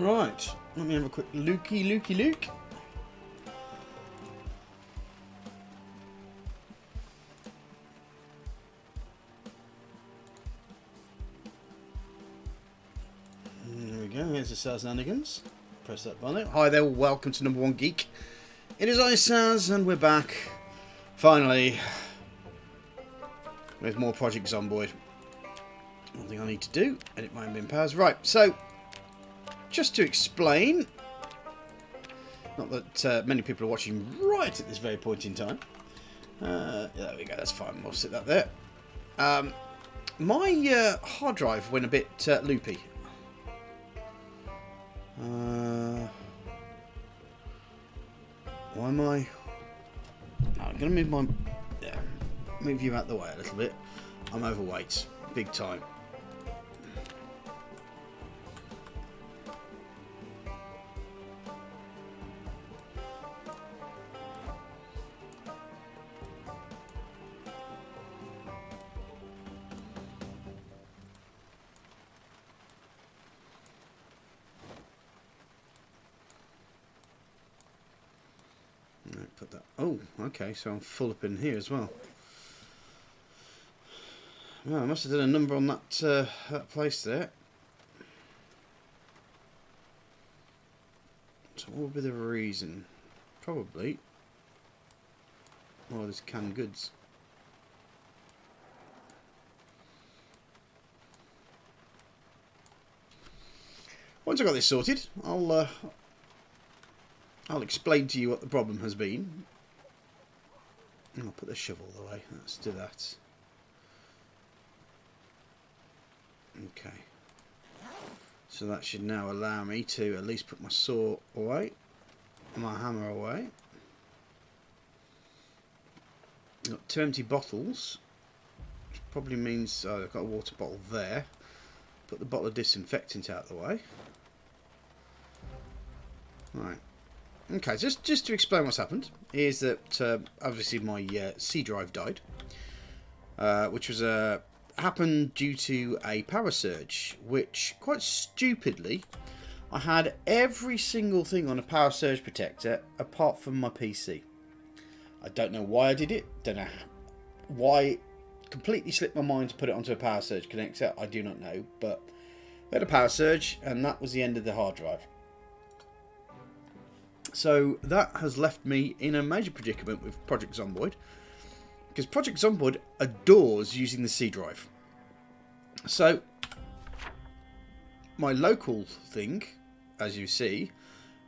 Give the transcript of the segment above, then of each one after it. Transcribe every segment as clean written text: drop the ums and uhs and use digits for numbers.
Right, let me have a quick looky. There we go, here's the Saznanigans. Press that button. Hi there, welcome to Number One Geek. It is I, Saz, and we're back, finally, with more Project Zomboid. One thing I need to do, edit my bin powers. Right, so, just to explain, not that many people are watching right at this very point in time. There we go, that's fine, we'll sit that there. My hard drive went a bit loopy. Why am I... No, I'm going to move you out the way a little bit. I'm overweight, big time. Put that. Oh, okay. So I'm full up in here as well. Well, I must have done a number on that that place there. So what would be the reason? Probably. Oh, there's canned goods. Once I got this sorted, I'll explain to you what the problem has been. And I'll put the shovel away. Let's do that. Okay. So that should now allow me to at least put my saw away. My hammer away. Got 2 empty bottles. Which probably means I've got a water bottle there. Put the bottle of disinfectant out of the way. Right. Okay, just to explain what's happened, is that obviously my C drive died, which was happened due to a power surge, which quite stupidly, I had every single thing on a power surge protector apart from my PC. I don't know why I did it, don't know why it completely slipped my mind to put it onto a power surge connector, I do not know, but I had a power surge and that was the end of the hard drive. So that has left me in a major predicament with Project Zomboid, because Project Zomboid adores using the C drive. So my local thing, as you see,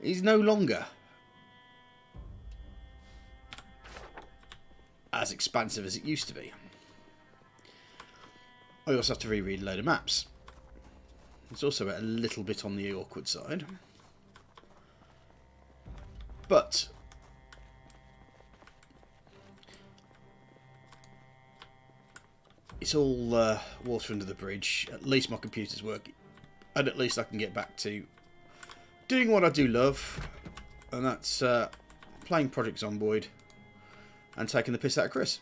is no longer as expansive as it used to be. I also have to reread a load of maps. It's also a little bit on the awkward side. But it's all water under the bridge. At least my computer's working, and at least I can get back to doing what I do love, and that's playing Project Zomboid and taking the piss out of Chris,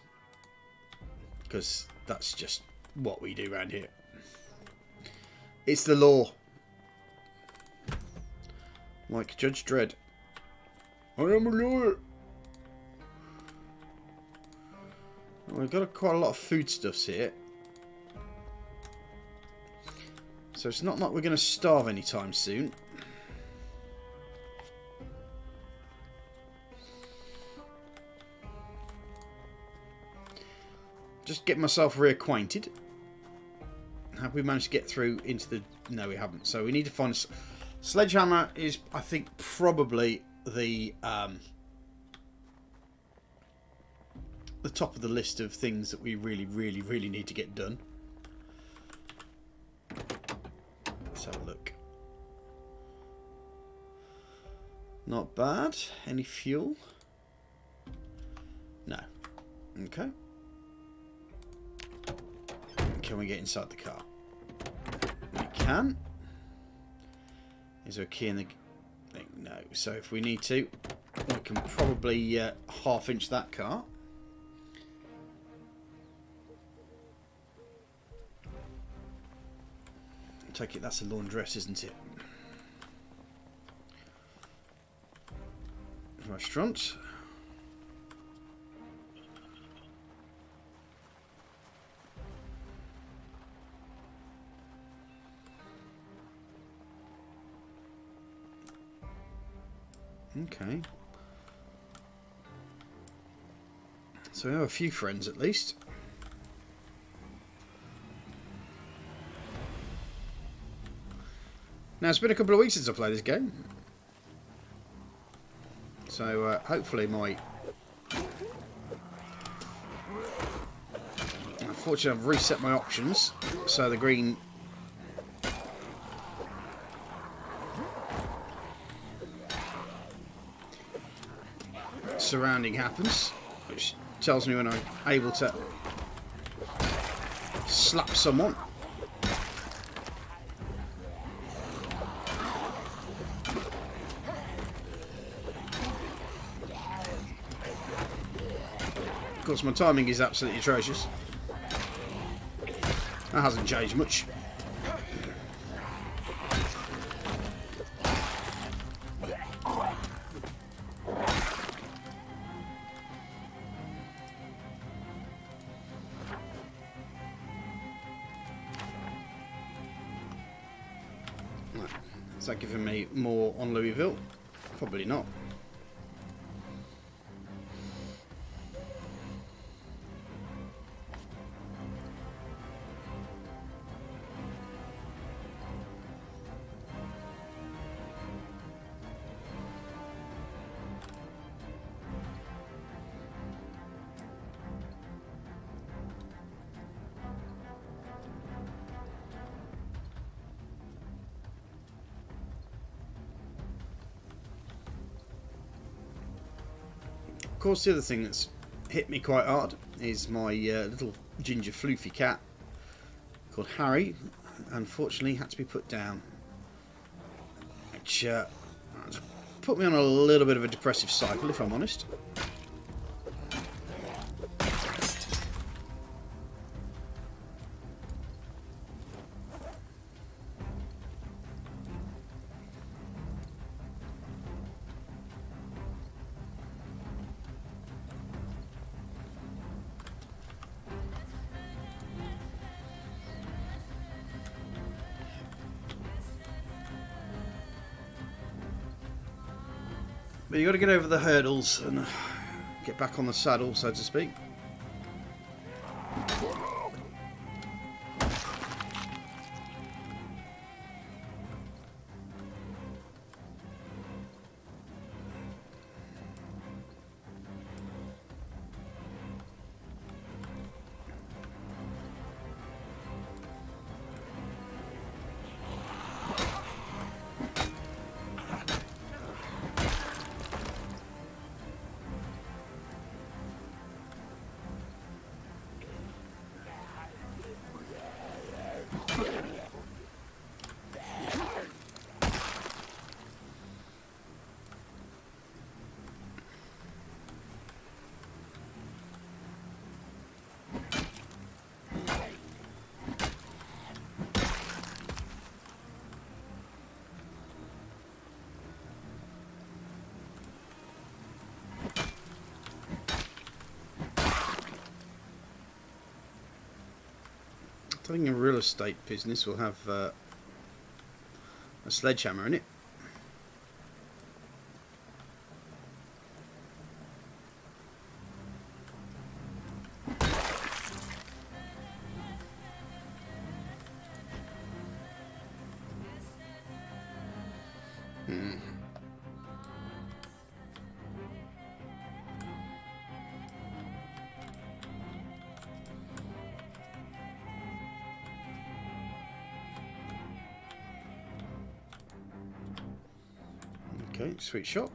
because that's just what we do around here. It's the law, like Judge Dredd. I am a lawyer. We've got quite a lot of foodstuffs here, so it's not like we're going to starve anytime soon. Just get myself reacquainted. Have we managed to get through into the... No, we haven't. So we need to find... Sledgehammer is, I think, probably the top of the list of things that we really need to get done. Let's have a look. Not bad. Any fuel? No. Okay. Can we get inside the car? We can. Is there a key in the... No. So if we need to, we can probably half-inch that car. I take it that's a laundress, isn't it? restaurant. Okay. So we have a few friends at least. Now it's been a couple of weeks since I played this game. So hopefully my... Unfortunately I've reset my options so the green... surrounding happens, which tells me when I'm able to slap someone. Of course, my timing is absolutely atrocious. That hasn't changed much. Is that giving me more on Louisville? Probably not. Of course, the other thing that's hit me quite hard is my little ginger floofy cat called Harry. Unfortunately, had to be put down, which put me on a little bit of a depressive cycle, if I'm honest. But you got to get over the hurdles and get back on the saddle, so to speak. I think a real estate business will have a sledgehammer in it. Okay, sweet shot.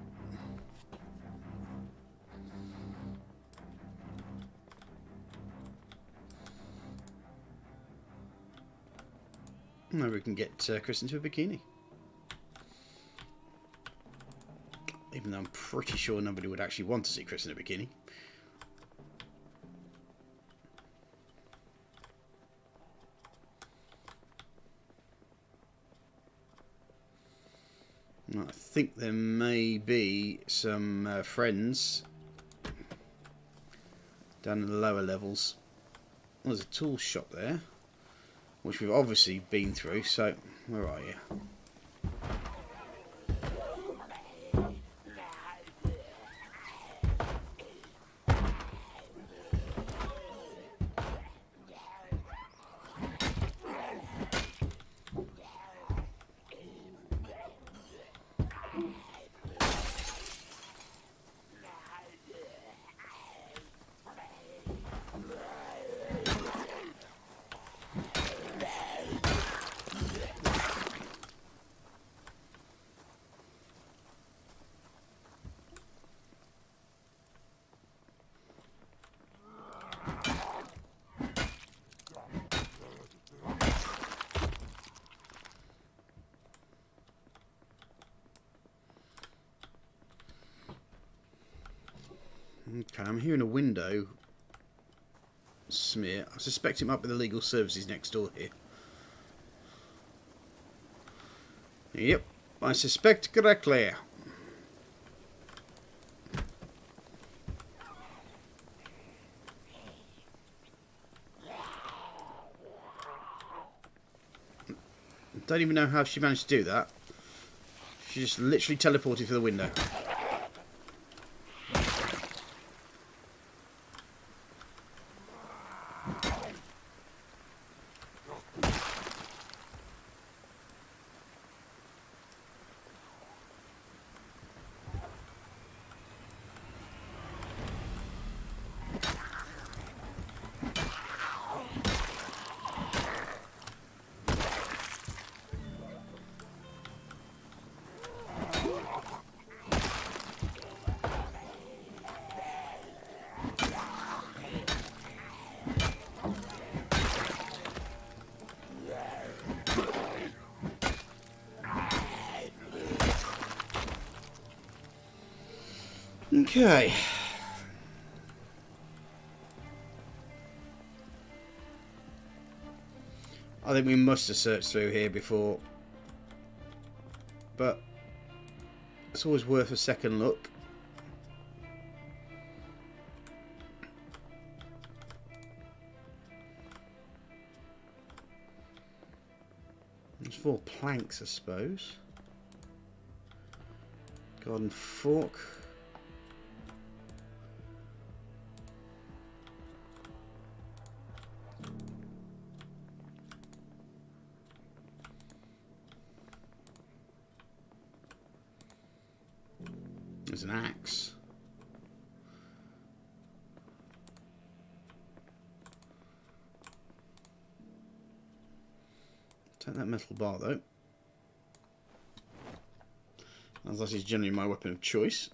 Now we can get Chris into a bikini. Even though I'm pretty sure nobody would actually want to see Chris in a bikini. I think there may be some friends down in the lower levels. There's a tool shop there, which we've obviously been through, so where are you? Okay, I'm hearing a window smear. I suspect it might be the legal services next door here. Yep, I suspect correctly. Don't even know how she managed to do that. She just literally teleported through the window. Okay. I think we must have searched through here before, but it's always worth a second look. There's 4 planks, I suppose. Garden fork. There's an axe. Take that metal bar though, as that is generally my weapon of choice.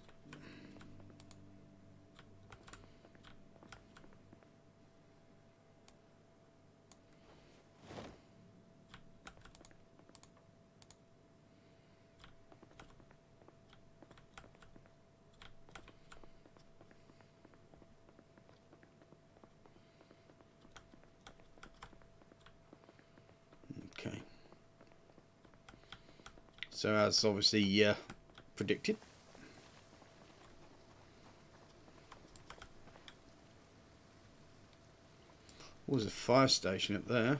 Okay. So as obviously predicted. There's a fire station up there.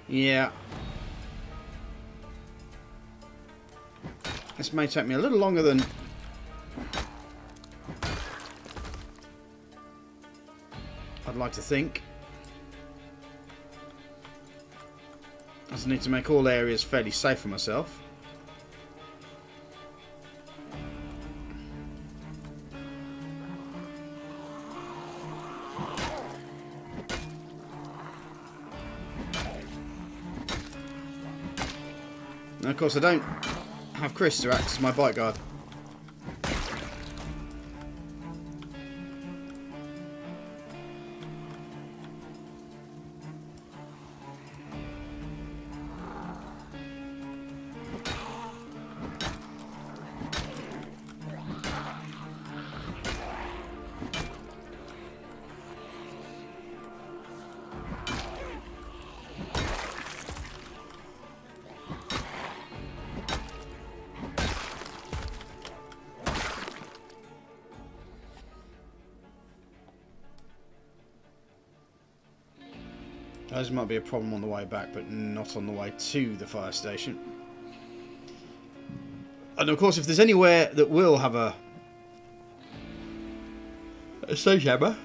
Yeah. This may take me a little longer than I'd like to think, as I need to make all areas fairly safe for myself. And of course I don't have Chris to act as my bite guard. Those might be a problem on the way back, but not on the way to the fire station. And of course, if there's anywhere that will have a sledgehammer,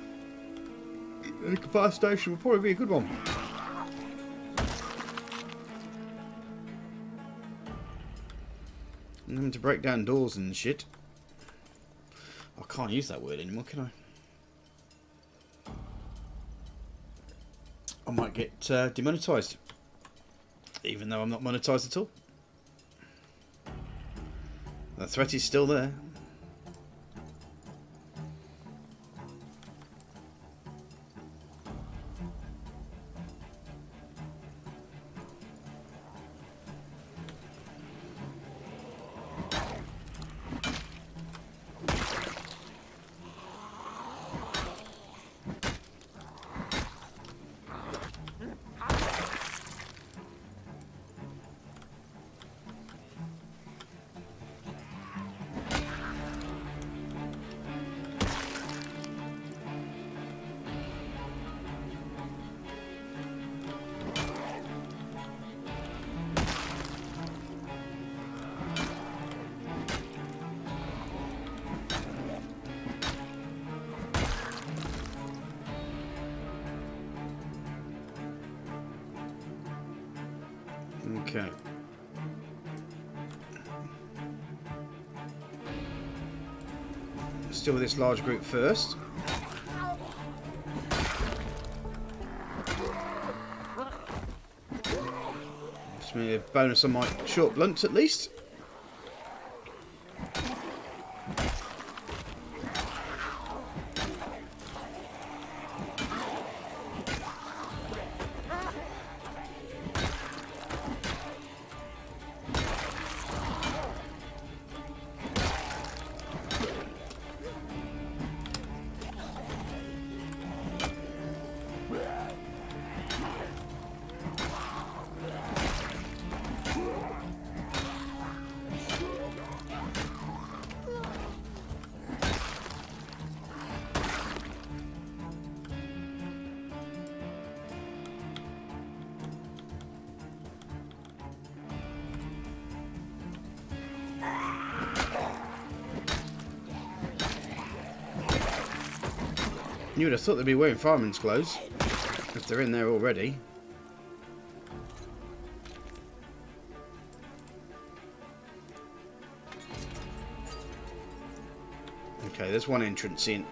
the fire station will probably be a good one. I'm having to break down doors and shit. I can't use that word anymore, can I? I might get demonetised, even though I'm not monetised at all. The threat is still there. Okay. Still with this large group first. Gives me a bonus on my short blunts at least. You would have thought they'd be wearing fireman's clothes if they're in there already. Okay, there's one entrance in.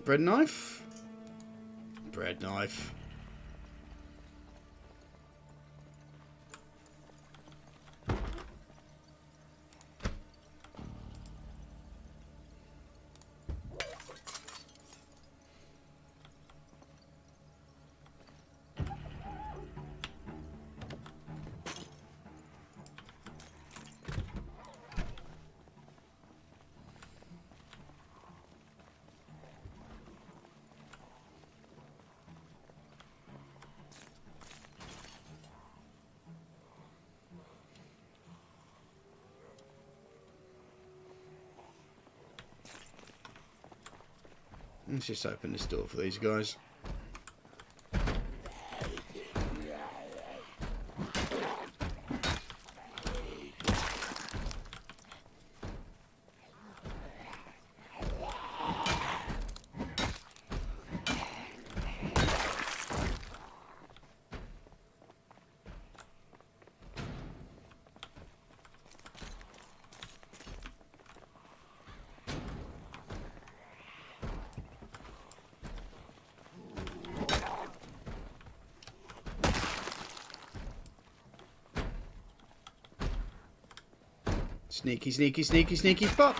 Bread knife? Bread knife. Let's just open this door for these guys. Sneaky, sneaky, sneaky, sneaky spot.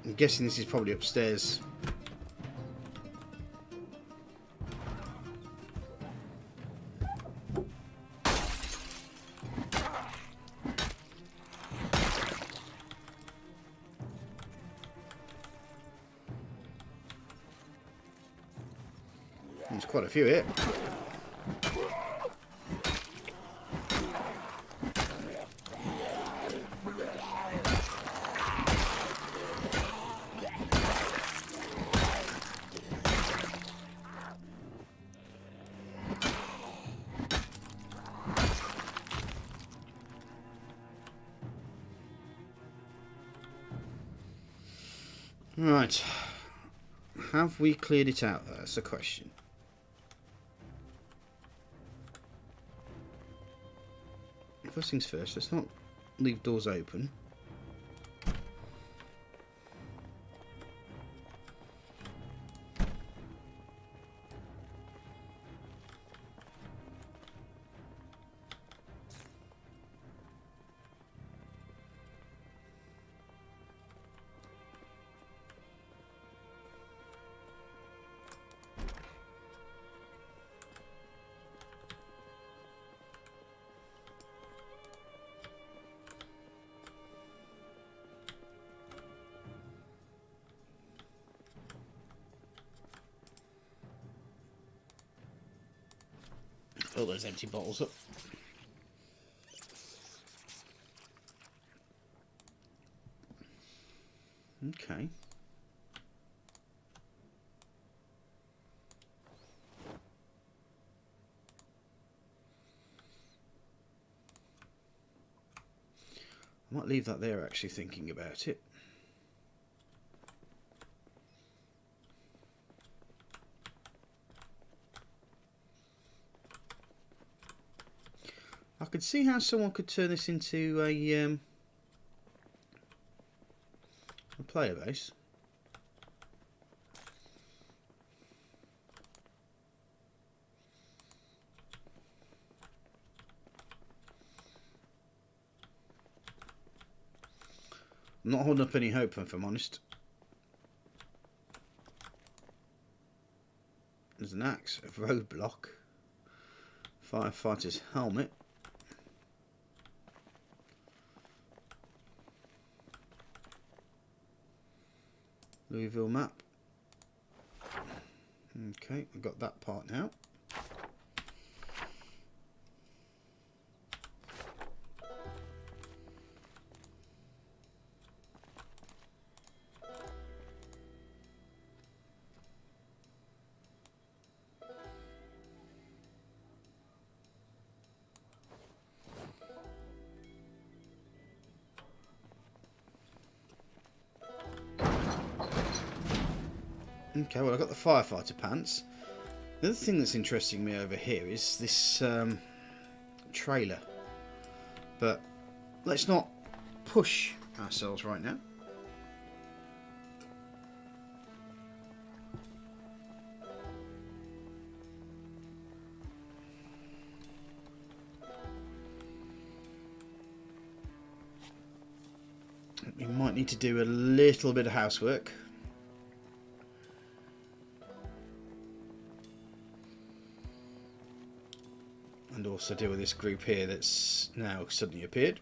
I'm guessing this is probably upstairs. There's quite a few here. Right. Have we cleared it out? That's the question. First things first, let's not leave doors open. Fill those empty bottles up. Okay. I might leave that there, actually, thinking about it. I could see how someone could turn this into a player base. I'm not holding up any hope, if I'm honest. There's an axe, a roadblock, firefighter's helmet. Louisville map. Okay, I've got that part now. Okay, well, I've got the firefighter pants. The other thing that's interesting me over here is this trailer. But let's not push ourselves right now. We might need to do a little bit of housework. And also deal with this group here that's now suddenly appeared.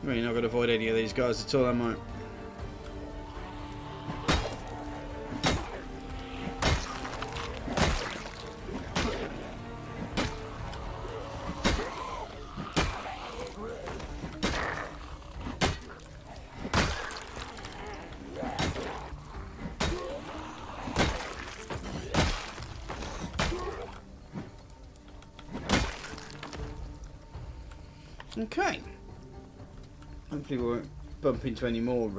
Really not going to avoid any of these guys at all, am I? Okay. Hopefully we won't bump into any more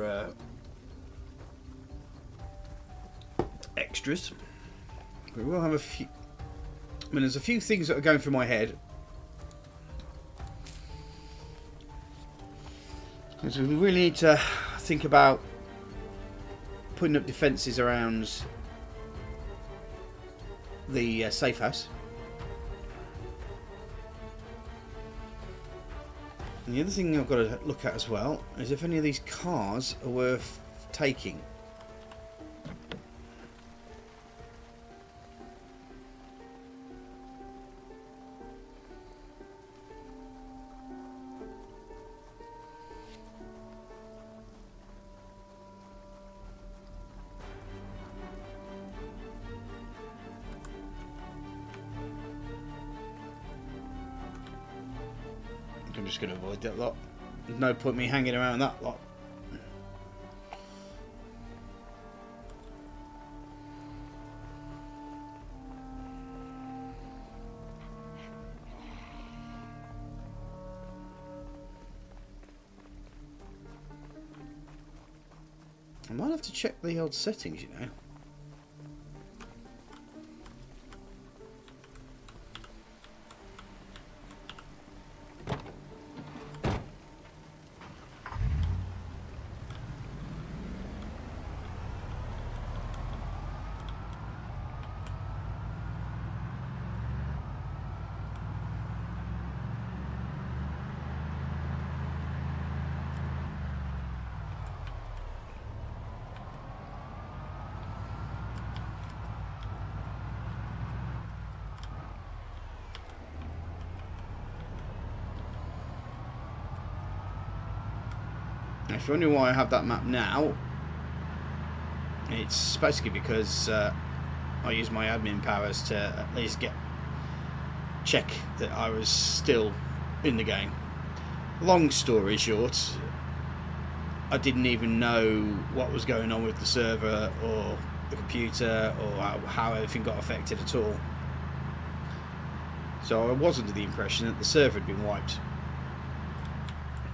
extras. We will have a few... I mean, there's a few things that are going through my head. Because we really need to think about putting up defences around the safe house. And the other thing I've got to look at as well is if any of these cars are worth taking. I'm just going to avoid that lot. There's no point me hanging around that lot. I might have to check the old settings, you know. If you're wondering why I have that map now, it's basically because I use my admin powers to at least check that I was still in the game. Long story short, I didn't even know what was going on with the server or the computer or how everything got affected at all. So I was under the impression that the server had been wiped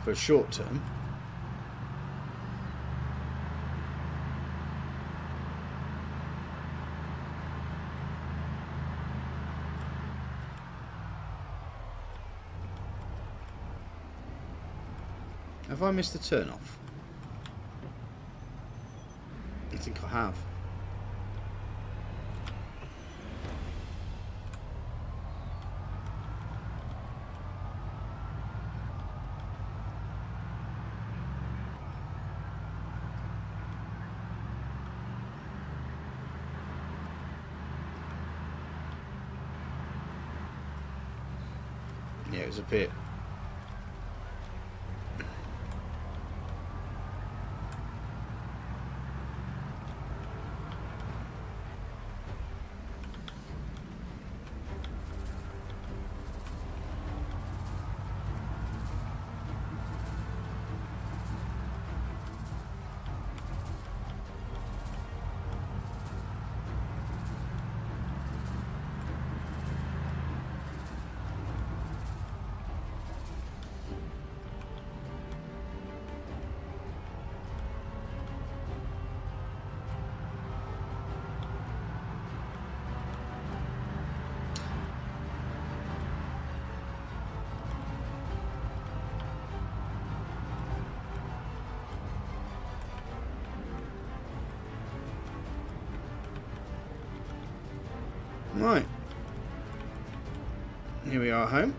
for a short term. Have I missed the turn off? I think I have. Yeah, it was a bit. Right, here we are home.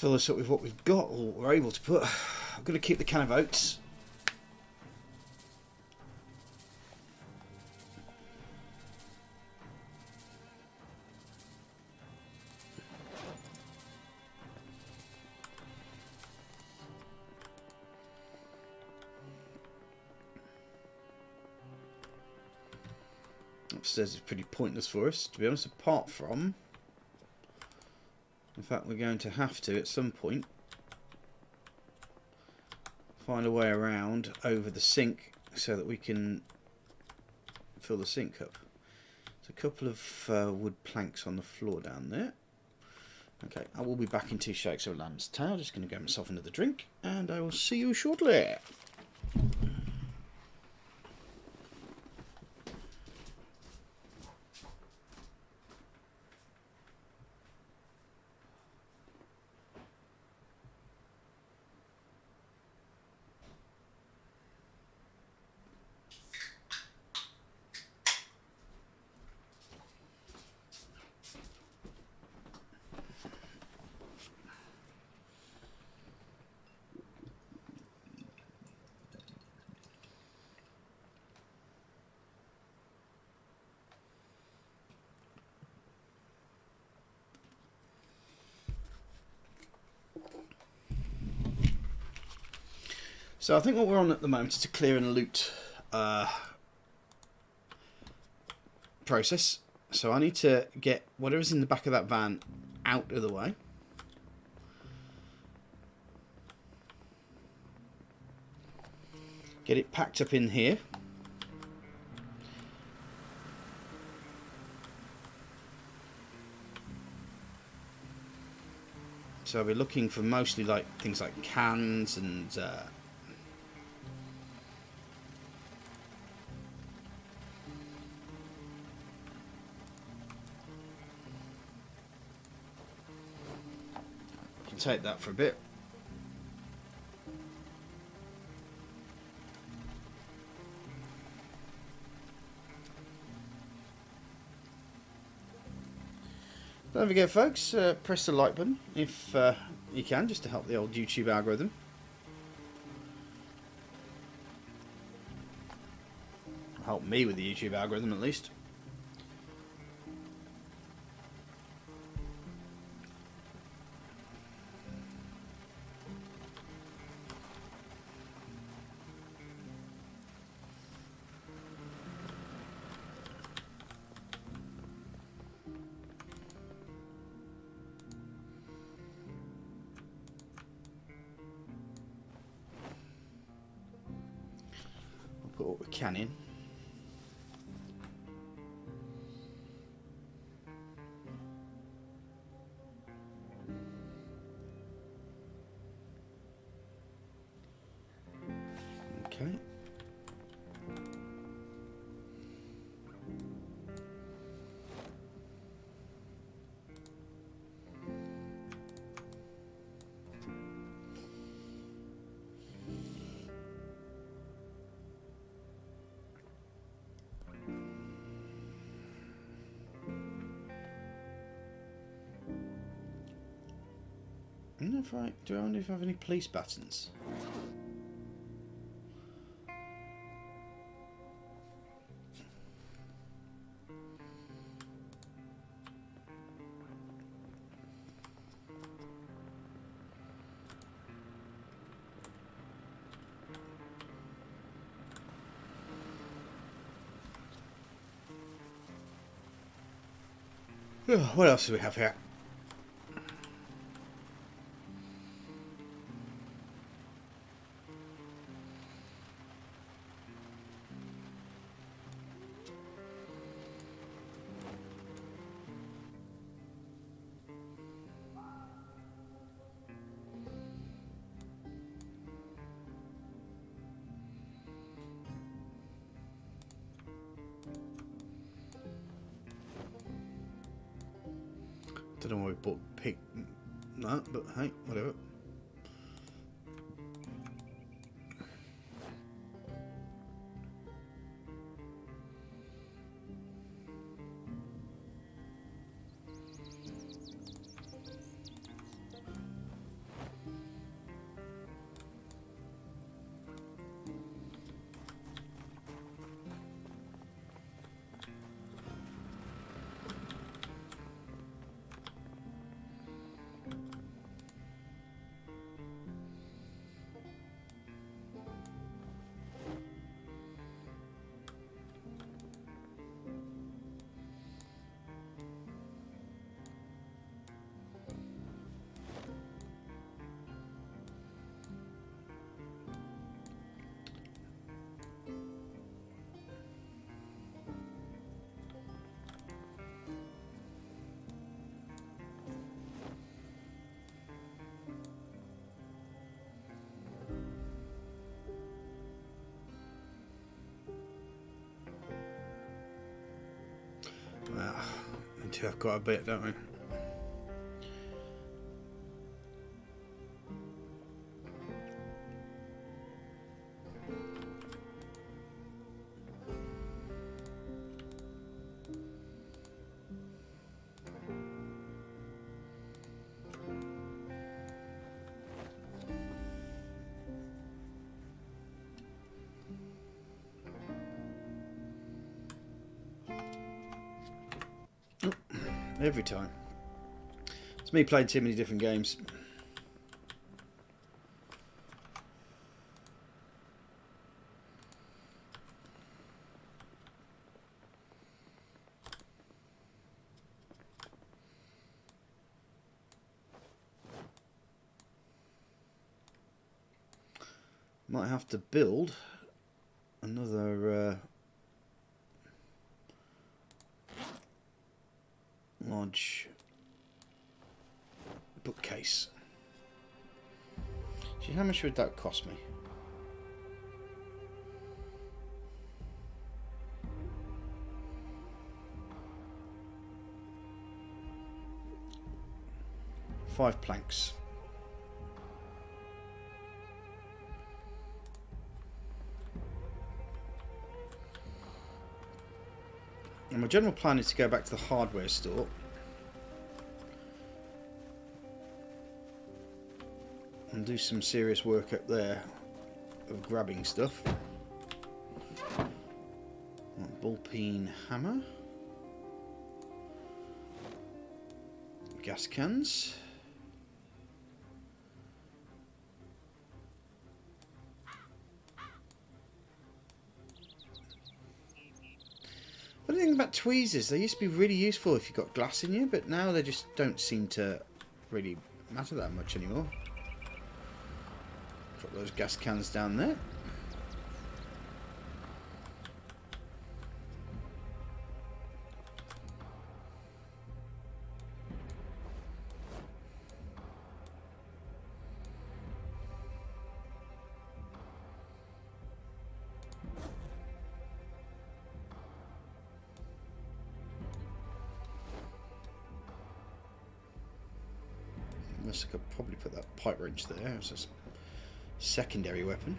fill this up with what we've got, or what we're able to put. I'm going to keep the can of oats. Upstairs is pretty pointless for us, to be honest, apart from... In fact, we're going to have to, at some point, find a way around over the sink so that we can fill the sink up. There's a couple of wood planks on the floor down there. Okay, I will be back in 2 shakes of a lamb's tail. Just going to get myself another drink, and I will see you shortly. So I think what we're on at the moment is a clear and loot process. So I need to get whatever's in the back of that van out of the way. Get it packed up in here. So I'll be looking for mostly like things like cans and take that for a bit. Don't forget, folks, press the like button if you can, just to help the old YouTube algorithm. Help me with the YouTube algorithm, at least. Put what we can in. Okay. I wonder if I have any police batons? What else do we have here? Don't know why we bought pig that, but hey, whatever. Do have quite a bit, don't we? Every time. It's me playing too many different games. Might have to build another large bookcase. Gee, how much would that cost me? Five planks. And my general plan is to go back to the hardware store and do some serious work up there of grabbing stuff. Ball-peen hammer, gas cans, the thing about tweezers, they used to be really useful if you got glass in you, but now they just don't seem to really matter that much anymore. Drop those gas cans down there. I could probably put that pipe wrench there as a secondary weapon.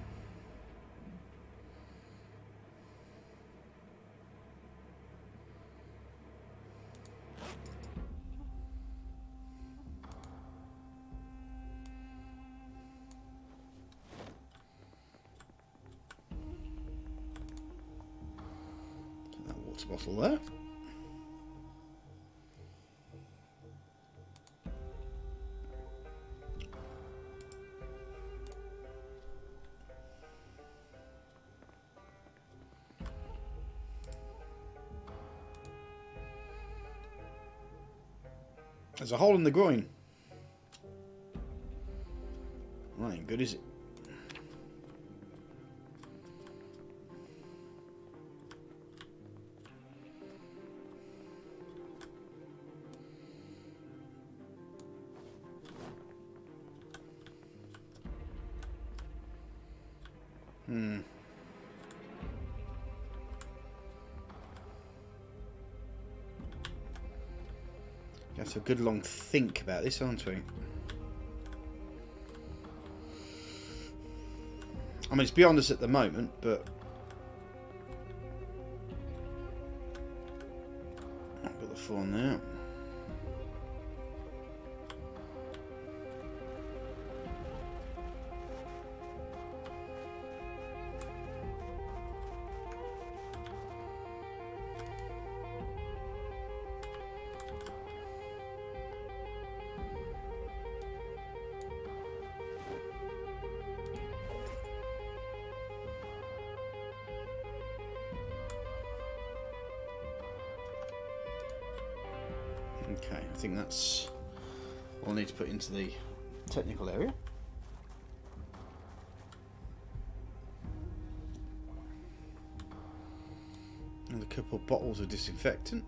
Put that water bottle there. There's a hole in the groin. That ain't good, is it? That's a good long think about this, aren't we? I mean, it's beyond us at the moment, but I've got the phone there. Okay, I think that's all I need to put into the technical area. And a couple of bottles of disinfectant.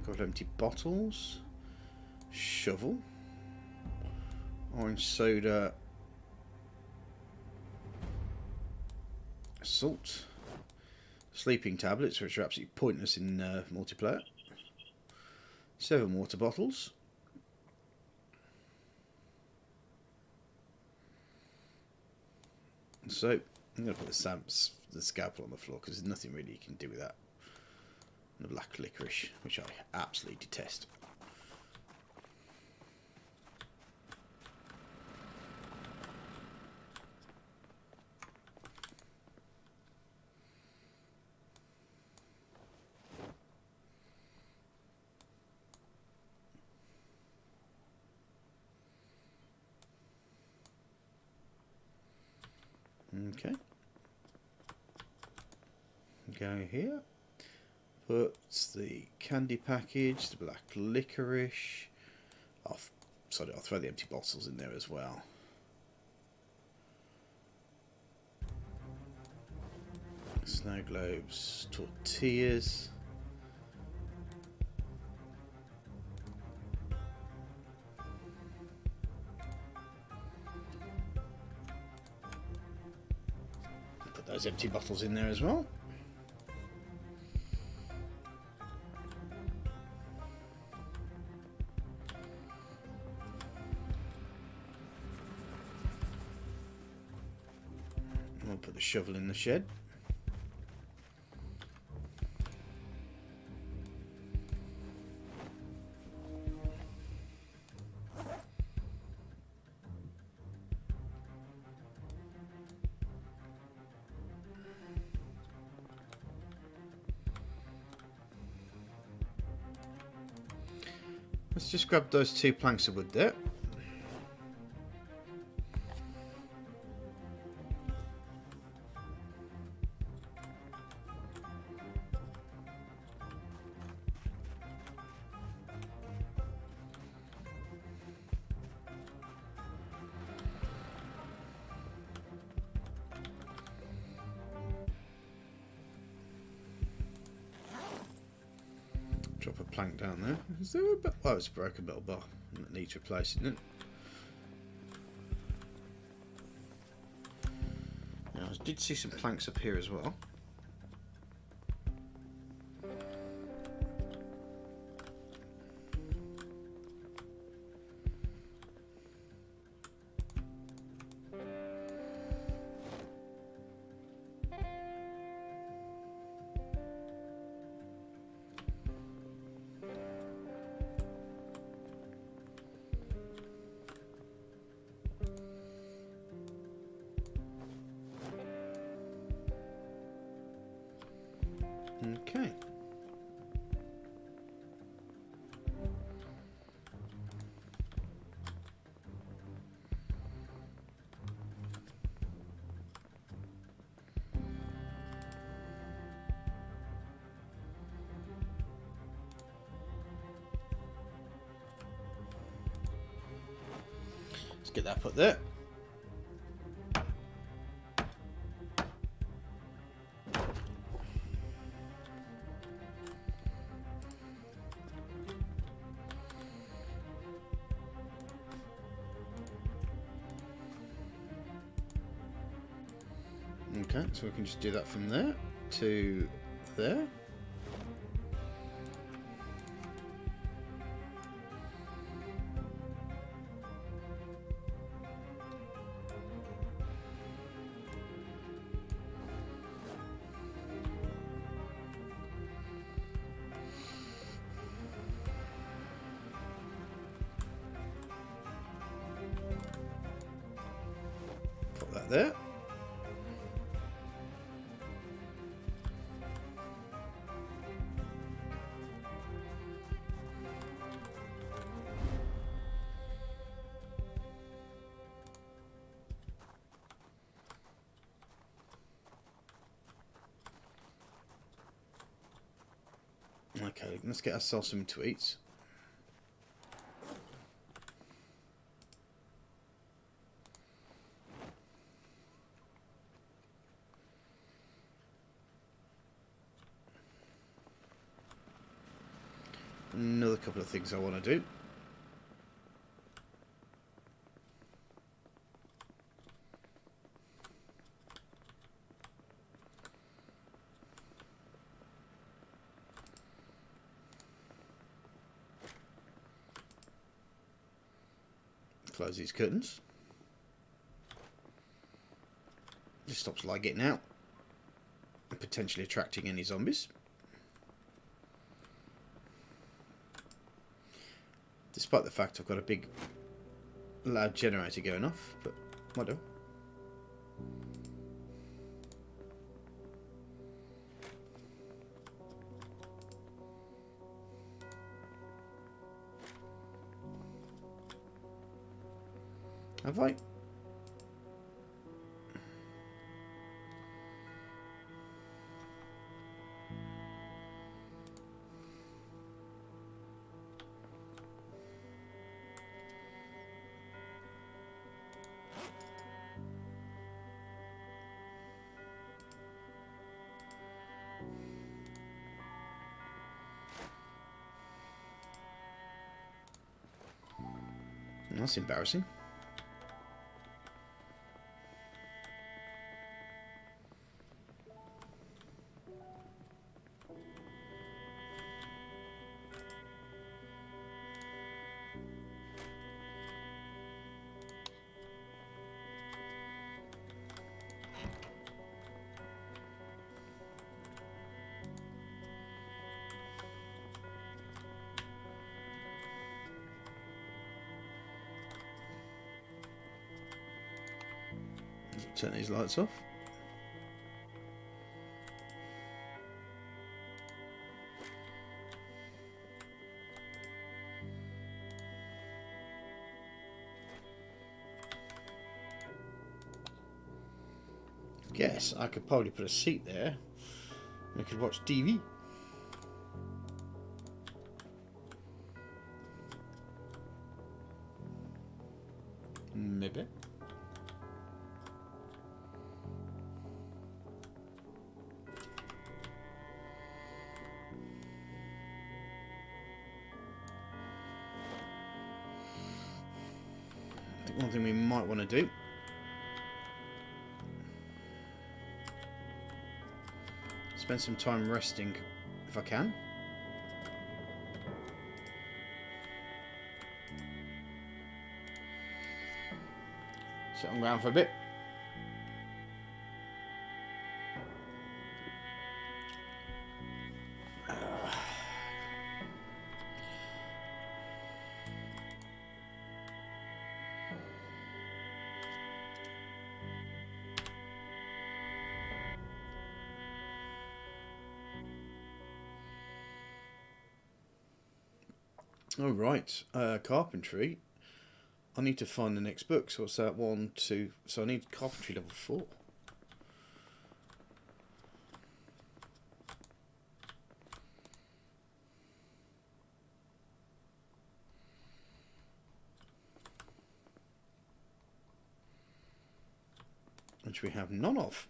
Got empty bottles. Shovel. Orange soda. Salt. Sleeping tablets, which are absolutely pointless in multiplayer. 7 water bottles. So I'm going to put the scalpel on the floor because there's nothing really you can do with that. And the black licorice, which I absolutely detest. Okay. Go here. Put the candy package, the black licorice. I'll throw the empty bottles in there as well. Snow globes, tortillas. Put those empty bottles in there as well. I'll put the shovel in the shed. Let's just grab those 2 planks of wood there. Drop a plank down there. Is there a bit? Oh, it's a broken metal bar that needs replacing it. Now, I did see some planks up here as well. Okay. Let's get that put there. Okay, so we can just do that from there to there. Put that there. Okay, let's get ourselves some to eat. Another couple of things I want to do. close these curtains. This stops light getting out and potentially attracting any zombies. Despite the fact I've got a big loud generator going off, but whatever. Have I? That's embarrassing. Turn these lights off. Guess I could probably put a seat there. We could watch TV. Maybe. I think one thing we might want to do spend some time resting if I can. Sit on the ground for a bit. All right, carpentry. I need to find the next book. So what's that? 1, 2. So I need carpentry level 4. Which we have none of.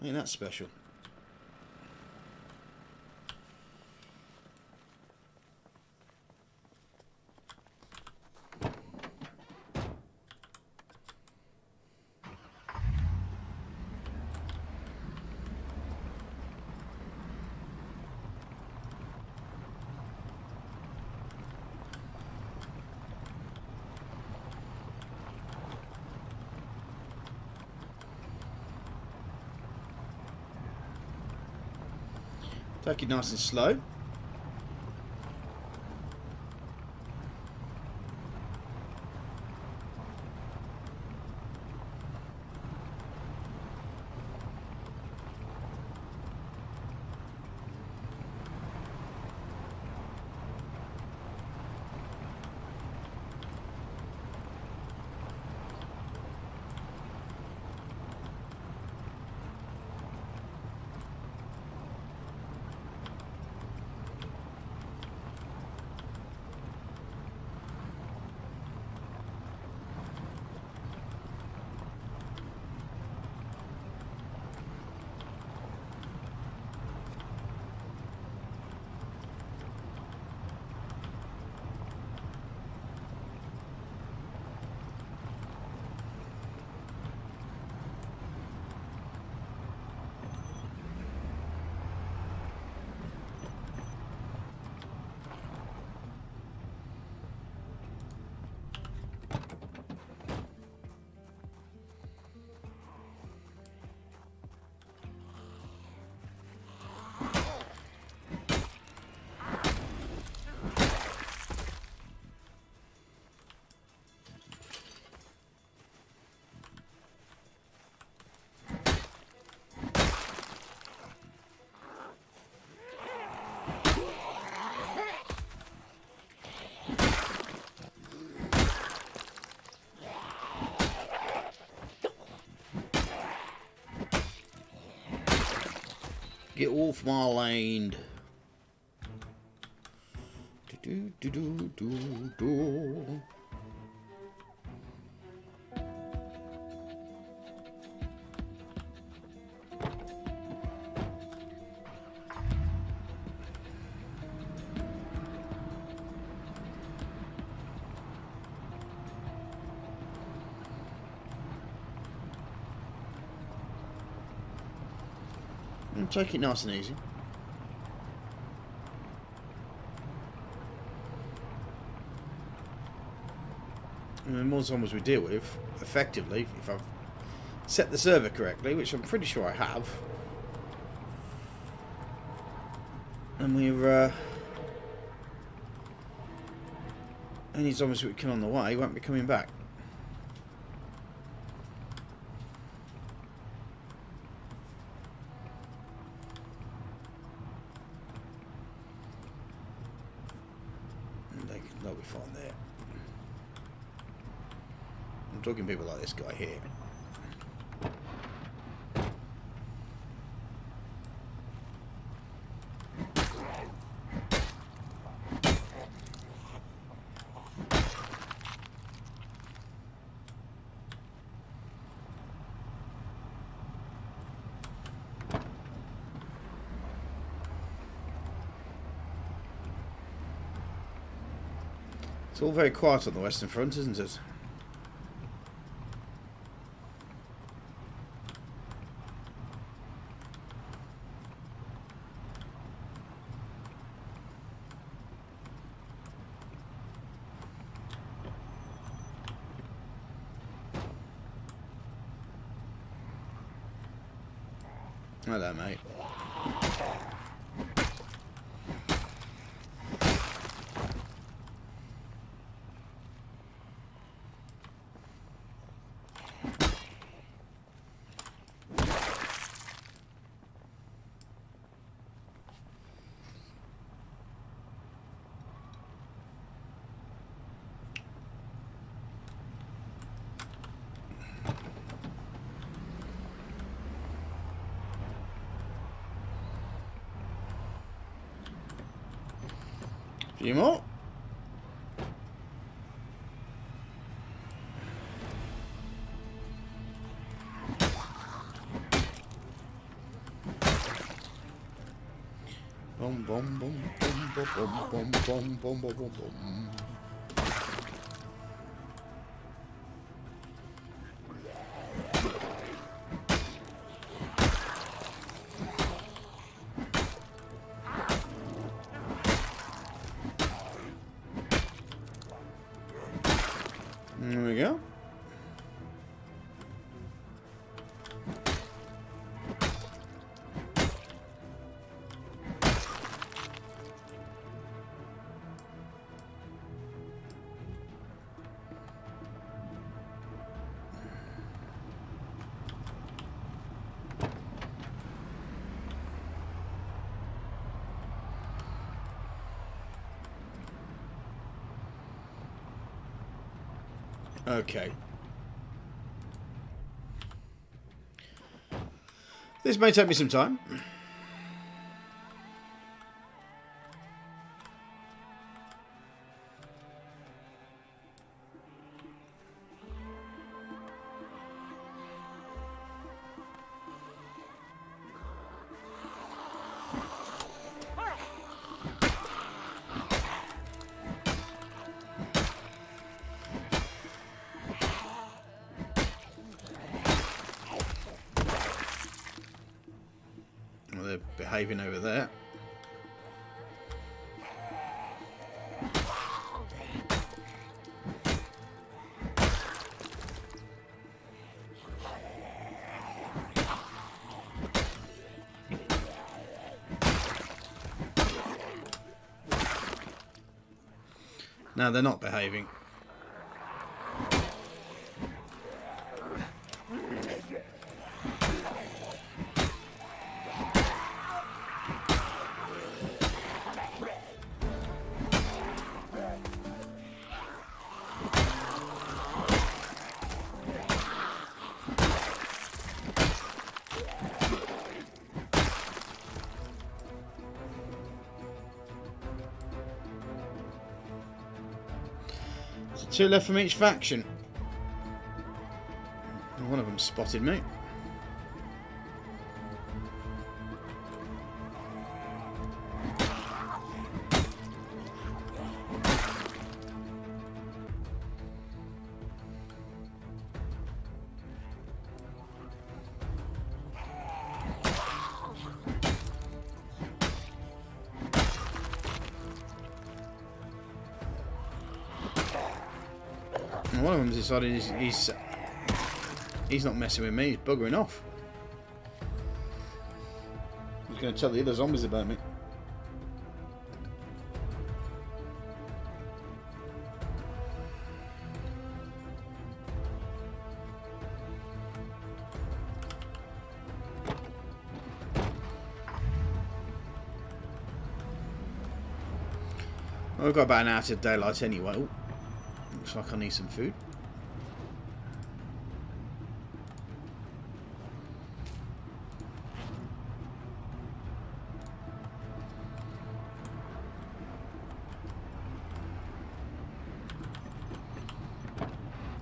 Ain't that special? Take it nice and slow. Get off my land. Take it nice and easy. And the more zombies we deal with, effectively, if I've set the server correctly, which I'm pretty sure I have, and we're any zombies that come on the way won't be coming back. They'll be fine there. I'm talking people like this guy here. It's all very quiet on the Western Front, isn't it? Hello, mate. Few more. Boom, boom, boom, boom, boom, boom, boom, boom, boom, boom, boom. There we go. Okay. This may take me some time. They're behaving over there. No, they're not behaving. 2 left from each faction. One of them spotted me. And one of them's decided he's not messing with me, he's buggering off. He's going to tell the other zombies about me. Well, we've got about an hour to daylight anyway. Ooh, looks like I need some food.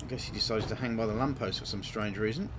I guess he decides to hang by the lamppost for some strange reason.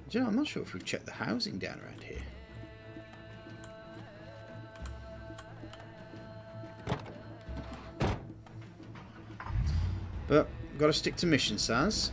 Do you know, I'm not sure if we've checked the housing down around here. But we've got to stick to mission, Saz.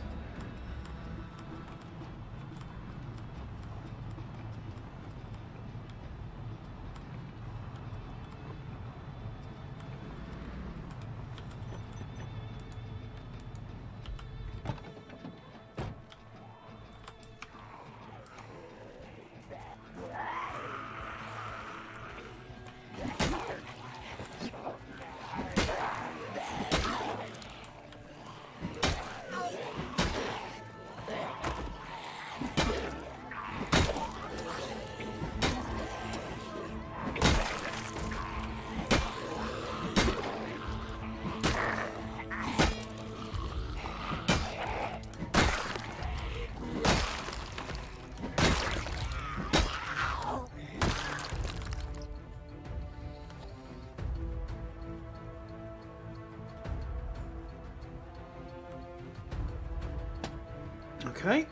Okay.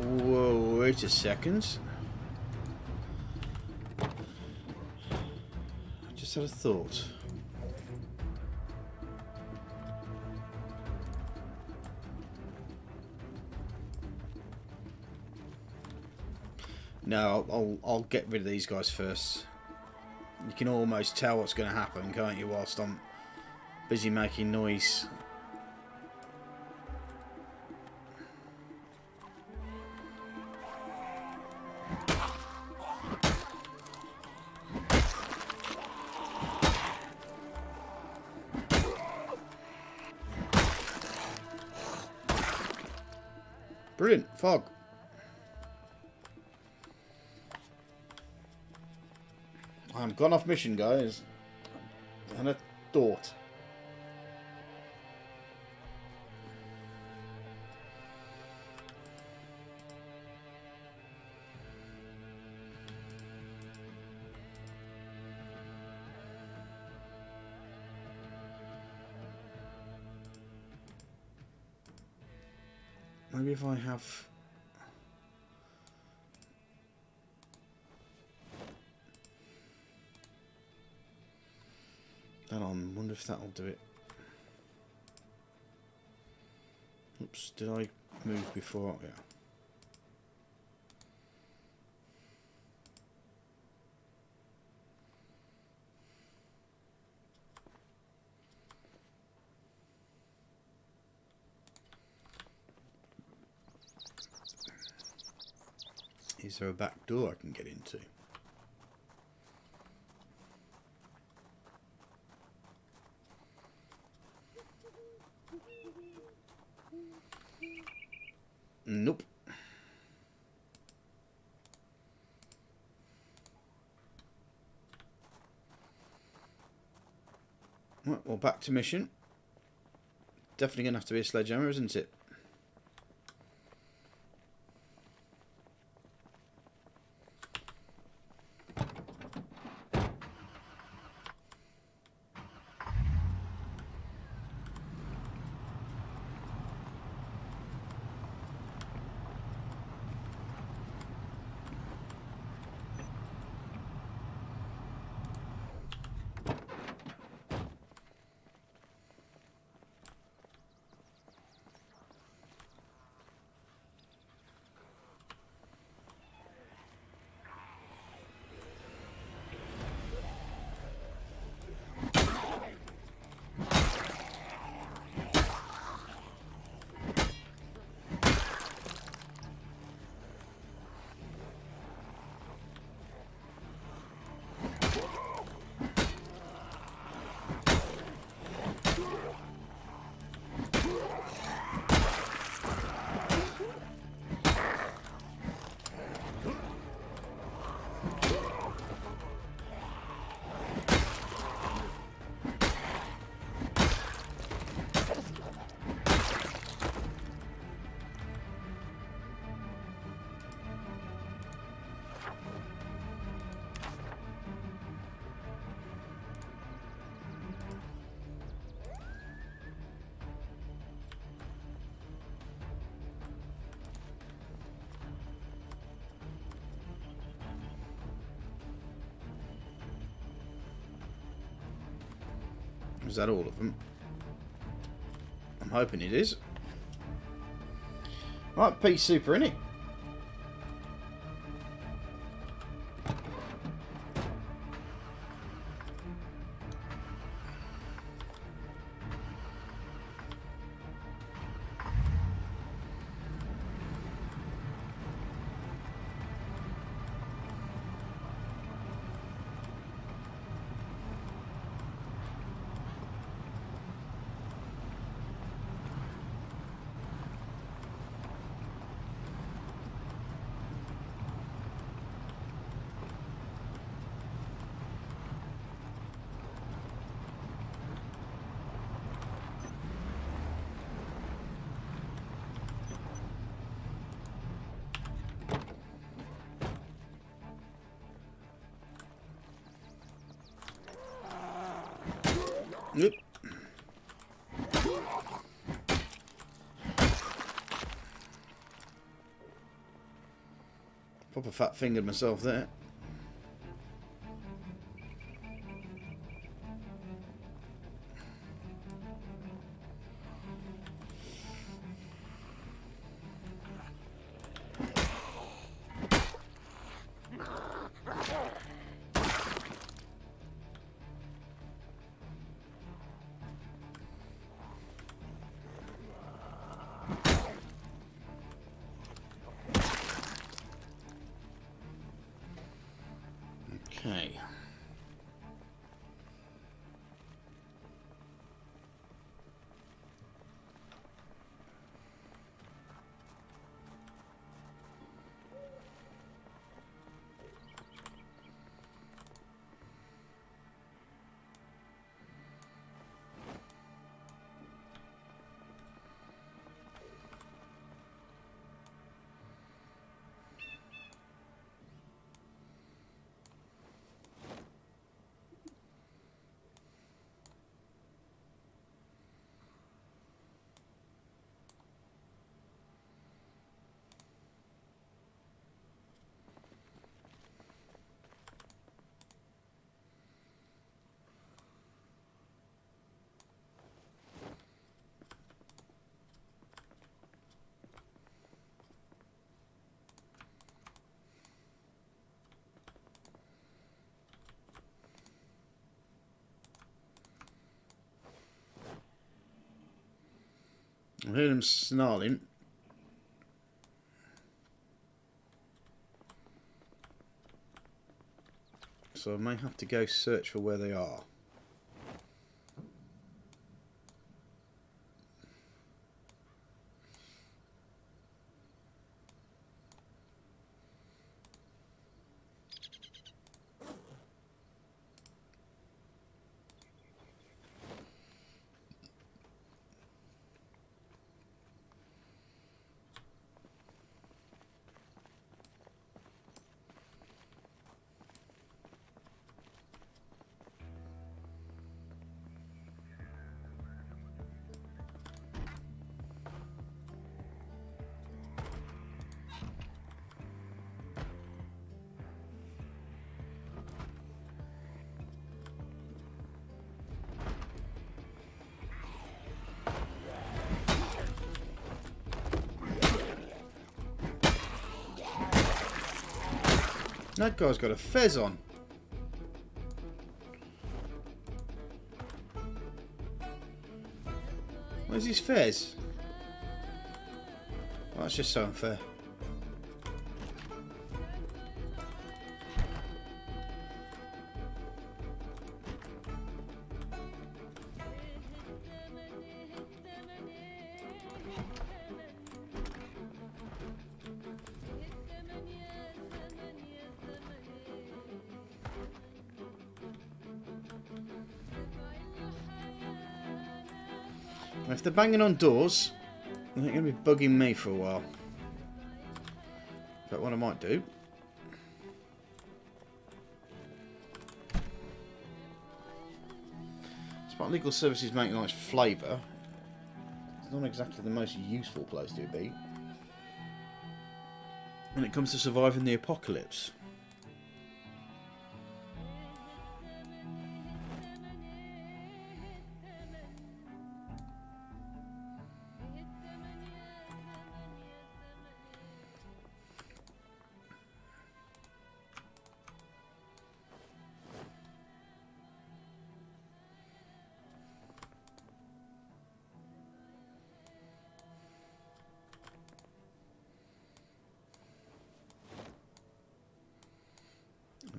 Whoa, wait a second. I had a thought. No, I'll get rid of these guys first. You can almost tell what's going to happen, can't you, whilst I'm busy making noise. Brilliant, fog. I'm gone off mission, guys. And a thought. Maybe if I have... that on. Wonder if that'll do it. Oops, did I move before? Yeah. Is there a back door I can get into? Nope. Right, well, back to mission. Definitely going to have to be a sledgehammer, isn't it? Is that all of them? I'm hoping it is. Right, pea super, innit? Yep. Proper fat fingered myself there. Okay. I heard them snarling. So I may have to go search for where they are. That guy's got a fez on. Where's his fez? Oh, that's just so unfair. If they're banging on doors, they're going to be bugging me for a while. But what I might do... Despite legal services making a nice flavour, it's not exactly the most useful place to be when it comes to surviving the apocalypse.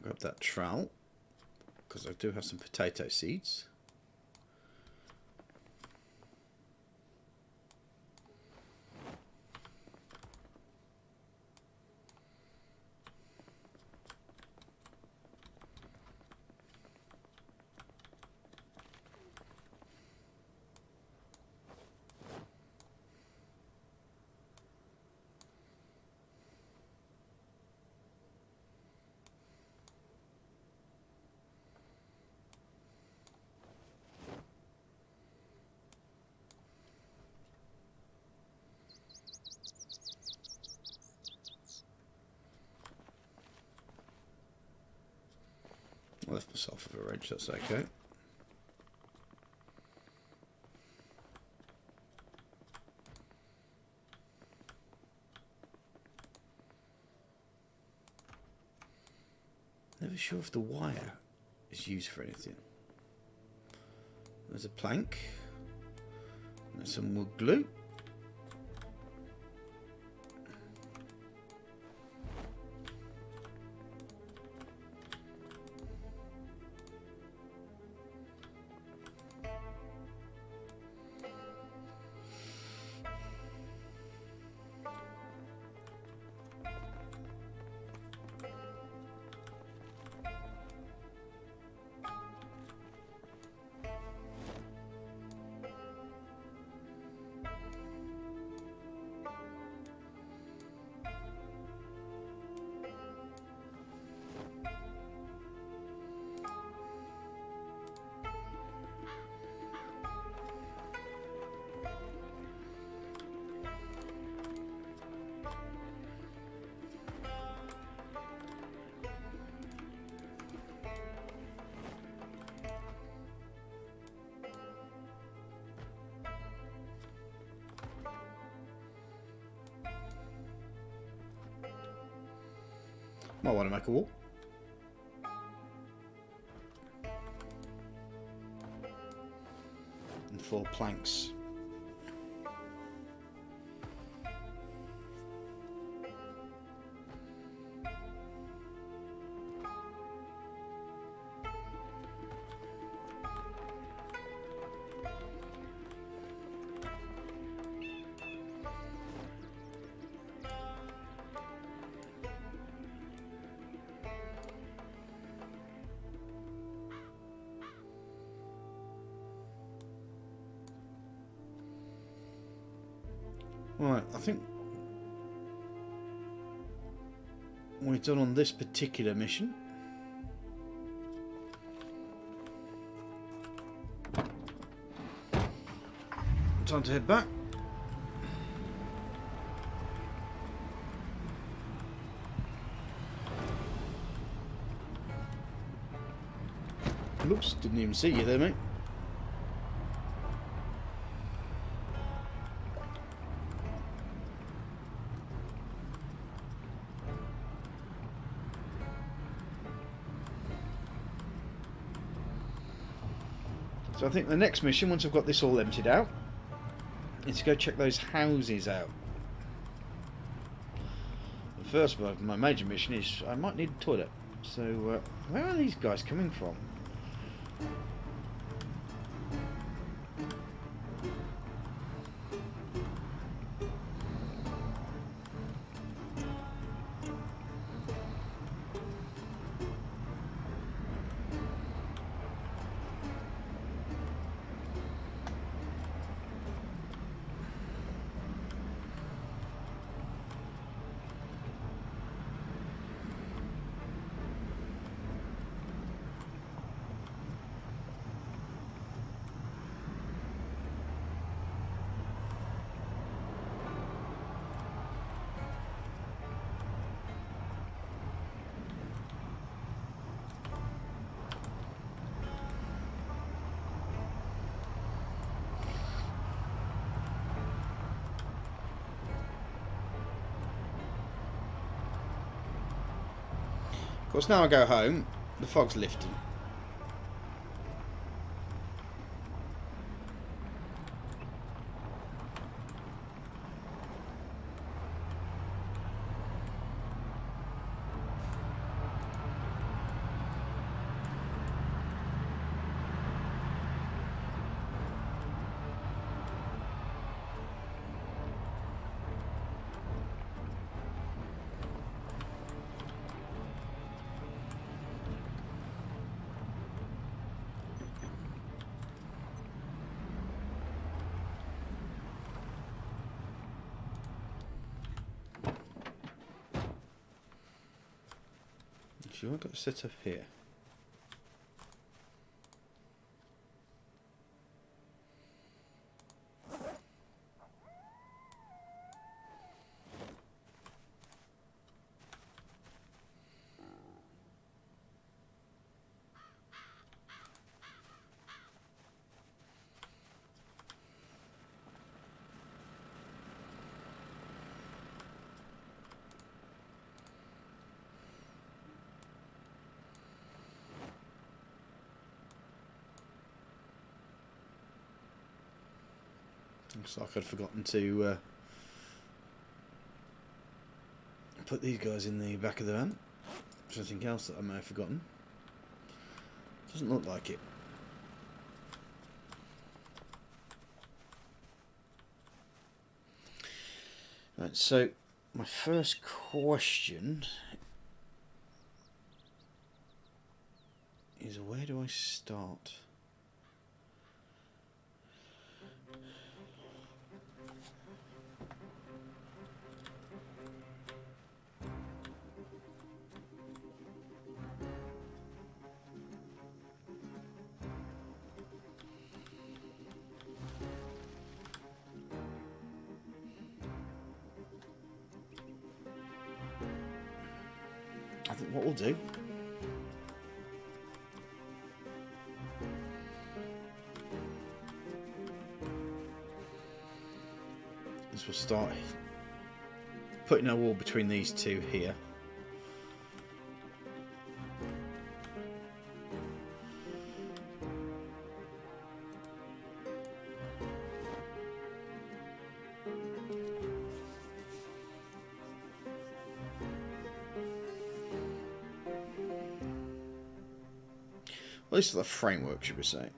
Grab that trowel because I do have some potato seeds. I left myself with a wrench, that's okay. Never sure if the wire is used for anything. There's a plank. There's some wood glue. Might want to make a wall. And 4 planks. Right, I think we're done on this particular mission. Time to head back. Oops, didn't even see you there, mate. So I think the next mission, once I've got this all emptied out, is to go check those houses out. The first one, my major mission is I might need a toilet. So where are these guys coming from? Of course, now I go home, the fog's lifting. Actually, I've got to set up here. Looks like I'd forgotten to put these guys in the back of the van. Something else that I may have forgotten. Doesn't look like it. Right, so my first question is, where do I start? I think what we'll do is we'll start putting a wall between these two here. Well, this is the framework, should we say.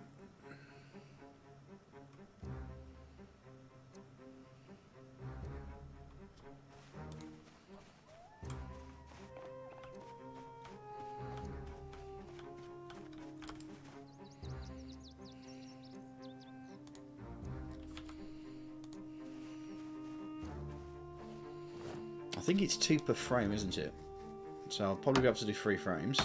think it's 2 per frame, isn't it? So I'll probably be able to do 3 frames.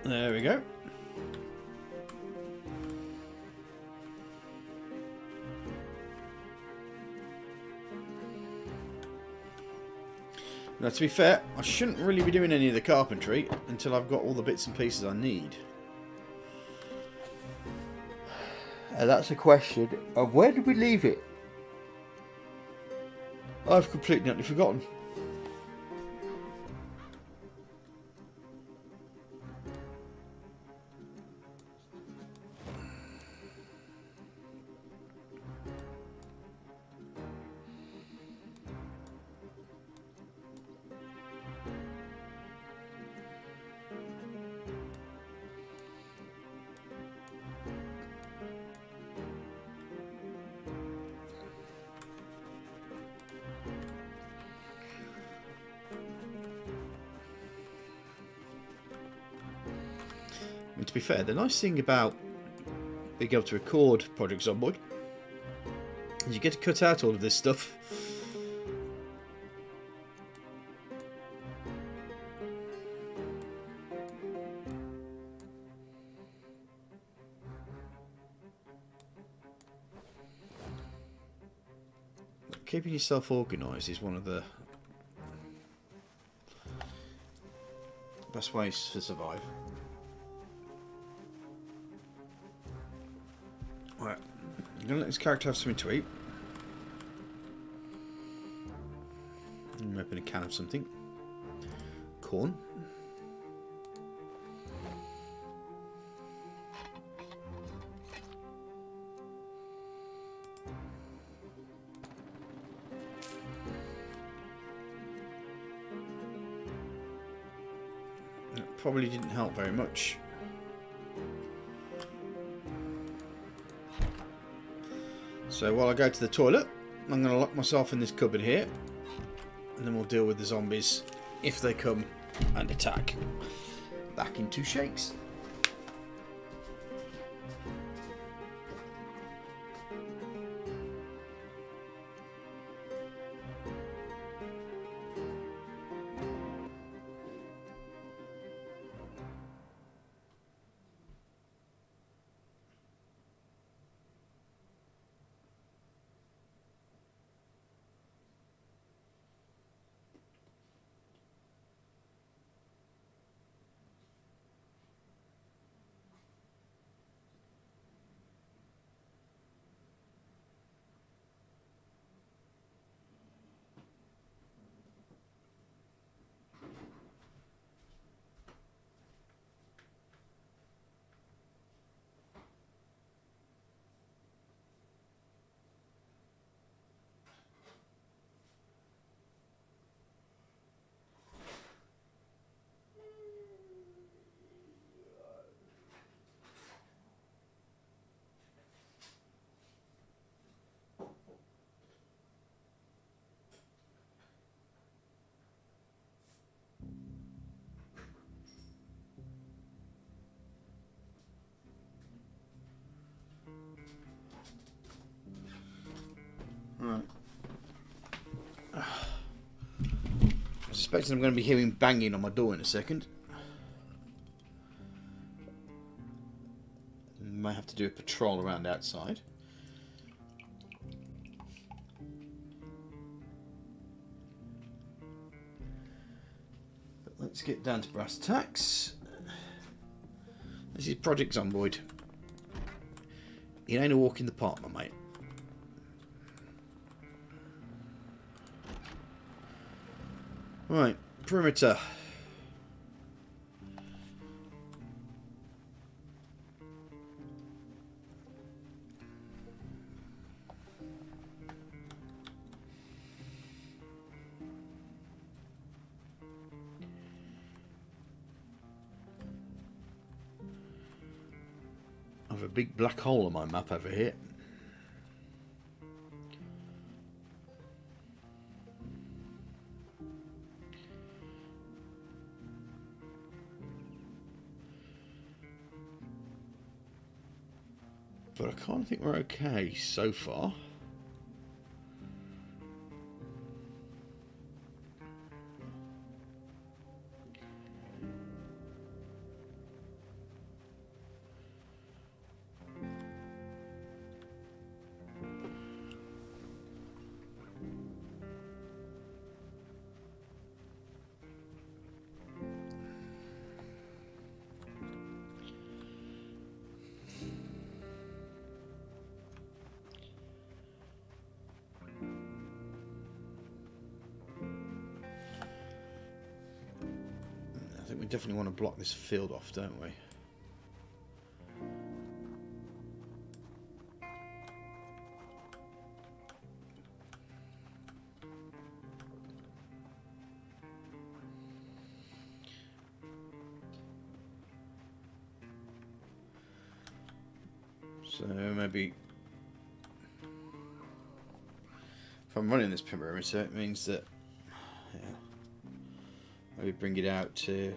There we go. Now, to be fair, I shouldn't really be doing any of the carpentry until I've got all the bits and pieces I need. And that's a question of where did we leave it? I've completely utterly forgotten. And to be fair, the nice thing about being able to record Project Zomboid is you get to cut out all of this stuff. Keeping yourself organised is one of the best ways to survive. Right, I'm going to let this character have something to eat. I'm open a can of something. Corn. That probably didn't help very much. So while I go to the toilet, I'm going to lock myself in this cupboard here, and then we'll deal with the zombies if they come and attack. Back in 2 shakes. Right. I suspect I'm going to be hearing banging on my door in a second. Might have to do a patrol around outside. But let's get down to brass tacks. This is Project Zomboid. It ain't a walk in the park, my mate. Right, perimeter. I have a big black hole on my map over here. But I kind of think we're okay so far. I think we definitely want to block this field off, don't we? So maybe if I'm running this perimeter, it means that maybe bring it out to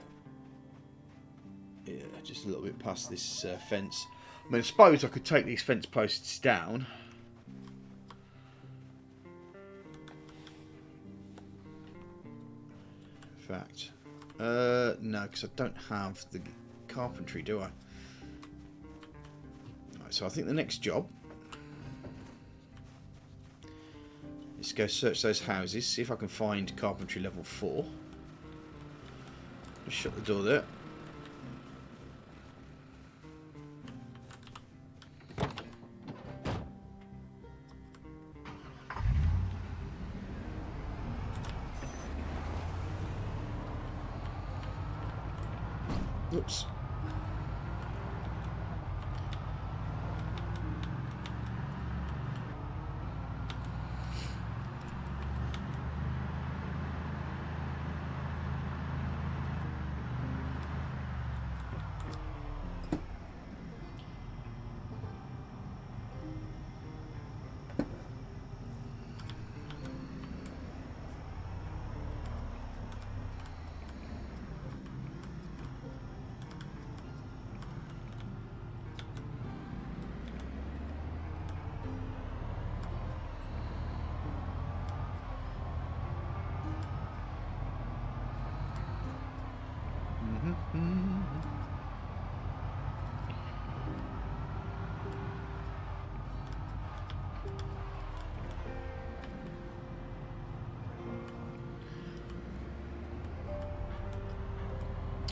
just a little bit past this fence. I mean, I suppose I could take these fence posts down. In fact, no, because I don't have the carpentry, do I? Right, so I think the next job is to go search those houses, see if I can find carpentry level 4. Just shut the door there. Oops.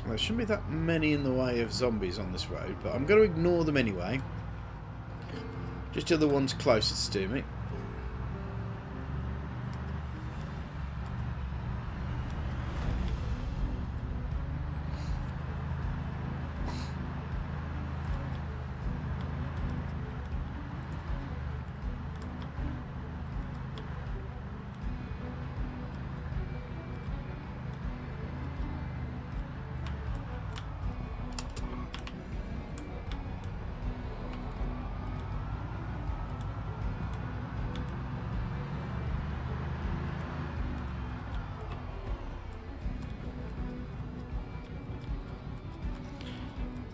There shouldn't be that many in the way of zombies on this road, but I'm going to ignore them anyway. Just the other ones closest to me.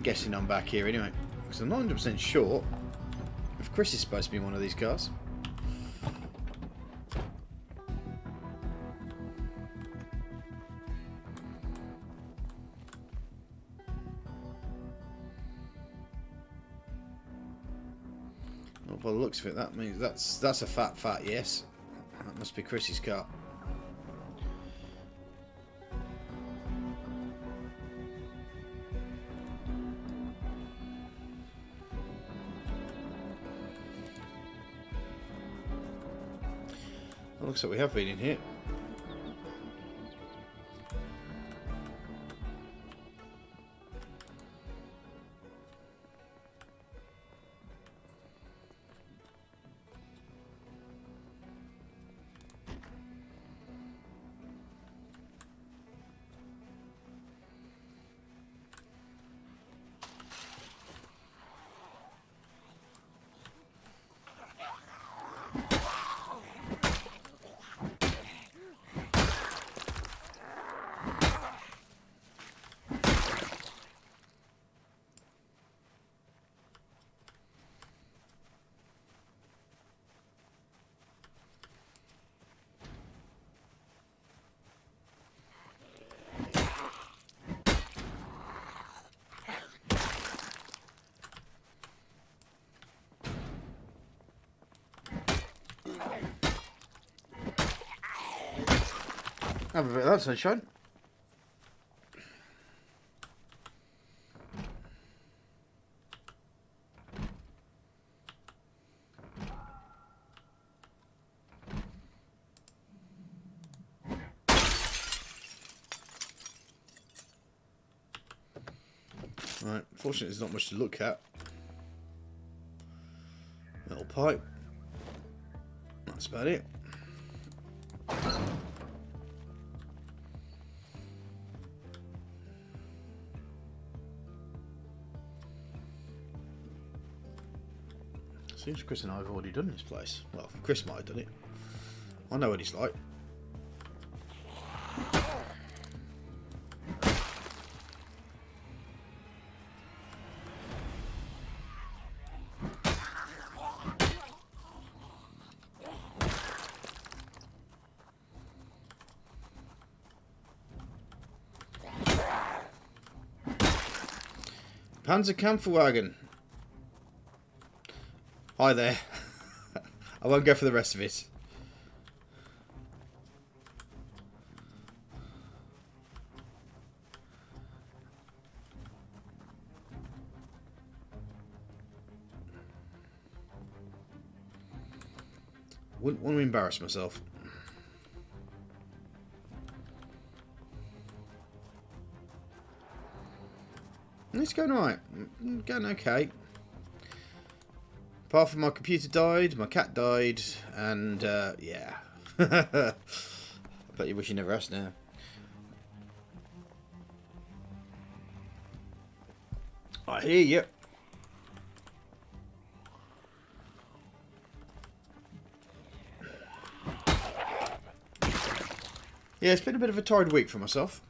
Guessing I'm back here anyway, because I'm not 100% sure if Chris is supposed to be in one of these cars. Well, by the looks of it, that means that's a fat yes. That must be Chris's car. Looks like we have been in here. Have a bit of that sunshine. Right, fortunately there's not much to look at. Metal pipe. That's about it. Seems Chris and I have already done this place. Well, Chris might have done it. I know what he's like. Panzerkampfwagen. Hi there. I won't go for the rest of it. Wouldn't want to embarrass myself. It's going alright. Going okay. Apart from my computer died, my cat died, and yeah. I bet you wish you never asked now. I hear you. Yeah, it's been a bit of a tired week for myself.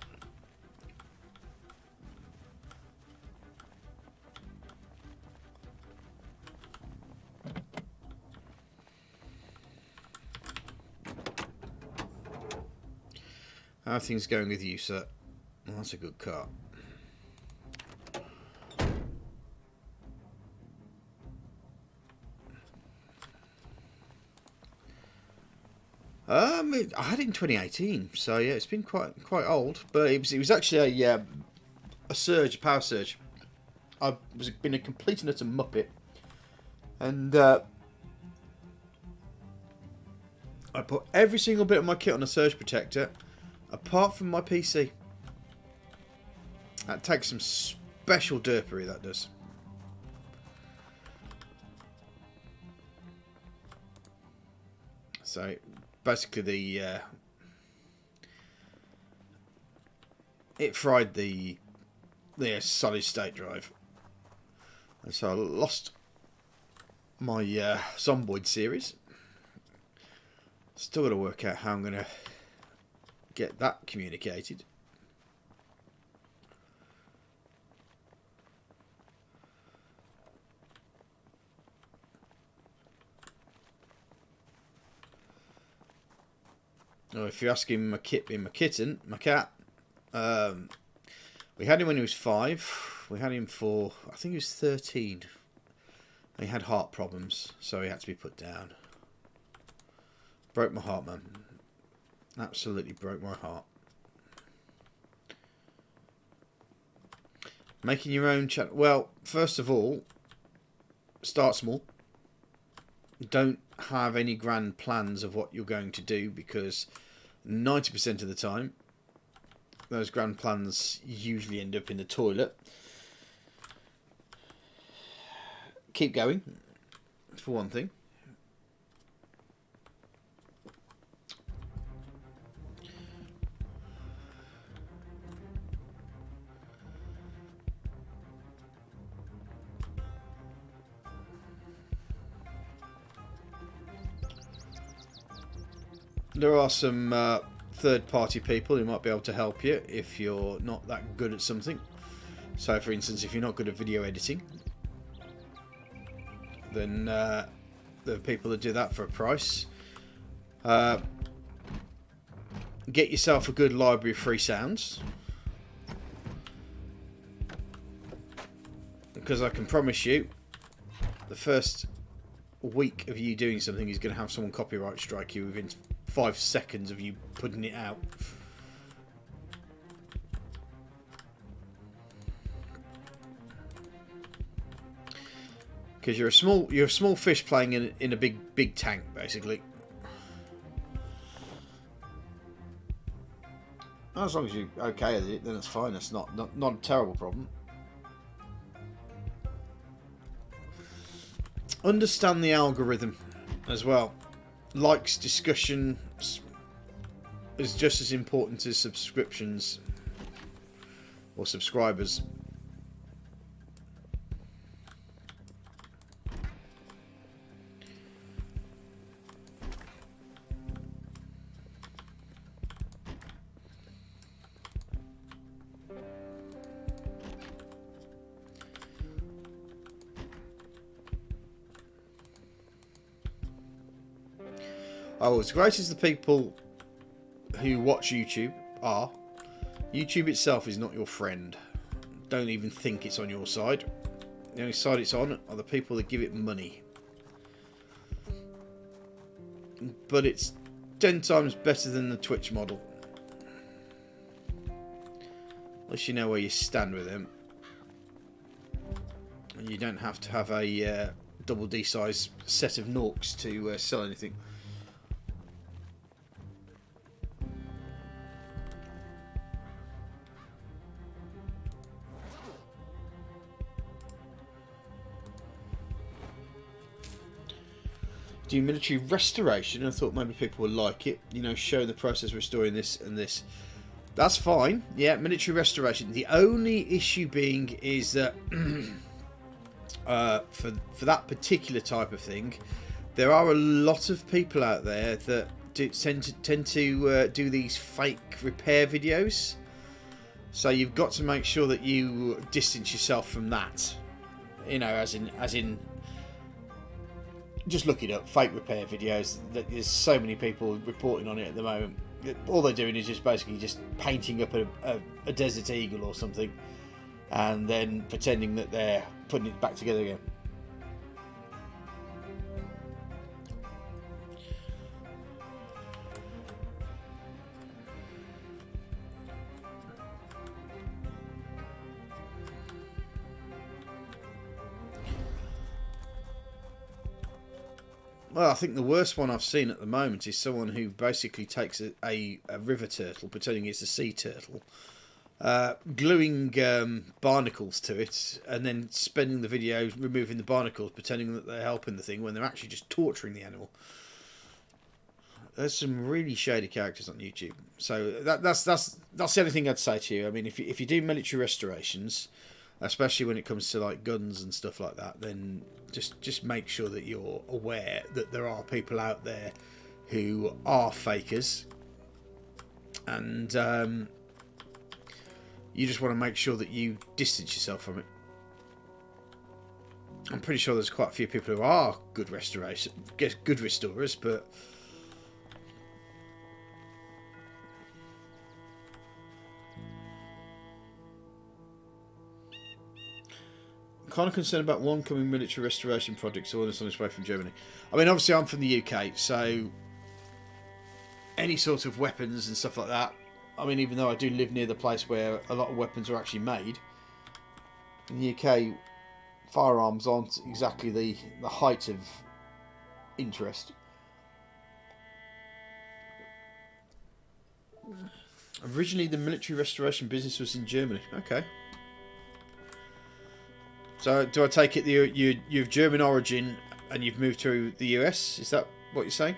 How are things going with you, sir? Well, that's a good car. I had it in 2018, so yeah, it's been quite old. But it was actually a power surge. I've been a complete and utter muppet, and I put every single bit of my kit on a surge protector, apart from my PC. That takes some special derpery, that does. So basically it fried the solid state drive, and so I lost my Zomboid series. Still got to work out how I'm going to get that communicated. Oh, if you're asking my kitten, my cat, we had him when he was 5. We had him for, I think he was 13. He had heart problems, so he had to be put down. Broke my heart, man. Absolutely broke my heart. Making your own channel. Well, first of all, start small. Don't have any grand plans of what you're going to do, because 90% of the time those grand plans usually end up in the toilet. Keep going, for one thing. There are some third-party people who might be able to help you if you're not that good at something. So, for instance, if you're not good at video editing, then there are people that do that for a price. Get yourself a good library of free sounds, because I can promise you, the first week of you doing something is going to have someone copyright strike you within 5 seconds of you putting it out. Because you're a small fish playing in a big tank, basically. As long as you're okay with it, then it's fine. It's not a terrible problem. Understand the algorithm as well. Likes, discussions is just as important as subscriptions or subscribers. Oh, as great as the people who watch YouTube are, YouTube itself is not your friend. Don't even think it's on your side. The only side it's on are the people that give it money. But it's 10 times better than the Twitch model. Unless you know where you stand with them. And you don't have to have a double D size set of Norks to sell anything. Do military restoration. I thought maybe people would like it. You know, show the process of restoring this and this. That's fine. Yeah, military restoration. The only issue being is that for that particular type of thing, there are a lot of people out there that tend to do these fake repair videos. So you've got to make sure that you distance yourself from that. You know, as in. Just look it up, fake repair videos. There's so many people reporting on it at the moment. All they're doing is just basically just painting up a desert eagle or something, and then pretending that they're putting it back together again. Well, I think the worst one I've seen at the moment is someone who basically takes a river turtle, pretending it's a sea turtle, gluing barnacles to it, and then spending the video removing the barnacles, pretending that they're helping the thing when they're actually just torturing the animal. There's some really shady characters on YouTube. So that's the only thing I'd say to you. I mean, if you do military restorations, especially when it comes to like guns and stuff like that, then just make sure that you're aware that there are people out there who are fakers, and you just want to make sure that you distance yourself from it. I'm pretty sure there's quite a few people who are good restorers, but kind of concerned about one coming military restoration project on its way from Germany. I mean, obviously I'm from the UK, so any sort of weapons and stuff like that, I mean, even though I do live near the place where a lot of weapons are actually made, in the UK, firearms aren't exactly the height of interest. Originally the military restoration business was in Germany. Okay. So, do I take it that you're of German origin and you've moved to the US? Is that what you're saying?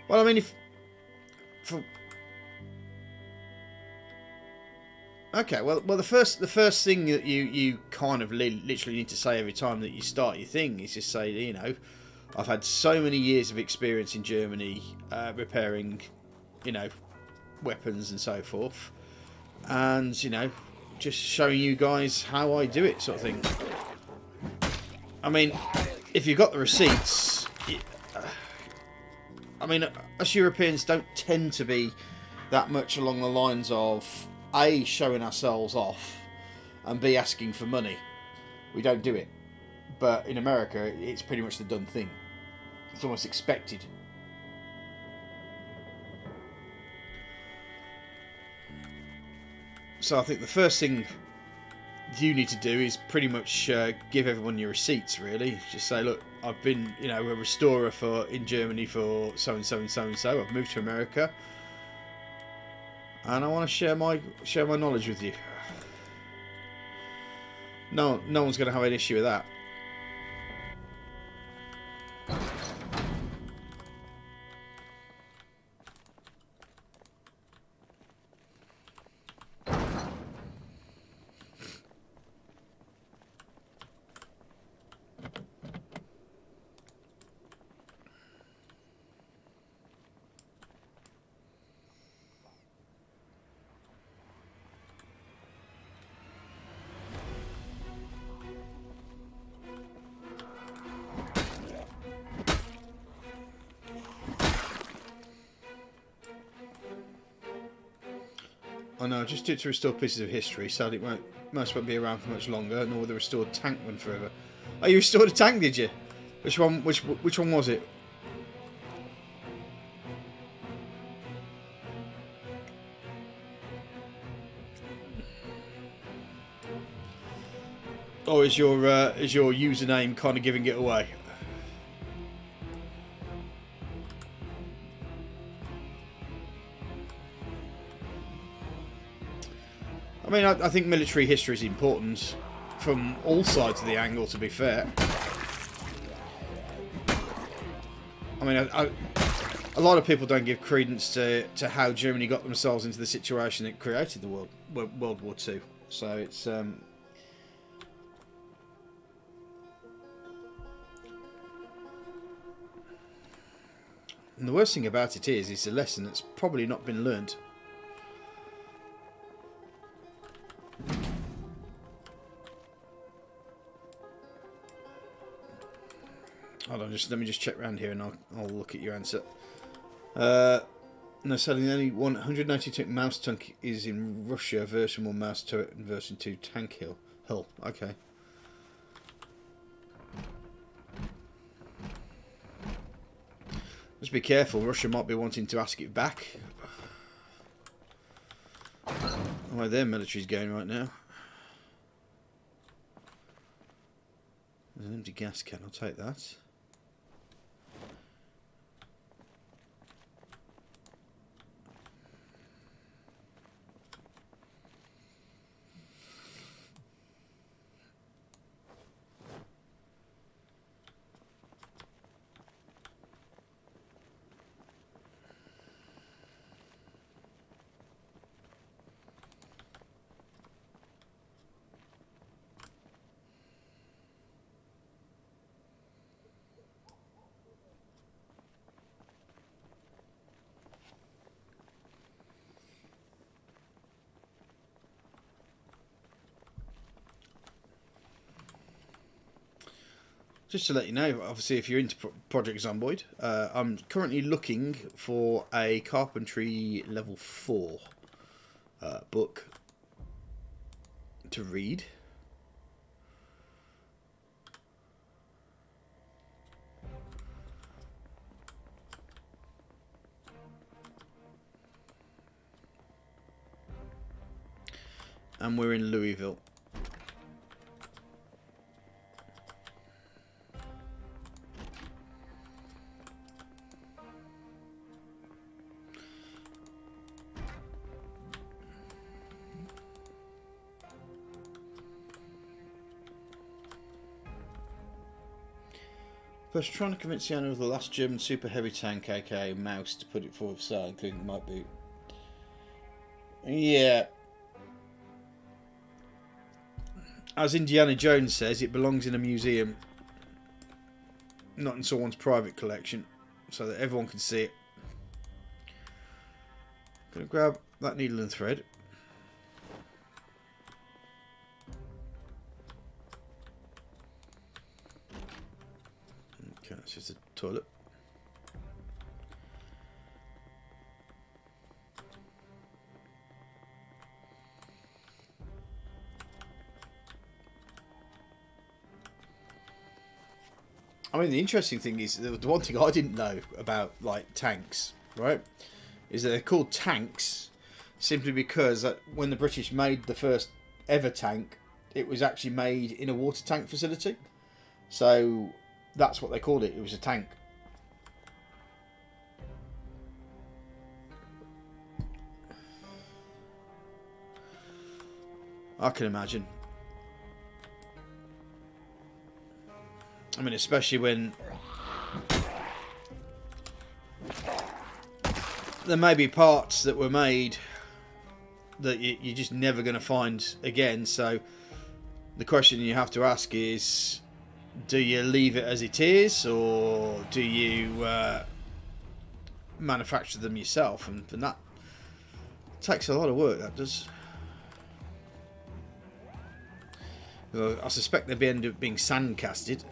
Well, I mean, okay, well, the first thing that you kind of literally need to say every time that you start your thing is just say, you know, I've had so many years of experience in Germany repairing, you know, weapons and so forth, and you know, just showing you guys how I do it, sort of thing. I mean, if you've got the receipts, I mean, us Europeans don't tend to be that much along the lines of A, showing ourselves off, and B, asking for money. We don't do it. But in America, it's pretty much the done thing. It's almost expected. So I think the first thing you need to do is pretty much give everyone your receipts, really. Just say, look, I've been, you know, a restorer in Germany for so and so and so and so. I've moved to America, and I want to share my knowledge with you. No one's going to have an issue with that. I know, just do it to restore pieces of history. Sadly, most won't be around for much longer, nor will the restored tank run forever. Oh, you restored a tank, did you? Which one? Which one was it? Or is your username kind of giving it away? I mean, I think military history is important from all sides of the angle, to be fair. I mean, a lot of people don't give credence to how Germany got themselves into the situation that created the World War II. So it's... And the worst thing about it is, it's a lesson that's probably not been learned. Hold on, let me just check around here and I'll look at your answer. No, sadly, the only 192 mouse tank is in Russia. Version 1 mouse turret and version 2 tank hull. Okay. Just be careful. Russia might be wanting to ask it back. Where their military's going right now. There's an empty gas can. I'll take that. Just to let you know, obviously, if you're into Project Zomboid, I'm currently looking for a Carpentry Level 4 book to read. And we're in Louisville. First, trying to convince the owner of the last German super heavy tank, aka Mouse, to put it forward for sale, including my boot. Yeah. As Indiana Jones says, it belongs in a museum, not in someone's private collection, so that everyone can see it. Gonna grab that needle and thread. Okay, that's just a toilet. I mean, the interesting thing is, the one thing I didn't know about, like, tanks, right, is that they're called tanks simply because when the British made the first ever tank, it was actually made in a water tank facility. So that's what they called it. It was a tank. I can imagine. I mean, especially when there may be parts that were made that you're just never going to find again. So the question you have to ask is, do you leave it as it is, or do you manufacture them yourself? And that takes a lot of work, that does. I suspect they'll end up being sand casted.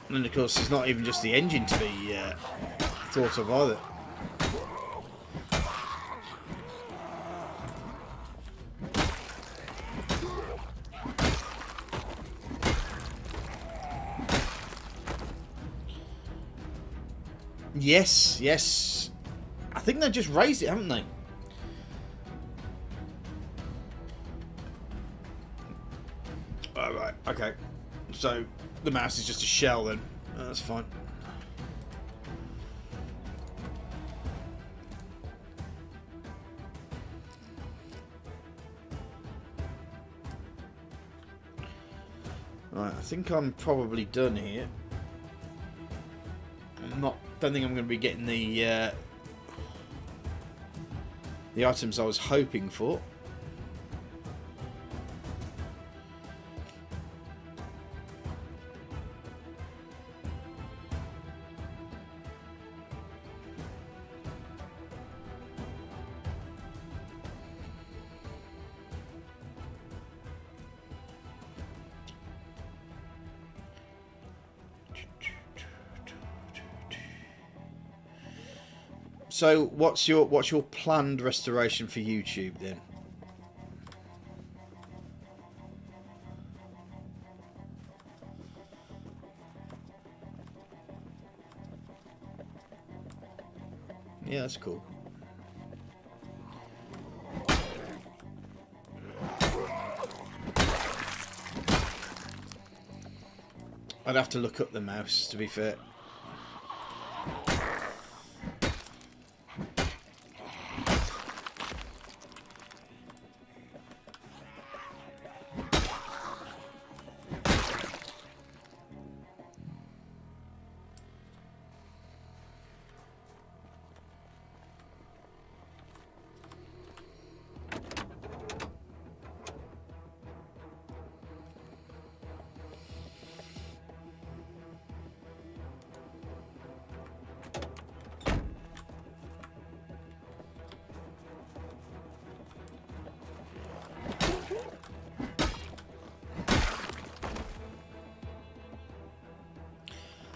And of course, it's not even just the engine to be thought of either. Yes, yes. I think they just raised it, haven't they? Oh, right, okay. So the mouse is just a shell then. That's fine. Right, I think I'm probably done here. Don't think I'm going to be getting the items I was hoping for. So what's your planned restoration for YouTube then? Yeah, that's cool. I'd have to look up the mouse, to be fair.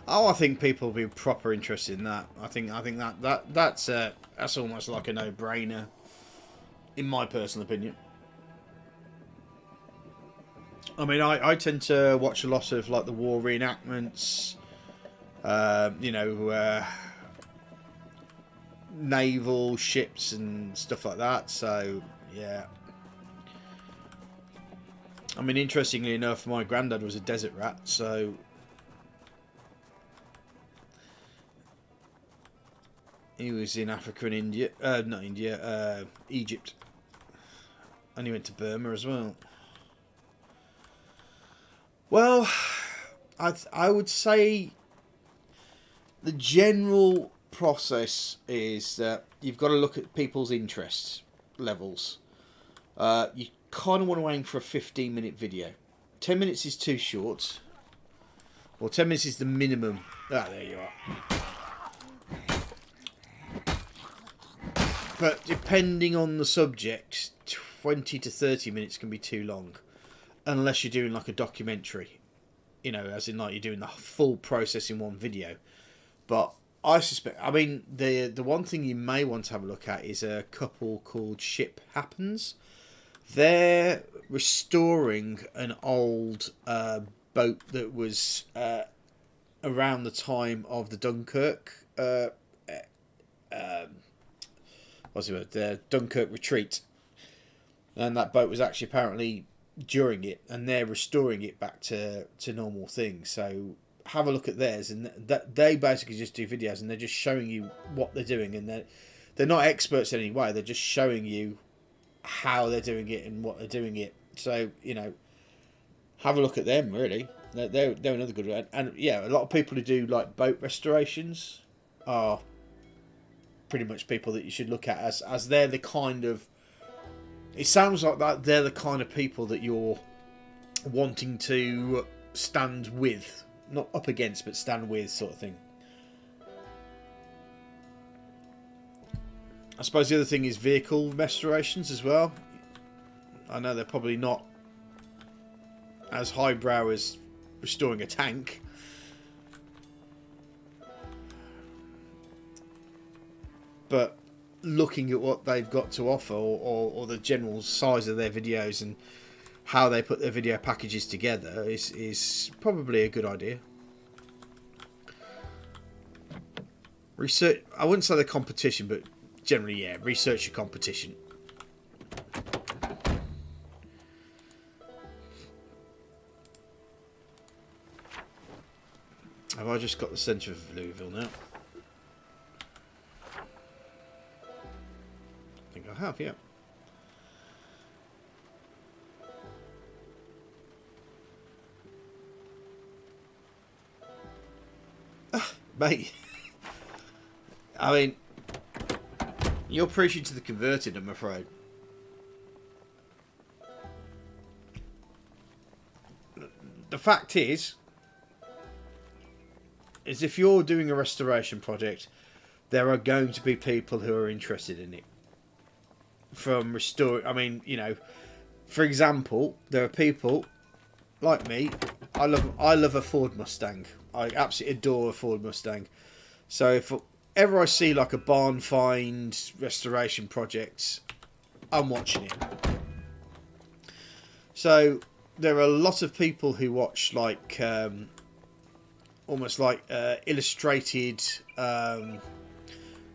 Oh, I think people will be proper interested in that. I think that's almost like a no-brainer, in my personal opinion. I mean, I tend to watch a lot of like the war reenactments, you know, naval ships and stuff like that. So yeah. I mean, interestingly enough, my granddad was a desert rat, so he was in Africa and India, not India, Egypt, and he went to Burma as well. Well, I would say the general process is that you've got to look at people's interest levels. You kind of want to aim for a 15-minute video. 10 minutes is too short. Well, 10 minutes is the minimum. Ah, there you are. But depending on the subject, 20 to 30 minutes can be too long. Unless you're doing like a documentary. You know, as in like you're doing the full process in one video. But I suspect, I mean, the one thing you may want to have a look at is a couple called Ship Happens, They're restoring an old boat that was around the time of the Dunkirk. What's it? The Dunkirk retreat, and that boat was actually apparently during it, and they're restoring it back to normal things. So have a look at theirs, and that they basically just do videos, and they're just showing you what they're doing, and they're not experts in any way. They're just showing you how they're doing it and what they're doing it. So have a look at them. Really, they're another good one. And yeah, a lot of people who do like boat restorations are pretty much people that you should look at as they're the kind of. It sounds like that they're the kind of people that you're wanting to stand with, not up against, but stand with, sort of thing. I suppose the other thing is vehicle restorations as well. I know they're probably not as highbrow as restoring a tank. But looking at what they've got to offer, or the general size of their videos and how they put their video packages together is probably a good idea. Research, I wouldn't say the competition, but generally, yeah, research your competition. Have I just got the centre of Louisville now? I think I have, yeah. Mate, I mean, you're preaching to the converted, I'm afraid. The fact is if you're doing a restoration project, there are going to be people who are interested in it. From restoring, I mean, for example, there are people like me. I love a Ford Mustang. I absolutely adore a Ford Mustang. So if ever I see like a barn find restoration project, I'm watching it. So there are a lot of people who watch like almost like illustrated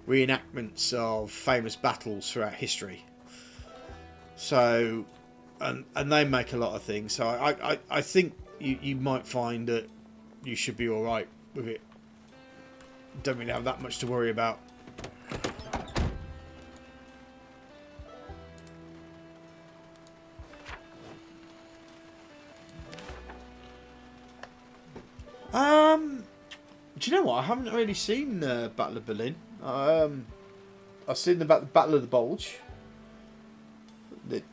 reenactments of famous battles throughout history. So and they make a lot of things. So I think you might find that you should be all right with it. Don't really have that much to worry about. Do you know what? I haven't really seen Battle of Berlin. I've seen the Battle of the Bulge. That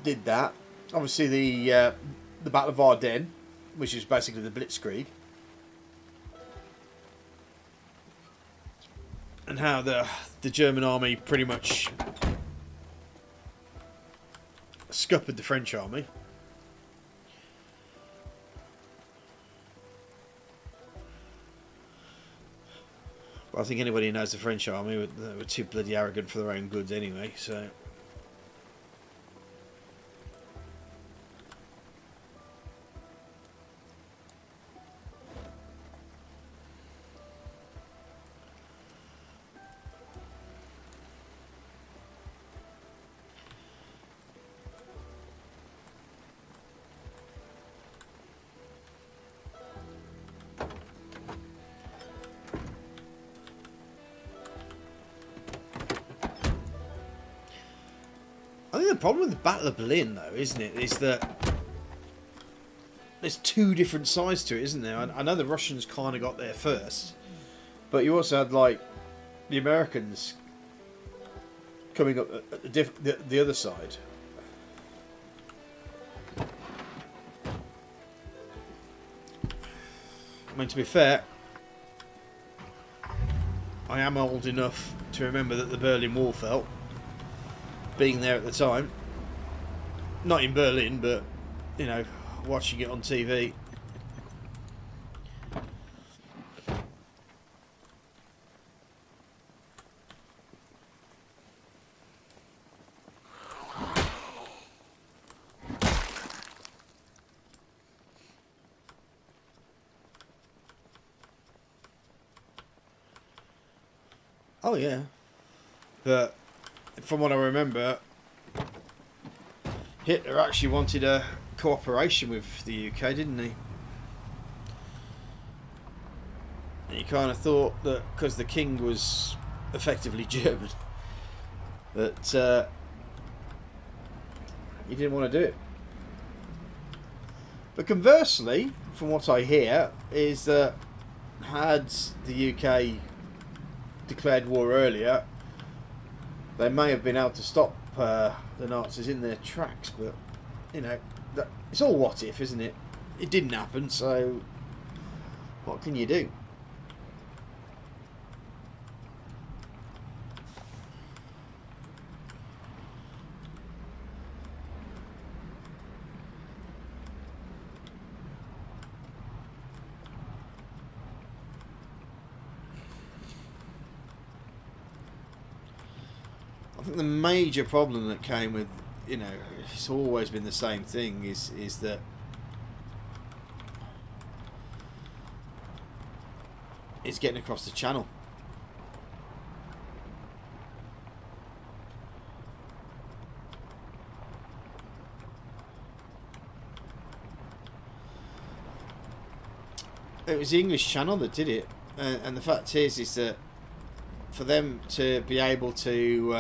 did that. Obviously the Battle of Ardennes, which is basically the Blitzkrieg, and how the German army pretty much scuppered the French army. But I think anybody who knows the French army were too bloody arrogant for their own goods anyway, so. I think the problem with the Battle of Berlin, though, isn't it, is that there's two different sides to it, isn't there? I know the Russians kind of got there first, but you also had, like, the Americans coming up at the other side. I mean, to be fair, I am old enough to remember that the Berlin Wall fell. Being there at the time, not in Berlin, but watching it on TV. Oh yeah. But from what I remember, Hitler actually wanted a cooperation with the UK, didn't he? And he kind of thought that because the king was effectively German, that he didn't want to do it. But conversely, from what I hear, is that had the UK declared war earlier, they may have been able to stop the Nazis in their tracks. But, you know, it's all what if, isn't it? It didn't happen, so what can you do? I think the major problem that came with, you know, it's always been the same thing, is that it's getting across the channel. It was the English Channel that did it, and the fact is that for them to be able to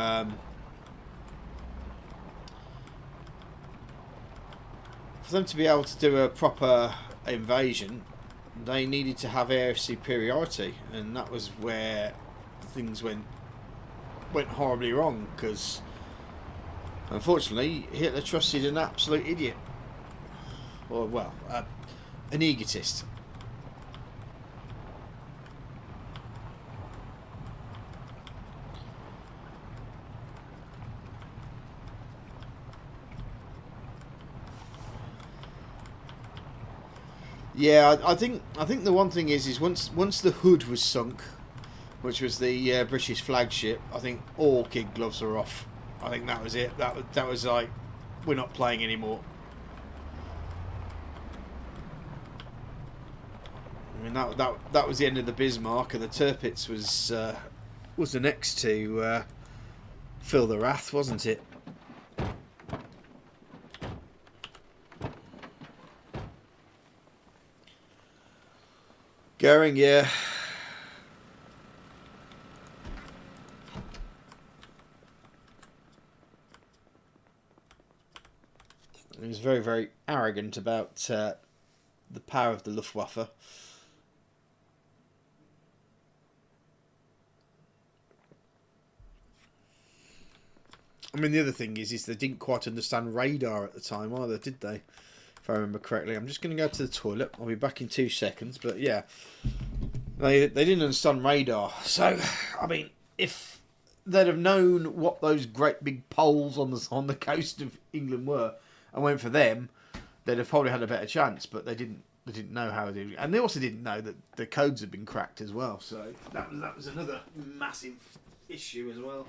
do a proper invasion, they needed to have air superiority, and that was where things went horribly wrong, because unfortunately Hitler trusted an absolute idiot, or well, an egotist. Yeah, I think the one thing is once the Hood was sunk, which was the British flagship, I think all kid gloves are off. I think that was it. That was like, we're not playing anymore. I mean, that was the end of the Bismarck, and the Tirpitz was the next to feel the wrath, wasn't it? Goering, yeah. He was very, very arrogant about the power of the Luftwaffe. I mean, the other thing is they didn't quite understand radar at the time either, did they? If I remember correctly. I'm just going to go to the toilet. I'll be back in 2 seconds. But yeah, they didn't understand radar. So, I mean, if they'd have known what those great big poles on the coast of England were and went for them, they'd have probably had a better chance. But they didn't know how to do it. And they also didn't know that the codes had been cracked as well. So that was another massive issue as well.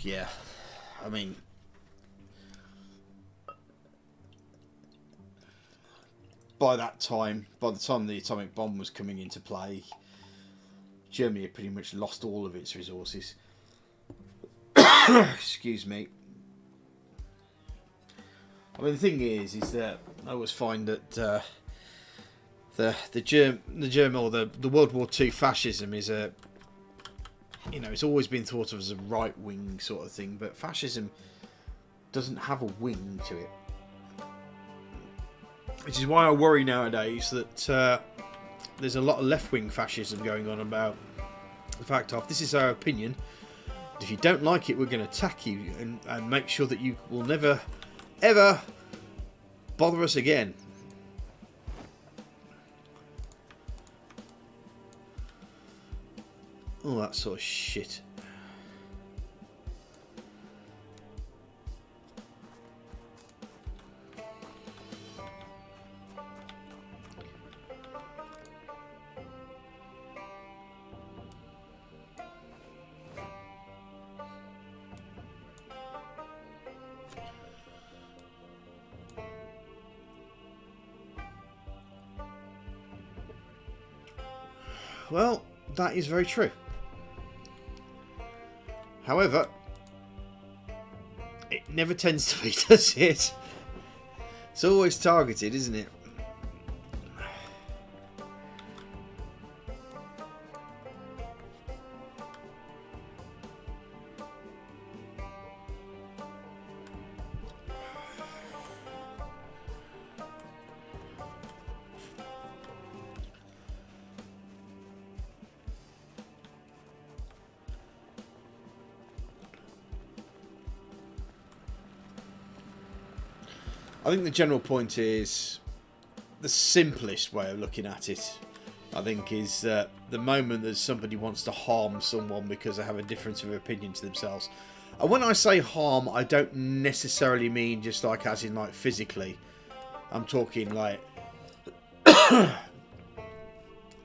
Yeah. I mean, by the time the atomic bomb was coming into play, Germany had pretty much lost all of its resources. Excuse me. I mean, the thing is that I always find that the German or the World War II fascism is a, you know, it's always been thought of as a right wing sort of thing, but fascism doesn't have a wing to it, which is why I worry nowadays that there's a lot of left wing fascism going on about the fact of this is our opinion. If you don't like it, we're going to attack you and make sure that you will never ever bother us again. All that sort of shit. Well, that is very true. However, it never tends to be, does it? It's always targeted, isn't it? I think the general point is the simplest way of looking at it, I think, is that the moment that somebody wants to harm someone because they have a difference of opinion to themselves. And when I say harm, I don't necessarily mean just like as in like physically. I'm talking like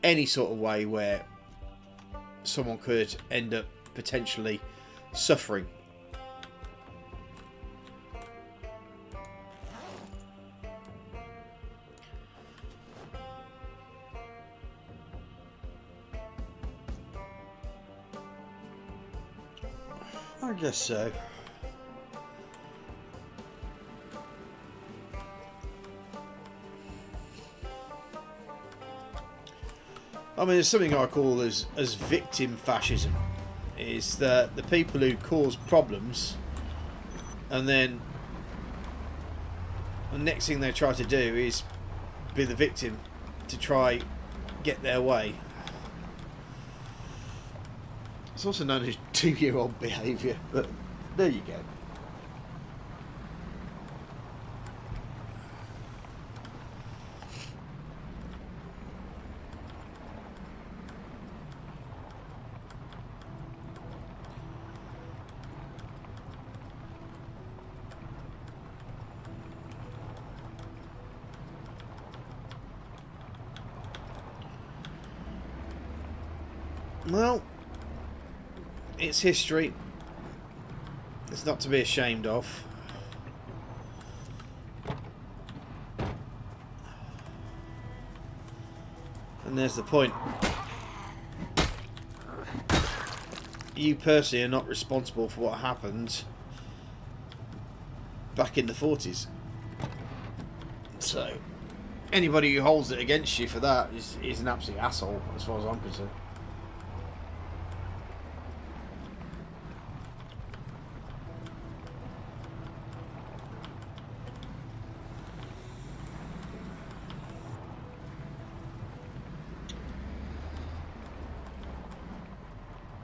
any sort of way where someone could end up potentially suffering. I guess so. I mean, there's something I call as victim fascism. Is that the people who cause problems, and then the next thing they try to do is be the victim to try get their way. It's also known as 2-year-old behaviour, but there you go. Well, it's history. It's not to be ashamed of. And there's the point. You personally are not responsible for what happened back in the 40s. So, anybody who holds it against you for that is an absolute asshole, as far as I'm concerned.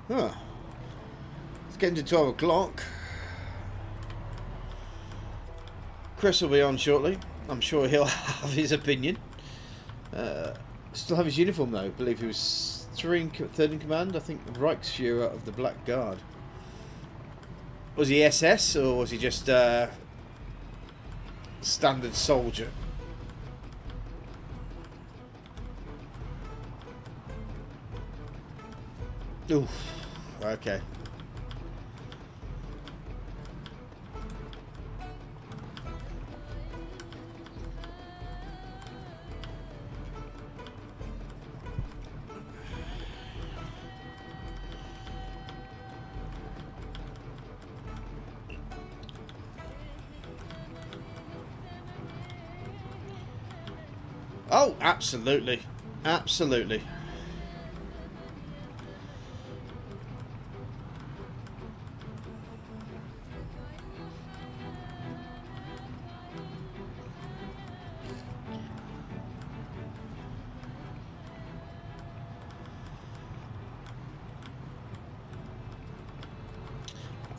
Huh. It's getting to 12 o'clock. Chris will be on shortly. I'm sure he'll have his opinion. Still have his uniform though. I believe he was third in command. I think Reichsführer of the Black Guard. Was he SS or was he just standard soldier? Oof. Okay. Oh, absolutely. Absolutely.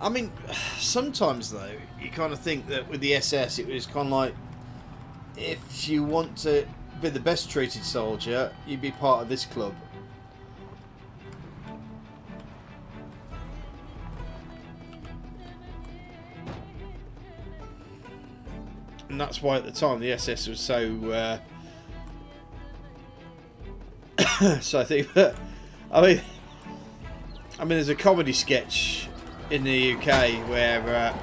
I mean, sometimes though, you kind of think that with the SS, it was kind of like, if you want to be the best treated soldier, you'd be part of this club. And that's why at the time the SS was so. So I think, I mean, there's a comedy sketch in the UK where.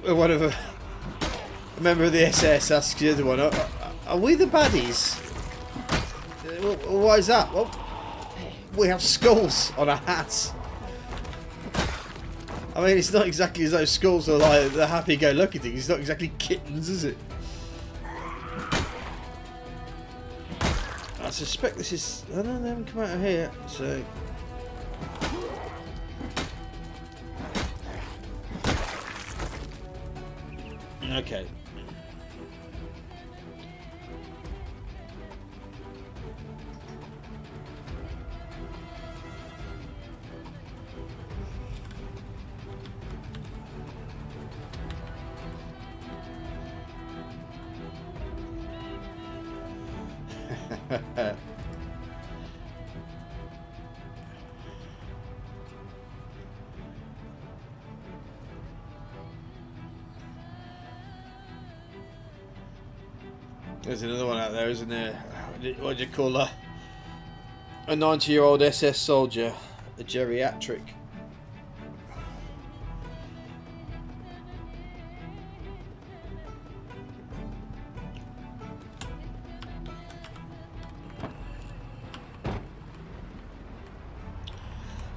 One of a member of the SS asks the other one, "Are we the baddies?" Why is that? Well, we have skulls on our hats. I mean, it's not exactly as though skulls are like the happy-go-lucky thing. It's not exactly kittens, is it? I suspect this is. I don't know, they haven't come out of here, so. Okay. There's another one out there, isn't there? What do you call her? A 90-year-old SS soldier, a geriatric.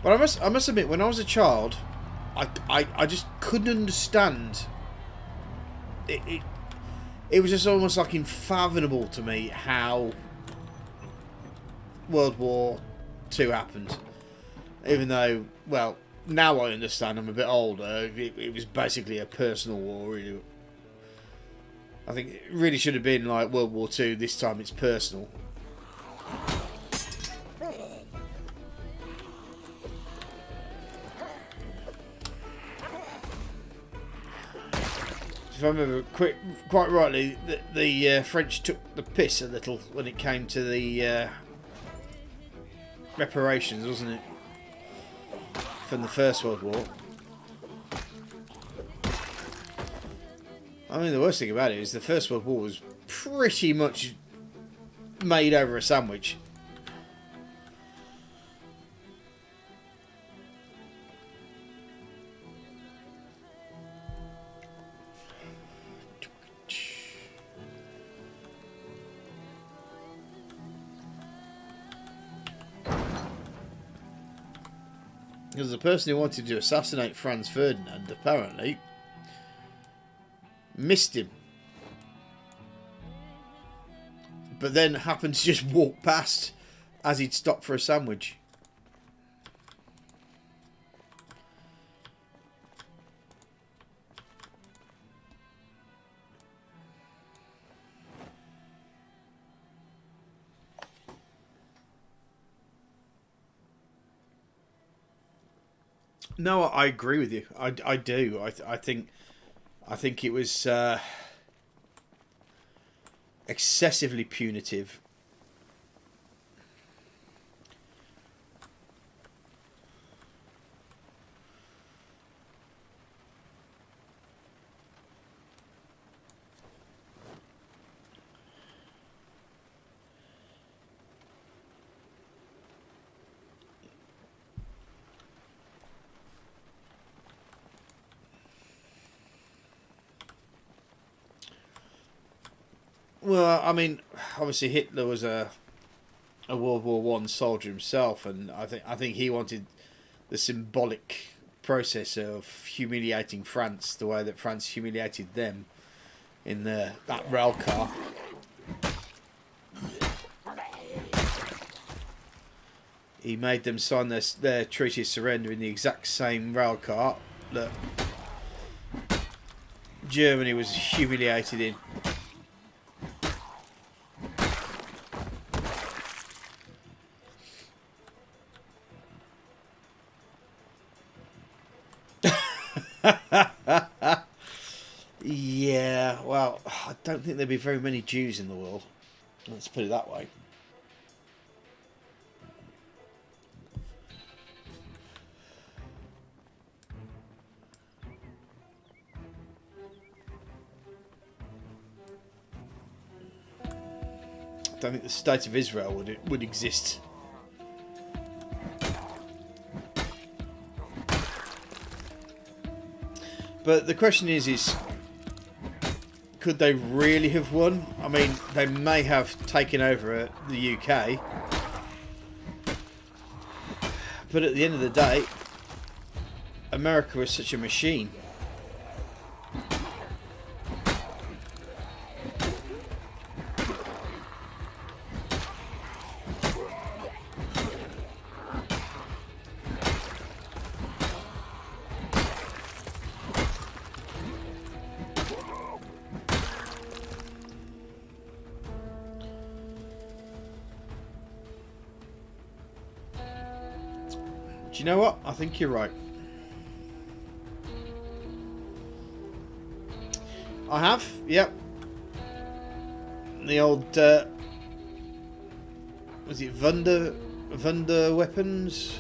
But I must admit, when I was a child, I just couldn't understand it. It was just almost like unfathomable to me how World War II happened. Even though, well, now I understand, I'm a bit older, it was basically a personal war, really. I think it really should have been like World War II, this time it's personal. If I remember quite rightly, the French took the piss a little when it came to the reparations, wasn't it? From the First World War. I mean, the worst thing about it is the First World War was pretty much made over a sandwich. Because the person who wanted to assassinate Franz Ferdinand apparently missed him, but then happened to just walk past as he'd stopped for a sandwich. No, I agree with you. I do. I think it was excessively punitive. Well, I mean, obviously Hitler was a World War One soldier himself, and I think he wanted the symbolic process of humiliating France the way that France humiliated them in that rail car. He made them sign their treaty of surrender in the exact same rail car that Germany was humiliated in. Yeah, well, I don't think there'd be very many Jews in the world. Let's put it that way. I don't think the state of Israel would exist. But the question is could they really have won? I mean, they may have taken over the UK, but at the end of the day, America is such a machine. Do you know what? I think you're right. I have, yep. The old, was it Wunder weapons?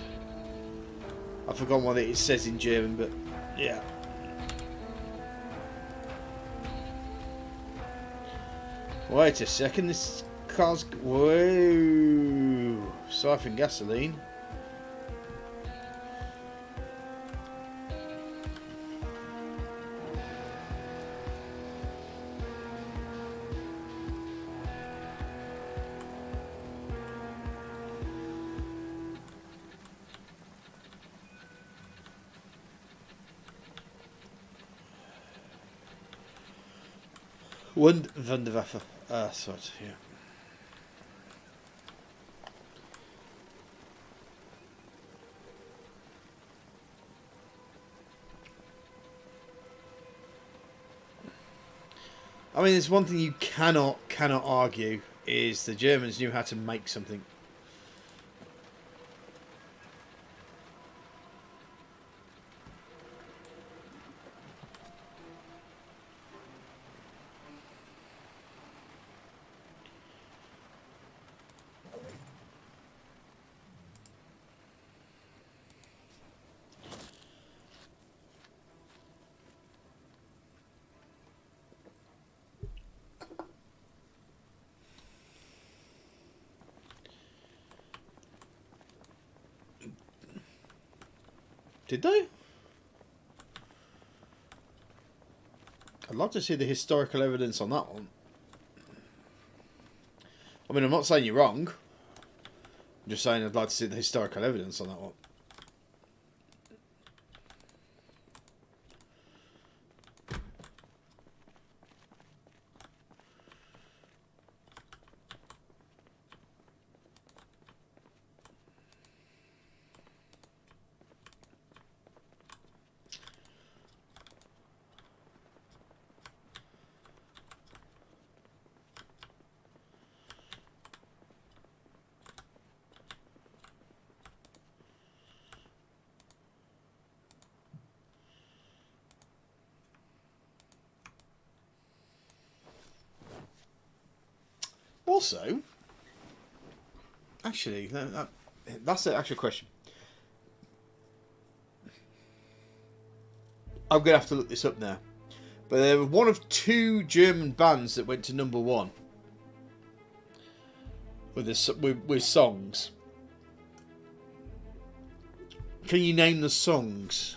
I've forgotten what it says in German, but yeah. Wait a second, this car's... Whoa! Siphon gasoline. Wunderwaffe. Sort, yeah. I mean, there's one thing you cannot argue is the Germans knew how to make something. Did they? I'd love to see the historical evidence on that one. I mean, I'm not saying you're wrong. I'm just saying I'd like to see the historical evidence on that one. Also, actually, that's an actual question. I'm going to have to look this up now. But there were one of two German bands that went to #1 with songs. Can you name the songs?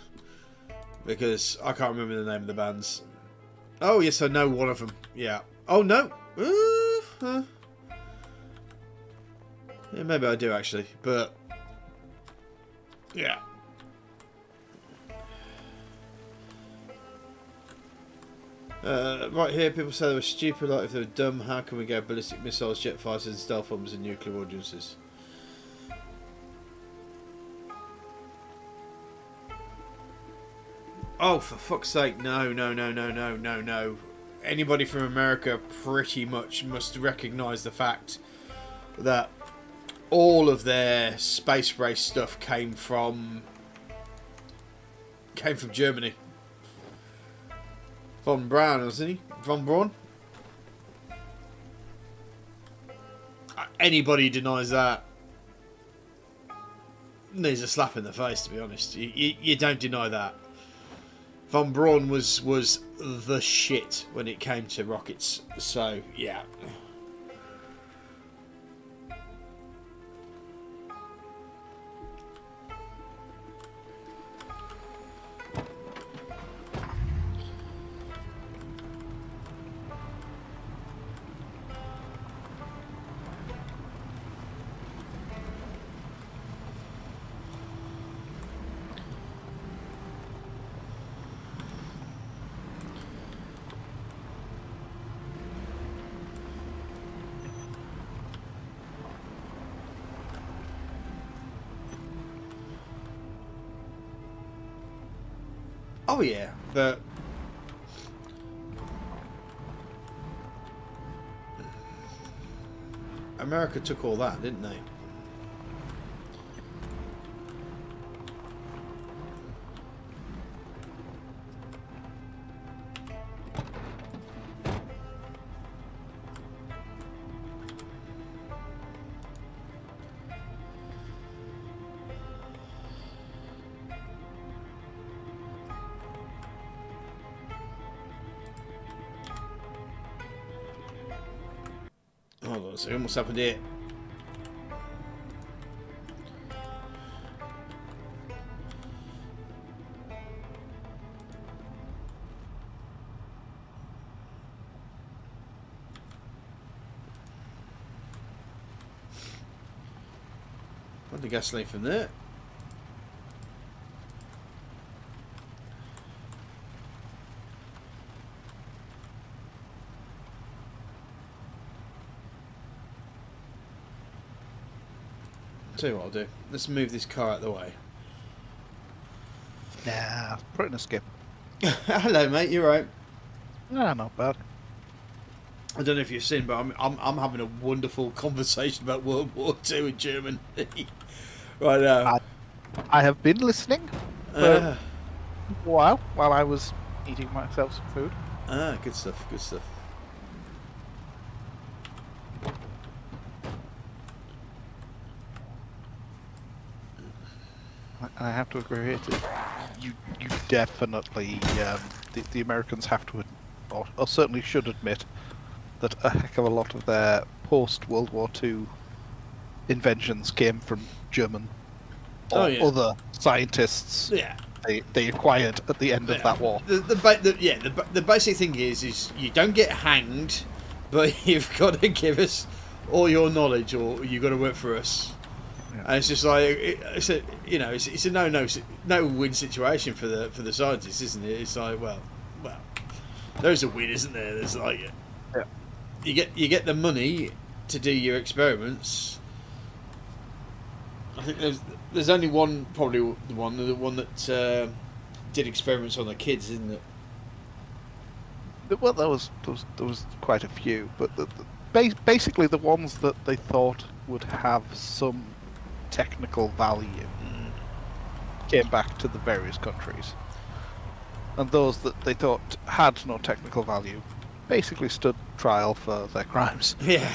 Because I can't remember the name of the bands. Oh, yes, I know one of them. Yeah. Oh, no. Yeah, maybe I do, actually. But, yeah. Right here, people say they were stupid. Like, if they were dumb, how can we go ballistic missiles, jet fighters, and stealth bombs and nuclear audiences? Oh, for fuck's sake, no, no, no, no, no, no, no. Anybody from America pretty much must recognise the fact that all of their space race stuff came from Germany. Von Braun, wasn't he? Von Braun? Anybody denies that needs a slap in the face, to be honest. You don't deny that. Von Braun was the shit when it came to rockets. So, yeah. Oh yeah, but America took all that, didn't they? Hold on a second, what's happened here? Got the gasoline from there. Tell you what I'll do. Let's move this car out of the way. Nah, put it in a skip. Hello, mate. You're right. Nah, not bad. I don't know if you've seen, but I'm having a wonderful conversation about World War II in German right now. I have been listening for a while I was eating myself some food. Ah, good stuff. Good stuff. I have to agree with it. You definitely the Americans have to, or certainly should admit, that a heck of a lot of their post World War II inventions came from German or other scientists. Yeah, they acquired at the end of that war. The basic thing is you don't get hanged, but you've got to give us all your knowledge, or you've got to work for us. Yeah. And it's just like it's a no win situation for the scientists, isn't it? It's like well, there's a win, isn't there? There's like you get the money to do your experiments. I think there's only one, probably the one that did experiments on the kids, isn't it? Well, there was quite a few, but basically the ones that they thought would have some technical value came back to the various countries, and those that they thought had no technical value basically stood trial for their crimes. Yeah.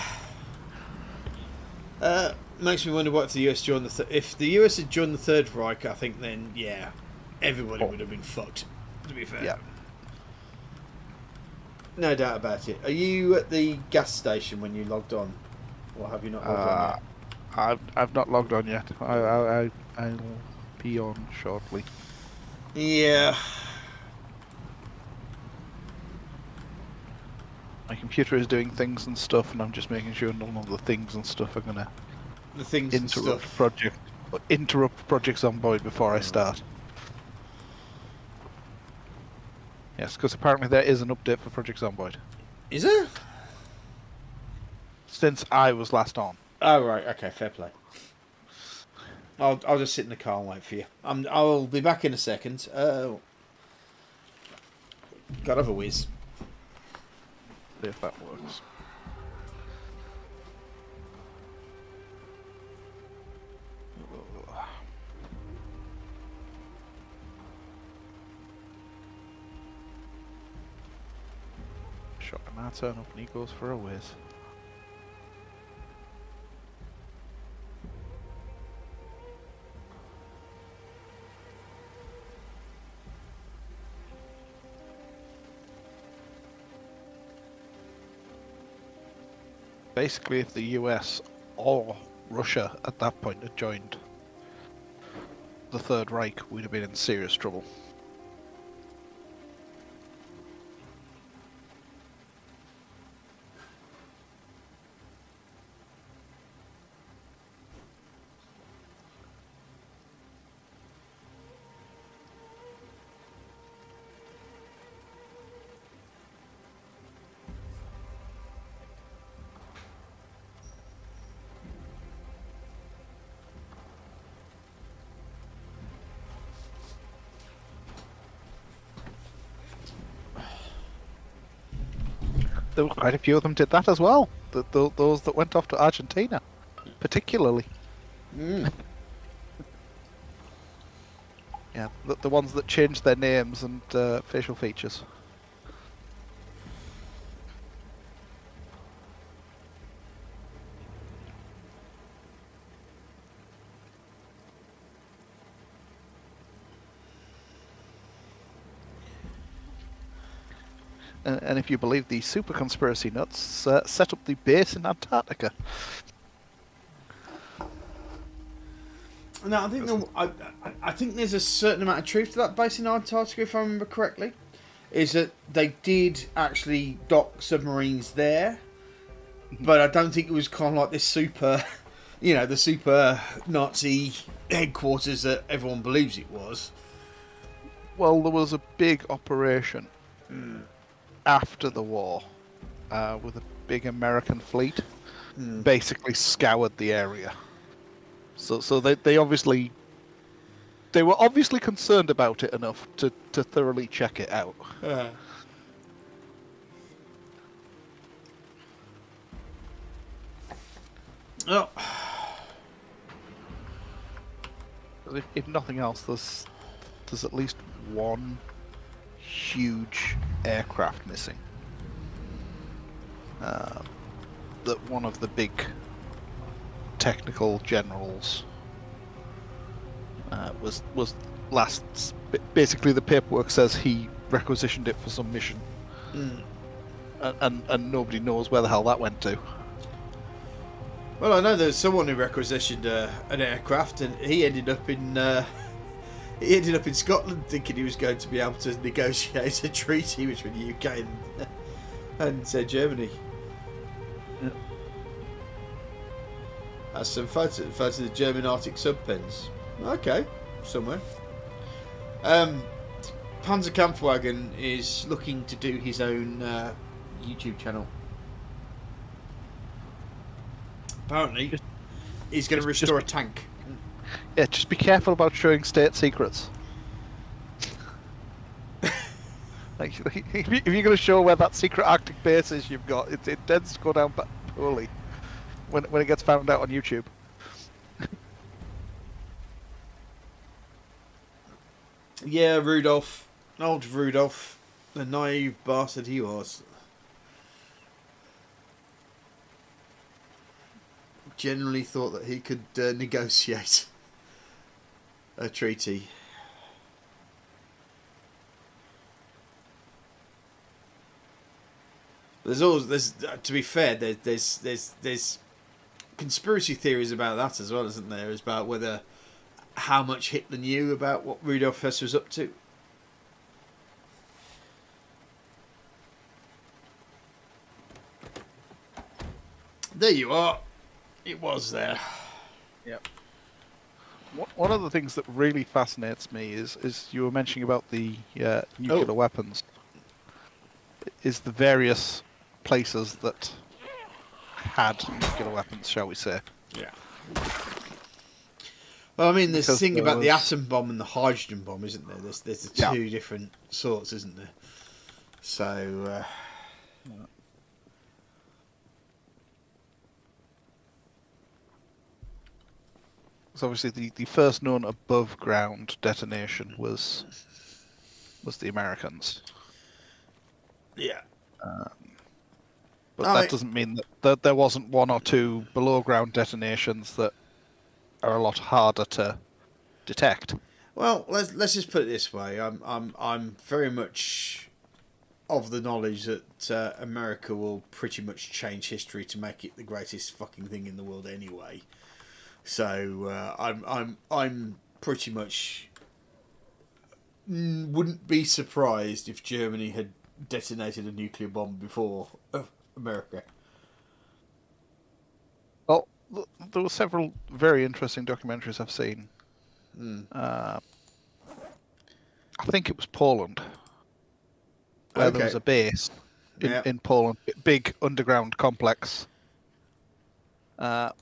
Makes me wonder what if the US joined if the US had joined the Third Reich. I think then everybody would have been fucked. To be fair. Yeah. No doubt about it. Are you at the gas station when you logged on, or have you not logged on yet? I've not logged on yet. I'll be on shortly. Yeah. My computer is doing things and stuff, and I'm just making sure none of the things and stuff are gonna interrupt Project Zomboid before I start. Yes, because apparently there is an update for Project Zomboid. Is there? Since I was last on. Oh, right. Okay, fair play. I'll just sit in the car and wait for you. I'll be back in a second. Gotta have a whiz. See if that works. Shotgun I turn up and he goes for a whiz. Basically, if the US or Russia at that point had joined the Third Reich, we'd have been in serious trouble. There were quite a few of them did that as well. Those that went off to Argentina, particularly. Mm. Yeah, the ones that changed their names and facial features. And if you believe the super conspiracy nuts, set up the base in Antarctica. No, I think there's a certain amount of truth to that base in Antarctica, if I remember correctly. Is that they did actually dock submarines there, but I don't think it was kind of like this super, the super Nazi headquarters that everyone believes it was. Well, there was a big operation after the war with a big American fleet. Basically scoured the area. So they obviously were obviously concerned about it enough to thoroughly check it out. Oh. If nothing else, there's at least one huge aircraft missing. That one of the big technical generals was last. Basically, the paperwork says he requisitioned it for some mission, and nobody knows where the hell that went to. Well, I know there's someone who requisitioned an aircraft, and he ended up in Scotland, thinking he was going to be able to negotiate a treaty between the UK and Germany. Yeah. That's some photos of the German Arctic subpens. Okay, somewhere. Panzerkampfwagen is looking to do his own YouTube channel. Apparently, he's going to restore a tank. Yeah, just be careful about showing state secrets. Like, if you're going to show where that secret Arctic base is you've got, it tends to go down poorly when it gets found out on YouTube. Yeah, Rudolph. Old Rudolph. The naive bastard he was. Generally thought that he could negotiate a treaty. There's to be fair, there's conspiracy theories about that as well, isn't there? It's about how much Hitler knew about what Rudolf Hess was up to. There you are. It was there. Yep. One of the things that really fascinates me is you were mentioning about the nuclear weapons. is the various places that had nuclear weapons, shall we say? Yeah. Well, I mean, there's Because the thing there about the was- atom bomb and the hydrogen bomb, isn't there? There's the Yeah. two different sorts, isn't there? So, So obviously the first known above ground detonation was the Americans. yeah. But Oh, that doesn't mean that there wasn't one or two below ground detonations that are a lot harder to detect. Well, let's just put it this way. I'm very much of the knowledge that America will pretty much change history to make it the greatest fucking thing in the world anyway. So I'm pretty much wouldn't be surprised if Germany had detonated a nuclear bomb before America. Well, there were several very interesting documentaries I've seen. I think it was Poland, where there was a base in Poland, big underground complex,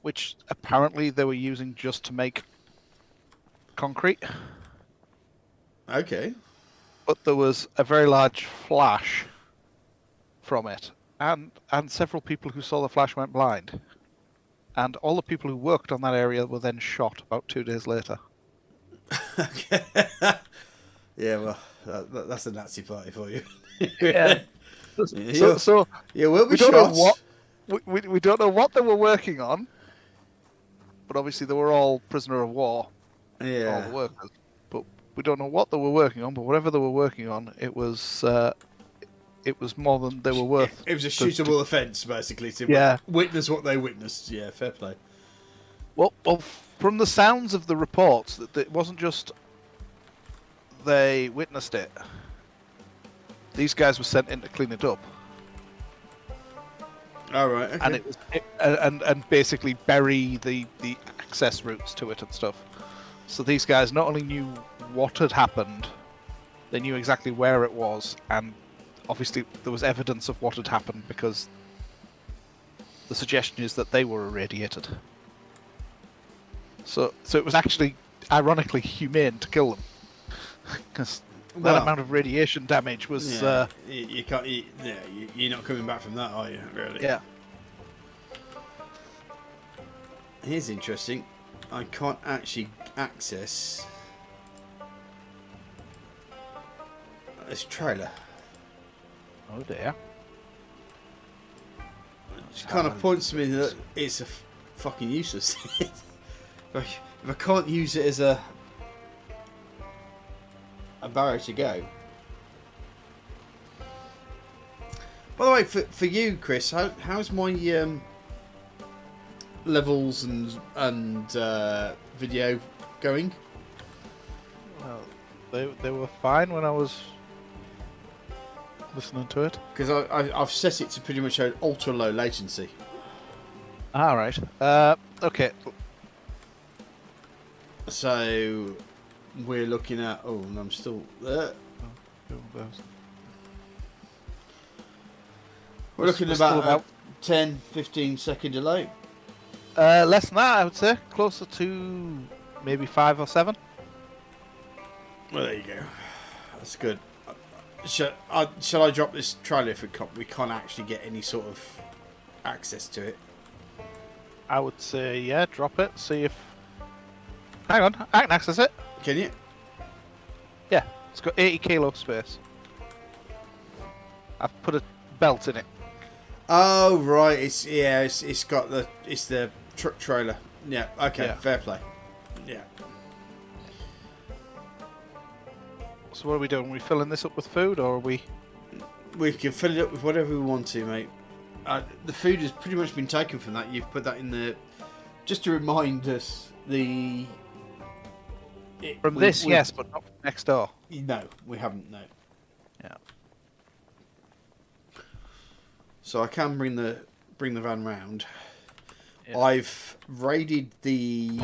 which apparently they were using just to make concrete. Okay. But there was a very large flash from it, and several people who saw the flash went blind. And all the people who worked on that area were then shot about 2 days later. Okay. Yeah, well, that's the Nazi party for you. Yeah. Yeah. So Yeah, we'll be we don't shot. know what we don't know what they were working on, but obviously they were all prisoner of war, all Yeah. the workers. But we don't know what they were working on. But whatever they were working on, it was more than they were worth. It was a shootable offence, basically, to witness what they witnessed. Yeah, fair play. Well, from the sounds of the reports, that it wasn't just they witnessed it. These guys were sent in to clean it up. All right. Okay. And it was and basically bury the access routes to it and stuff. So these guys not only knew what had happened, they knew exactly where it was, and obviously there was evidence of what had happened because the suggestion is that they were irradiated. So it was actually ironically humane to kill them because that amount of radiation damage was. You can't. You're not coming back from that, are you? Really? Yeah. Here's interesting. I can't actually access this trailer. Oh dear. Which kind of points to me that it's a fucking useless. If I can't use it as a barrier to go. By the way, for you, Chris, how's my levels and video going? Well, they were fine when I was listening to it. Because I've set it to pretty much an ultra low latency. All right. Okay. So we're looking at. Oh, and I'm still there. We're looking at about 10, 15 second delay. Less than that, I would say. Closer to maybe 5 or 7. Well, there you go. That's good. Shall I drop this trailer if we can't actually get any sort of access to it? I would say, yeah, drop it. See if. Hang on, I can access it. Can you? Yeah, it's got 80 kilo space. I've put a belt in it. Oh right, it's got the truck trailer. Yeah, okay, Yeah. Fair play. Yeah. So what are we doing? Are we filling this up with food, or are we? We can fill it up with whatever we want to, mate. The food has pretty much been taken from that. You've put that in the. Just to remind us, Yes, but not from next door. No, we haven't. No. Yeah. So I can bring the van round. Yeah. I've raided the.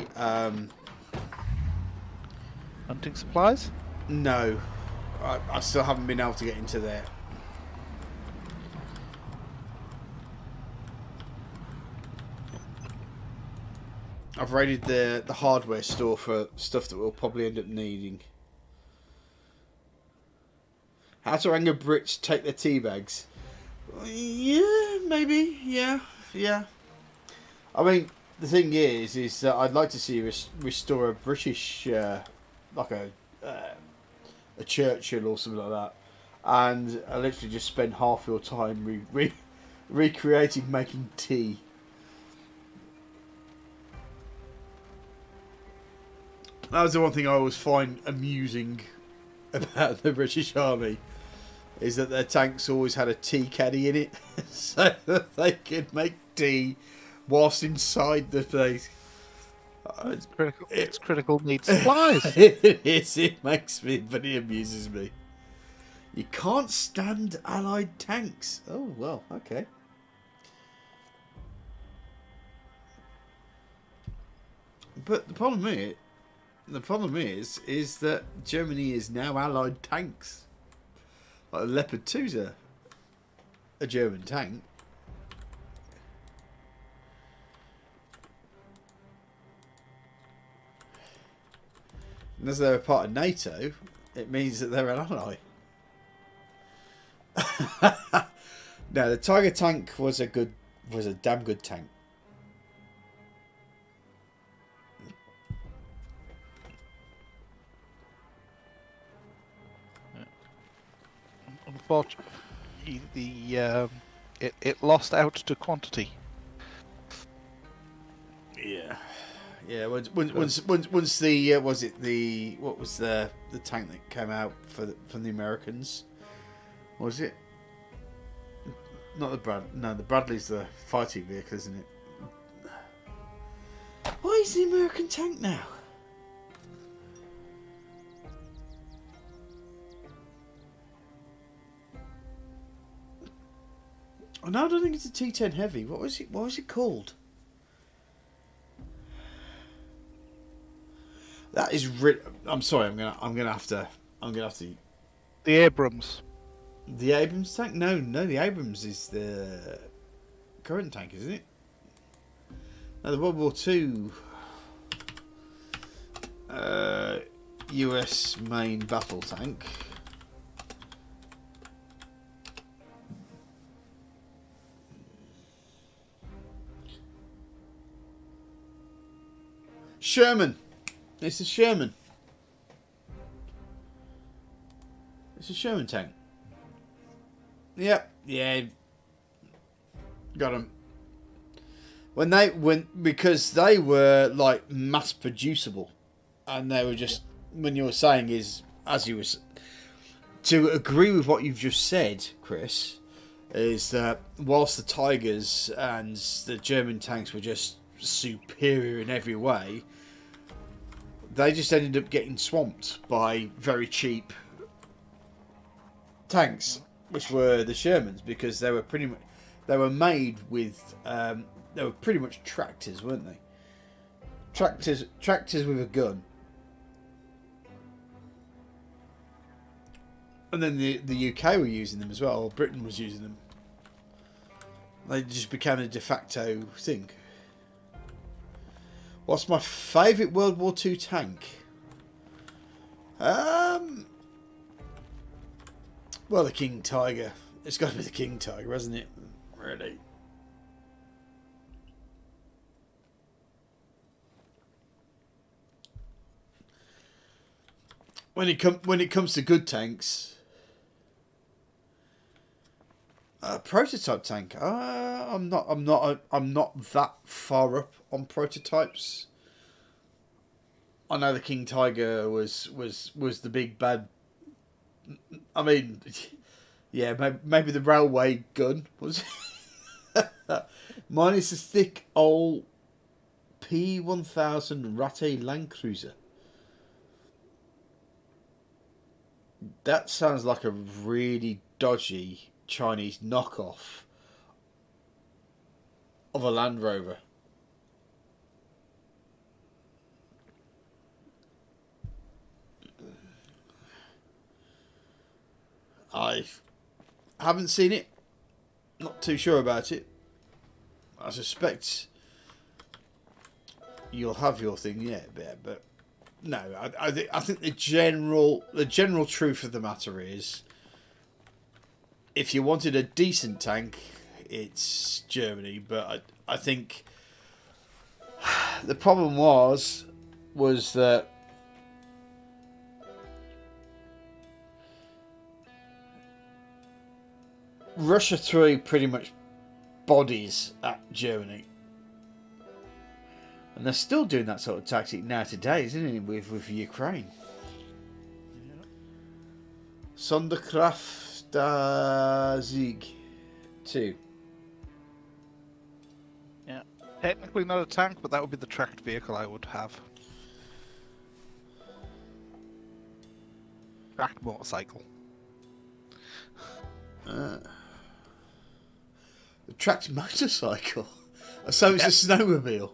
Hunting supplies? No, I still haven't been able to get into there. I've raided the hardware store for stuff that we'll probably end up needing. How to anger Brits take their tea bags. Yeah, maybe. Yeah. I mean, the thing is that I'd like to see restore a British, like a Churchill or something like that, and I literally just spend half your time recreating making tea. That was the one thing I always find amusing about the British Army, is that their tanks always had a tea caddy in it, so that they could make tea whilst inside the place. It's critical. It's critical need supplies. It is. It makes me, but it amuses me. You can't stand Allied tanks. Oh well, okay. But the problem is that Germany is now Allied tanks. Like Leopard 2's a German tank. And as they're a part of NATO, it means that they're an ally. No, the Tiger tank was a damn good tank. Unfortunately, it lost out to quantity. Yeah. Yeah, once the was it the what was the tank that came out from the Americans? Was it? Not the the Bradley's the fighting vehicle, isn't it? Why is the American tank now? Oh, no, I don't think it's a T10 heavy. What was it? What was it called? That is I'm sorry. I'm gonna have to. The Abrams. The Abrams tank? No. The Abrams is the current tank, isn't it? No, the World War II US main battle tank. Sherman. It's a Sherman. It's a Sherman tank. Yep. Yeah. Got them. Because they were like mass producible, and they were just, when you were saying is, as you was, to agree with what you've just said, Chris, is that whilst the Tigers and the German tanks were just superior in every way, they just ended up getting swamped by very cheap tanks, which were the Shermans, because they were made with they were pretty much tractors, weren't they? Tractors with a gun. And then the UK were using them as well, or Britain was using them. They just became a de facto thing. What's my favourite World War II tank? Well, the King Tiger. It's got to be the King Tiger, hasn't it? Really. When it comes to good tanks, prototype tank. I'm not that far up on prototypes. I know the King Tiger was the big bad. I mean, yeah, maybe the railway gun was. Mine is a thick old P1000 Ratte Land Cruiser. That sounds like a really dodgy Chinese knockoff of a Land Rover. I haven't seen it. Not too sure about it. I suspect you'll have your thing, yeah, but no, I think the general truth of the matter is, if you wanted a decent tank, it's Germany. But I think the problem was that Russia threw pretty much bodies at Germany. And they're still doing that sort of tactic now today, isn't it, with Ukraine? Yeah. Sonderkraft Sieg 2. Yeah. Technically not a tank, but that would be the tracked vehicle I would have. Tracked motorcycle. The tracked motorcycle. So it's a snowmobile.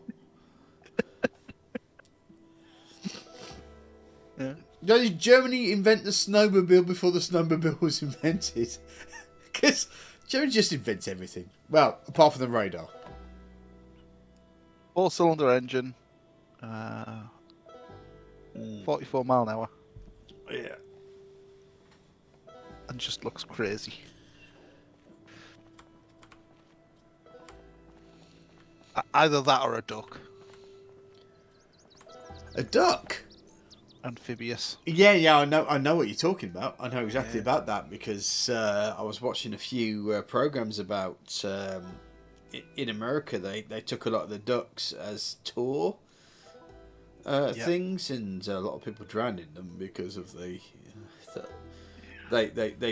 Yeah. Did Germany invent the snowmobile before the snowmobile was invented? Because Germany just invents everything. Well, apart from the radar. 4-cylinder engine. 44 mile an hour. Yeah. And just looks crazy. Either that or a duck. A duck? Amphibious. Yeah, I know what you're talking about. I know exactly about that because I was watching a few programs about in America. They took a lot of the ducks as tour things, and a lot of people drowned in them because of they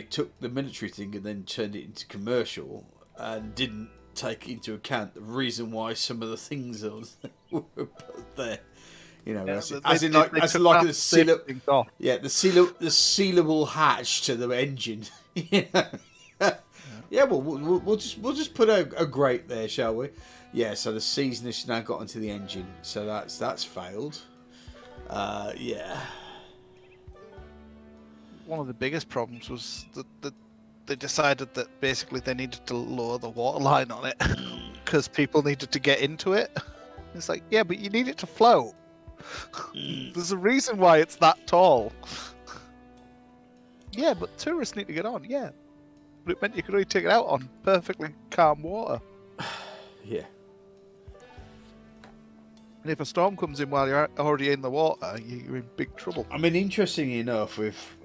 took the military thing and then turned it into commercial and didn't take into account the reason why some of the things were put there. You know, as in like the sealable, the sealable hatch to the engine. Yeah, well, we'll just put a grate there, shall we? Yeah. So the season has now got into the engine, so that's failed. Yeah. One of the biggest problems was that they decided that basically they needed to lower the water line on it because people needed to get into it. It's like, yeah, but you need it to float. There's a reason why it's that tall. Yeah, but tourists need to get on, yeah. But it meant you could only take it out on perfectly calm water. Yeah. And if a storm comes in while you're already in the water, you're in big trouble. I mean, interestingly enough,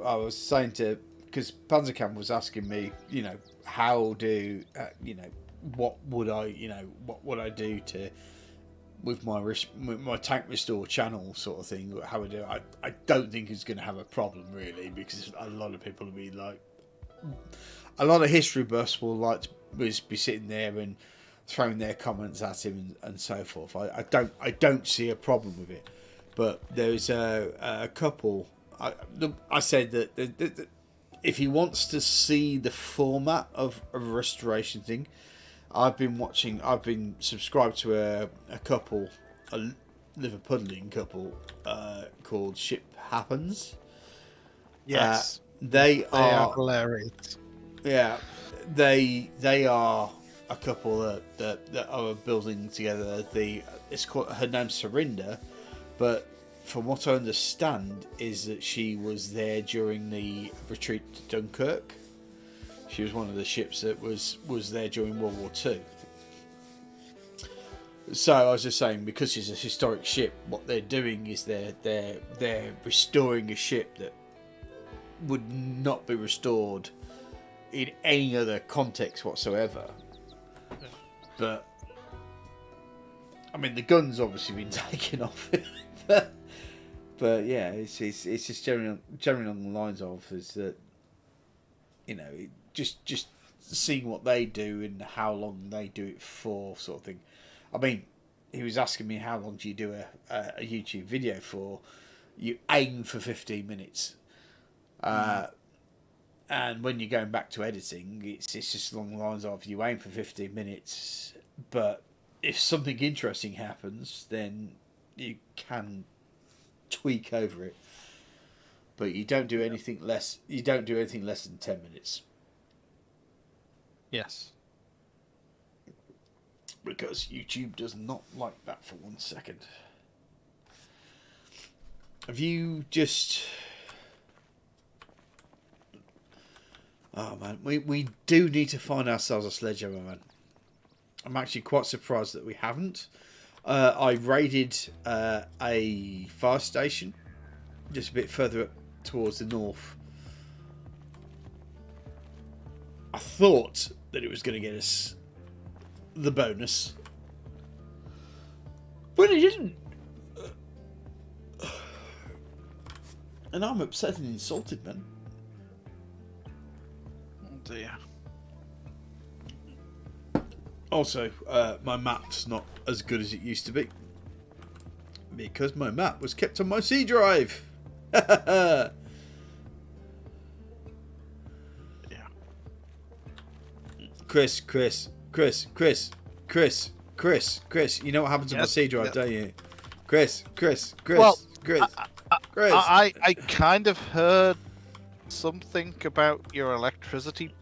I was saying because Panzerkamp was asking me, you know, how do, what would I do to, with my tank restore channel sort of thing, how would I do it? I don't think it's going to have a problem really, because a lot of people will be like, a lot of history buffs will be sitting there and throwing their comments at him and so forth. I don't see a problem with it, but there's a couple. I said that if he wants to see the format of a restoration thing, I've been subscribed to a couple, a Liverpudlian couple called Ship Happens. Yes, they are hilarious. Yeah, they are a couple that are building together. It's called, her name's Serinda, but from what I understand is that she was there during the retreat to Dunkirk. She was one of the ships that was there during World War II. So I was just saying, because she's a historic ship, what they're doing is they're restoring a ship that would not be restored in any other context whatsoever. Yeah. But I mean, the gun's obviously been taken off. but yeah, it's just generally on the lines of is that, you know, just seeing what they do and how long they do it for, sort of thing. I mean, he was asking me, how long do you do a YouTube video for? You aim for 15 minutes. And when you're going back to editing, it's just along the lines of you aim for 15 minutes, but if something interesting happens, then you can tweak over it. But you don't do anything less. You don't do anything less than 10 minutes. Yes. Because YouTube does not like that for 1 second. Have you just... Oh, man. We do need to find ourselves a sledgehammer, man. I'm actually quite surprised that we haven't. I raided a fire station just a bit further up towards the north. I thought that it was going to get us the bonus, but it didn't. And I'm upset and insulted, man. Oh dear. Also, my map's not as good as it used to be. Because my map was kept on my C drive. Yeah. Chris. You know what happens on my C drive, don't you? Chris. Well, Chris. I kind of heard something about your electricity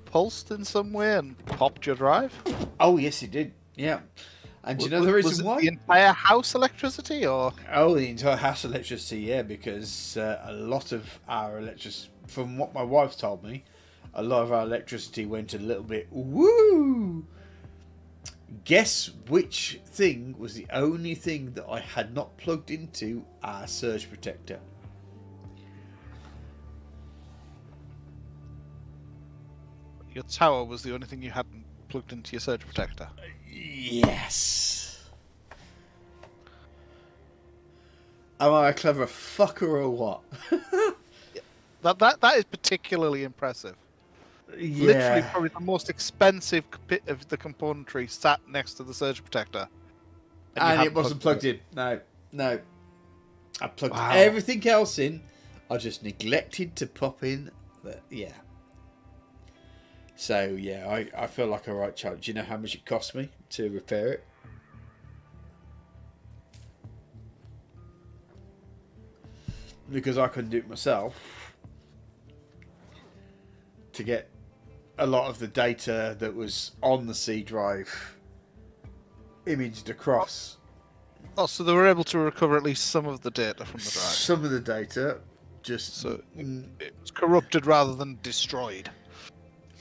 pulsed in some way and popped your drive. Oh, yes, it did. Yeah. And do you know the reason was it why? the entire house electricity, or? Oh, the entire house electricity, yeah, because a lot of our electricity, from what my wife told me, a lot of our electricity went a little bit woo. Guess which thing was the only thing that I had not plugged into our surge protector? Your tower was the only thing you hadn't plugged into your surge protector. Yes. Am I a clever fucker or what? That is particularly impressive. Yeah. Literally, probably the most expensive bit of the componentry sat next to the surge protector, And it wasn't plugged in. No. I plugged everything else in. I just neglected to pop in the... Yeah. So, yeah, I feel like a right child. Do you know how much it cost me to repair it? Because I couldn't do it myself. To get a lot of the data that was on the C drive imaged across. Oh, so they were able to recover at least some of the data from the drive. Some of the data just... So it was corrupted rather than destroyed.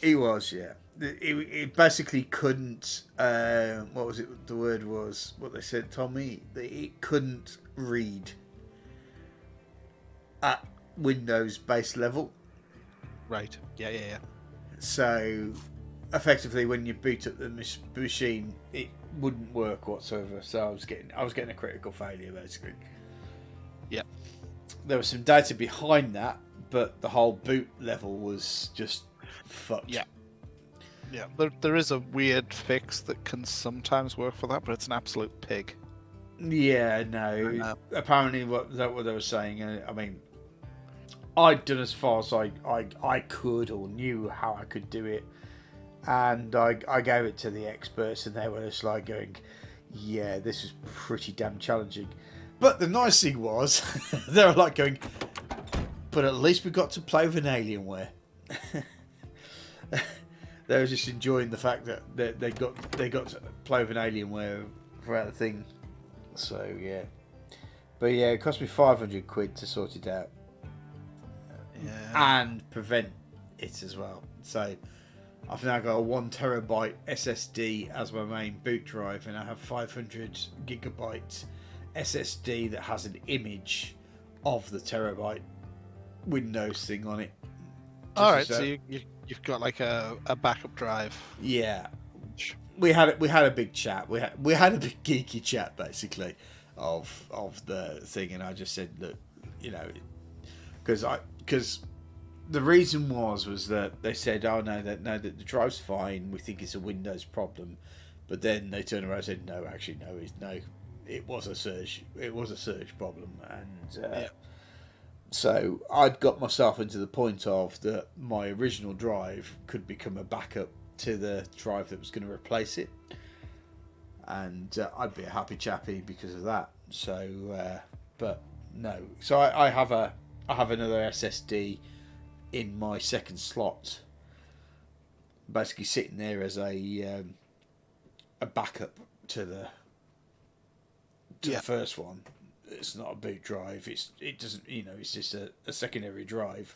It was, yeah. It basically couldn't... what was it? The word was... What they said, Tommy? It couldn't read at Windows base level. Right. Yeah. So, effectively, when you boot up the machine, it wouldn't work whatsoever. So I was getting a critical failure, basically. Yeah. There was some data behind that, but the whole boot level was just fucked. Yeah. There is a weird fix that can sometimes work for that, but it's an absolute pig. Yeah, no. Apparently, what they were saying, I mean, I'd done as far as I could or knew how I could do it, and I gave it to the experts, and they were just like going, "Yeah, this is pretty damn challenging." But the nice thing was, they were like going, "But at least we got to play with an Alienware." They were just enjoying the fact that they got to play with an Alienware throughout the thing. So yeah, but yeah, it cost me £500 to sort it out. Yeah. And prevent it as well. So I've now got a 1 terabyte SSD as my main boot drive, and I have 500 gigabyte SSD that has an image of the terabyte Windows thing on it. All right, so you've got like a backup drive. Yeah, we had a big chat. We had a big geeky chat basically of the thing, and I just said, look, you know, because the reason was that they said, oh no, that the drive's fine. We think it's a Windows problem, but then they turned around and said, no, actually, no, it was a surge problem, and so I'd got myself into the point of that my original drive could become a backup to the drive that was going to replace it, and I'd be a happy chappy because of that. So, but no, so I have another SSD in my second slot, basically sitting there as a backup to the first one, it's not a boot drive. It doesn't, it's just a secondary drive.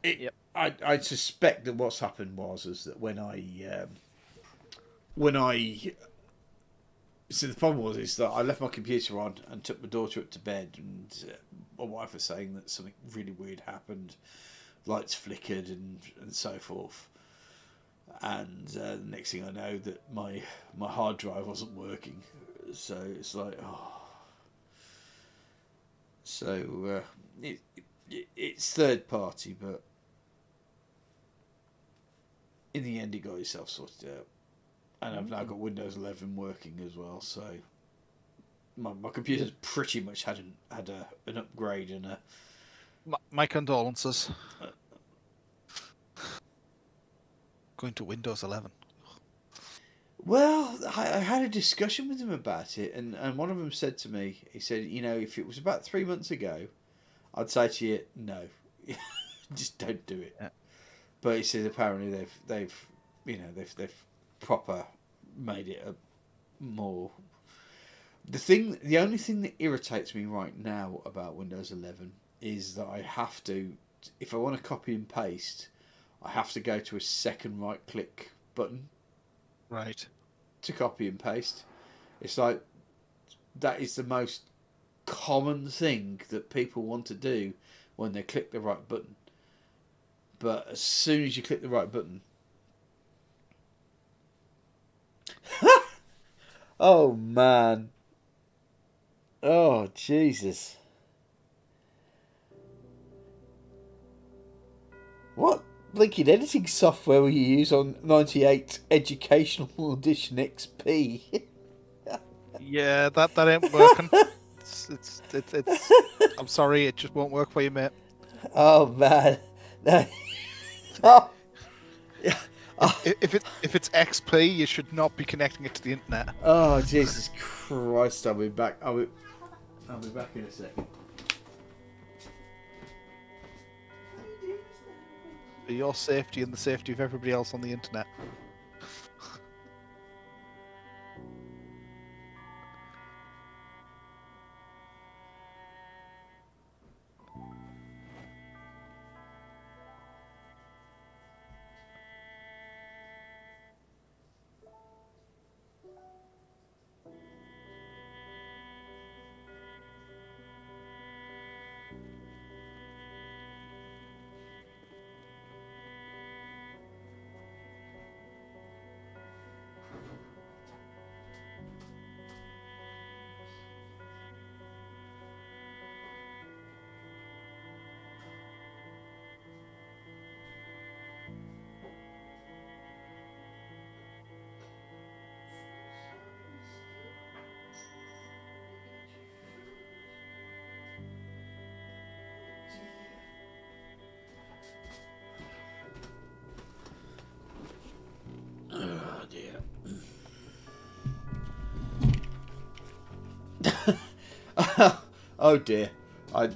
Yep. I suspect that what's happened is that when I so the problem is that I left my computer on and took my daughter up to bed, and my wife was saying that something really weird happened, lights flickered and so forth. And the next thing I know, that my hard drive wasn't working, so it's like, oh. So it's third party, but in the end, it got itself sorted out. And I've now got Windows 11 working as well, so my computer's pretty much had an upgrade and a... My condolences. Going to Windows 11. Well, I had a discussion with them about it, and one of them said to me, he said, if it was about 3 months ago, I'd say to you, no, just don't do it. Yeah. But he said apparently they've proper made it a more... The only thing that irritates me right now about Windows 11 is that I have to, if I want to copy and paste, I have to go to a second right click button. Right. To copy and paste. It's like, that is the most common thing that people want to do when they click the right button. But as soon as you click the right button... Oh, man. Oh, Jesus. What blinking editing software will you use on 98 Educational Edition XP? Yeah, that ain't working. It's I'm sorry, it just won't work for you, mate. Oh, man. No. Oh. Yeah. If it's XP, you should not be connecting it to the internet. Oh, Jesus Christ! I'll be back. I'll be back in a second. For your safety and the safety of everybody else on the internet. Oh dear. Oh dear. I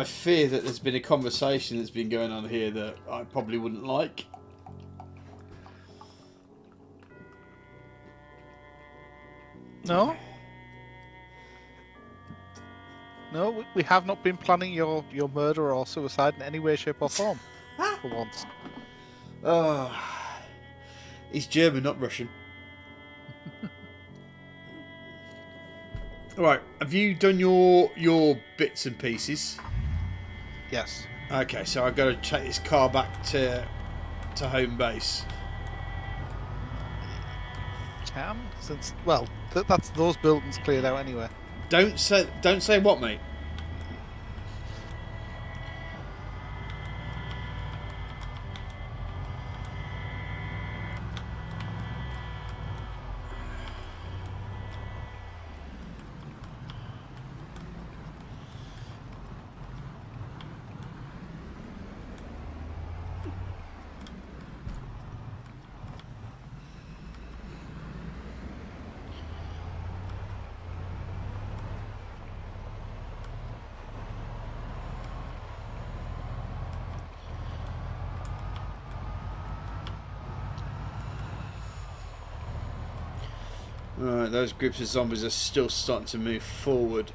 fear that there's been a conversation that's been going on here that I probably wouldn't like. No? No, we have not been planning your murder or suicide in any way, shape or form. For once. Oh, he's German, not Russian. Right, have you done your bits and pieces? Yes. Okay, so I've got to take this car back to home base. Can? Since, well, that's those buildings cleared out anyway. Don't say what, mate. Right, those groups of zombies are still starting to move forward.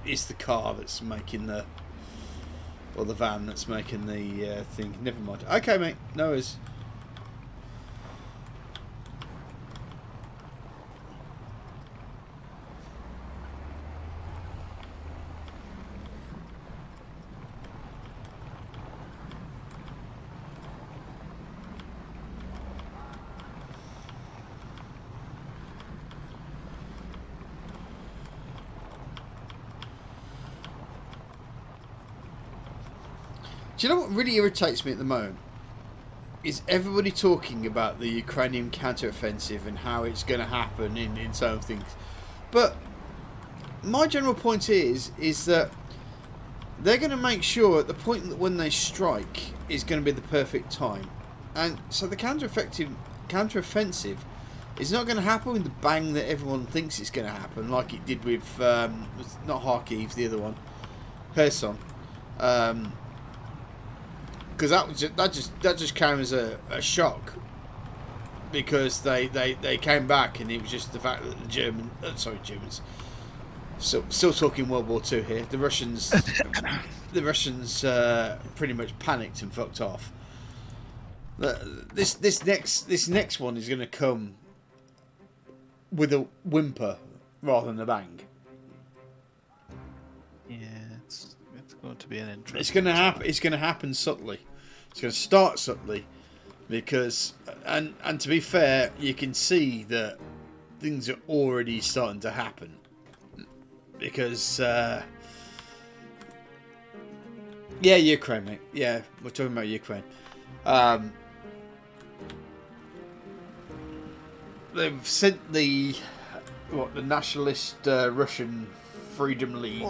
It's the car that's making the... Or the van that's making the thing. Never mind. Okay, mate. No worries. Do you know what really irritates me at the moment? Is everybody talking about the Ukrainian counter-offensive and how it's going to happen in certain things. But my general point is that they're going to make sure at the point that when they strike is going to be the perfect time. And so the counter-offensive is not going to happen with the bang that everyone thinks it's going to happen, like it did with, not Kharkiv, the other one, Kherson. Because that just came as a shock, because they came back and it was just the fact that the Germans, still talking World War II here. The Russians pretty much panicked and fucked off. This next one is going to come with a whimper rather than a bang. Yeah, it's going to be an interesting. It's going to happen. It's going to happen subtly. It's going to start subtly, because and to be fair, you can see that things are already starting to happen. Because yeah, Ukraine, mate. Yeah, we're talking about Ukraine. They've sent the nationalist Russian Freedom League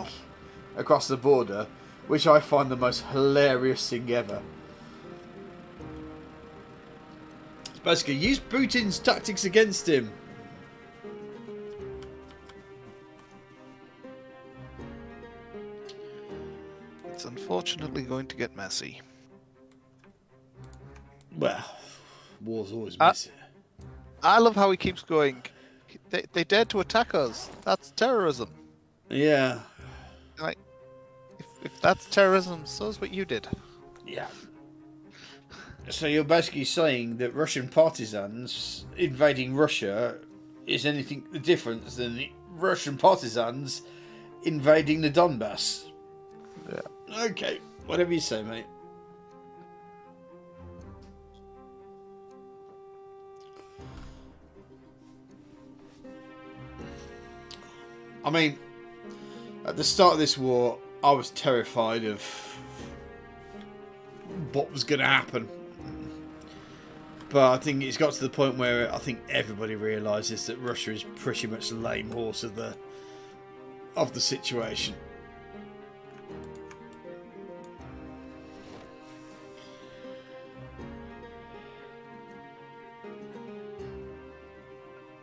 across the border, which I find the most hilarious thing ever. It's basically, use Putin's tactics against him. It's unfortunately going to get messy. Well, war's always messy. I love how he keeps going. They dared to attack us. That's terrorism. Yeah. Like, if that's terrorism, so's what you did. Yeah. So you're basically saying that Russian partisans invading Russia is anything different than the Russian partisans invading the Donbass? Yeah. Okay, whatever you say, mate. I mean, at the start of this war, I was terrified of what was going to happen. But I think it's got to the point where I think everybody realises that Russia is pretty much the lame horse of the situation.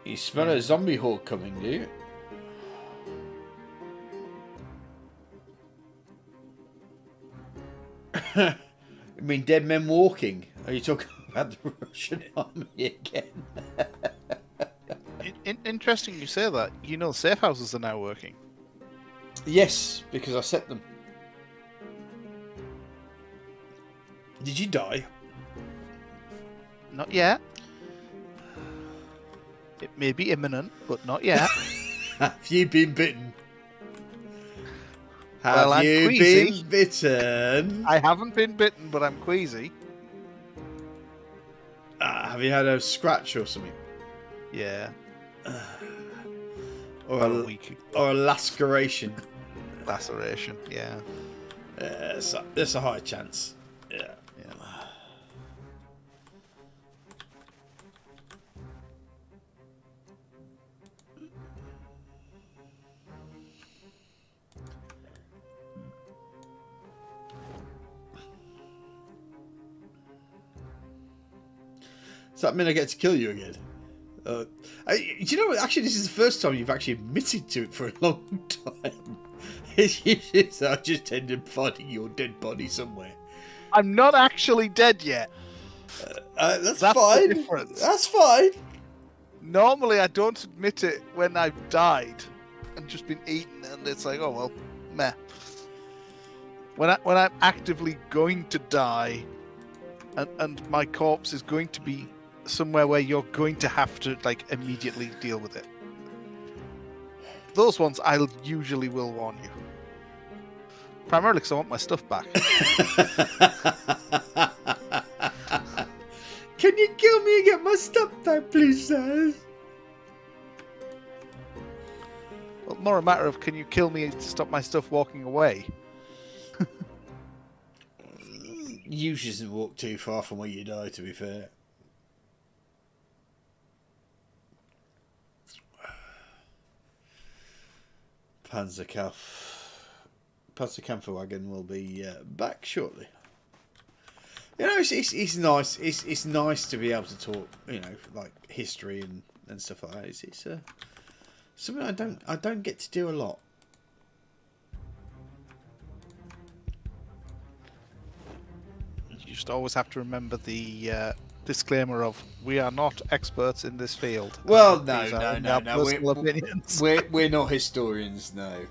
You smell a zombie horde coming, do you? I mean, dead men walking. Are you talking about the Russian army again? Interesting you say that. You know, safe houses are now working. Yes, because I set them. Did you die? Not yet. It may be imminent, but not yet. Have you been bitten? Well, Have you queasy. been bitten? I haven't been bitten, but I'm queasy. Have you had a scratch or something? Yeah. Or About a a week. Or a laceration? Laceration, yeah. There's a high chance. Yeah. Yeah. Does that mean I get to kill you again? Do you know what? Actually, this is the first time you've actually admitted to it for a long time. It's usually I just end up finding your dead body somewhere. I'm not actually dead yet. That's The fine. difference. That's fine. Normally, I don't admit it when I've died and just been eaten, and it's like, oh well, meh. When I'm actively going to die, and my corpse is going to be somewhere where you're going to have to like immediately deal with it. Those ones I usually will warn you. Primarily because I want my stuff back. Can you kill me and get my stuff back, please, sir? Well, more a matter of can you kill me to stop my stuff walking away? You shouldn't walk too far from where you die, to be fair. Panzerkampferwagen will be back shortly. You know, it's nice. It's nice to be able to talk, you know, like history and stuff like that. It's something I don't get to do a lot. You just always have to remember the disclaimer of we are not experts in this field. Well, These are no. our personal opinions. We're not historians, no.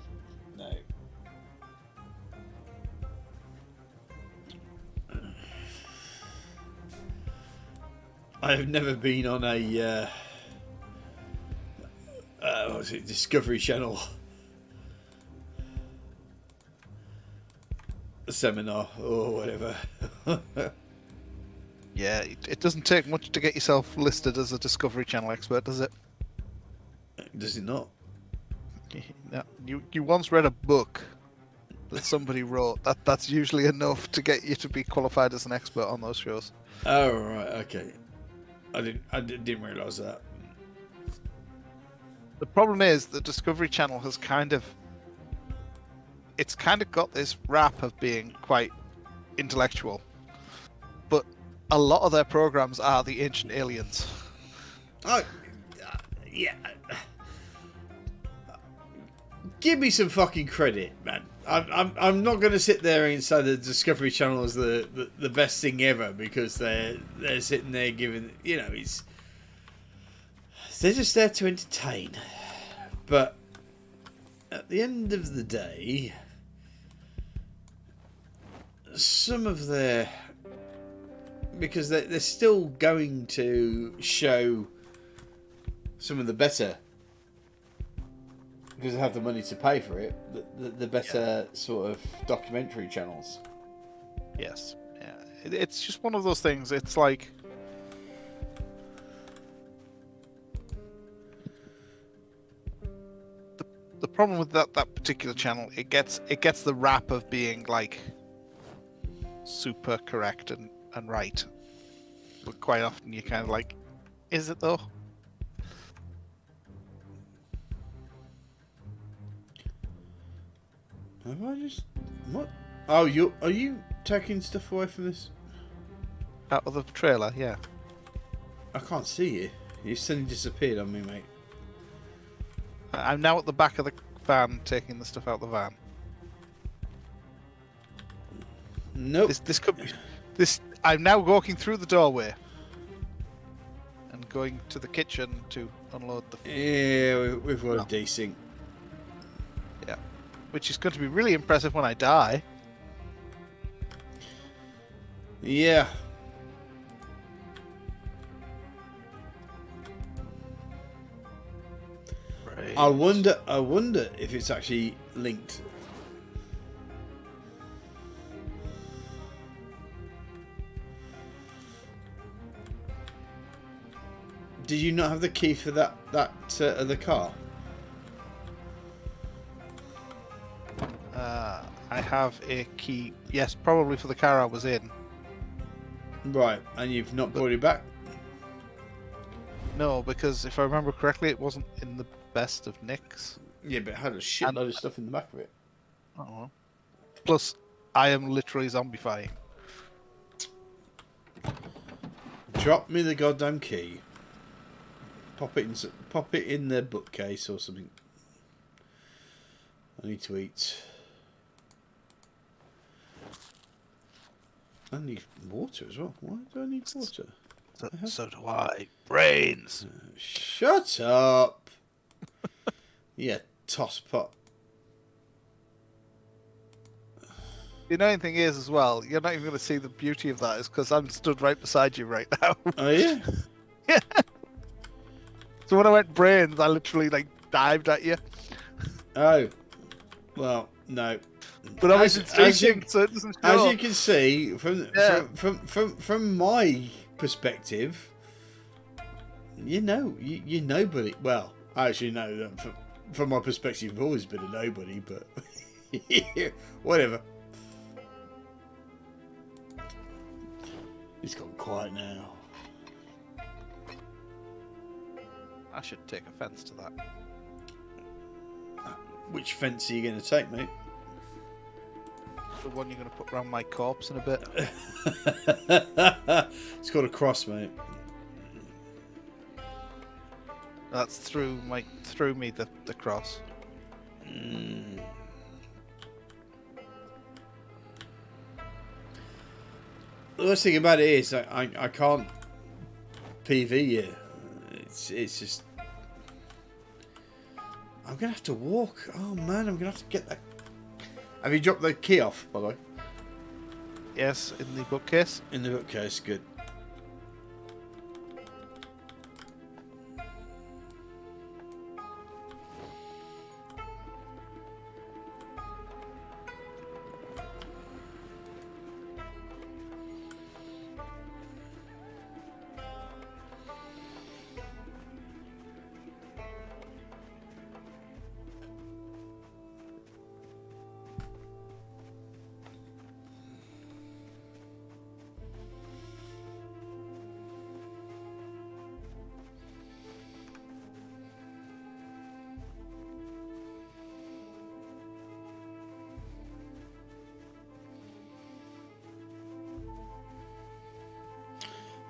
I've never been on a what was it, Discovery Channel seminar or whatever. Yeah, it doesn't take much to get yourself listed as a Discovery Channel expert, does it? Does it not? No, you once read a book that somebody wrote. That's usually enough to get you to be qualified as an expert on those shows. Oh right, okay. I didn't realise that. The problem is the Discovery Channel has kind of got this rap of being quite intellectual, but a lot of their programs are the Ancient Aliens. Oh, yeah. Give me some fucking credit, man. I'm not going to sit there and say the Discovery Channel is the best thing ever because they're sitting there giving, you know, they're just there to entertain. But at the end of the day, some of their, because they're still going to show some of the better, because they have the money to pay for it, the better sort of documentary channels. Yes. Yeah. It's just one of those things. It's like the problem with that particular channel, it gets the rap of being like super correct and right. But quite often you're kind of like, is it though? Have I just... What? Oh, are you taking stuff away from this? Out of the trailer, yeah. I can't see you. You suddenly disappeared on me, mate. I'm now at the back of the van taking the stuff out the van. Nope. This could be... I'm now walking through the doorway and going to the kitchen to unload the... Yeah, we've got a desync. Yeah. Which is going to be really impressive when I die. Yeah. Right. I wonder if it's actually linked. Did you not have the key for that other car? I have a key. Yes, probably for the car I was in. Right, and you've not brought it back? No, because if I remember correctly, it wasn't in the best of nicks. Yeah, but it had a shitload of stuff in the back of it. Uh-huh. Plus, I am literally zombifying. Drop me the goddamn key. Pop it in the bookcase or something. I need to eat. I need water as well. Why do I need water? So do I. Brains. Shut up. Yeah, tosspot. The annoying thing is, as well, you're not even going to see the beauty of that, is because I'm stood right beside you right now. Oh yeah. Yeah. So when I went brains, I literally like dived at you. Oh, well, no. But obviously it's streaming, so it doesn't show. As you can see Yeah. from my perspective, you're nobody. Well, I actually know that from my perspective, you've always been a nobody, but whatever. It's gone quiet now. I should take offence to that. Which fence are you going to take, mate? The one you're going to put round my corpse in a bit. It's called a cross, mate. That's through me the cross. Mm. The worst thing about it is I can't PV you. It's just I'm gonna have to walk. Oh man, I'm gonna have to get that. Have you dropped the key off, by the way? Yes, in the bookcase. In the bookcase, good.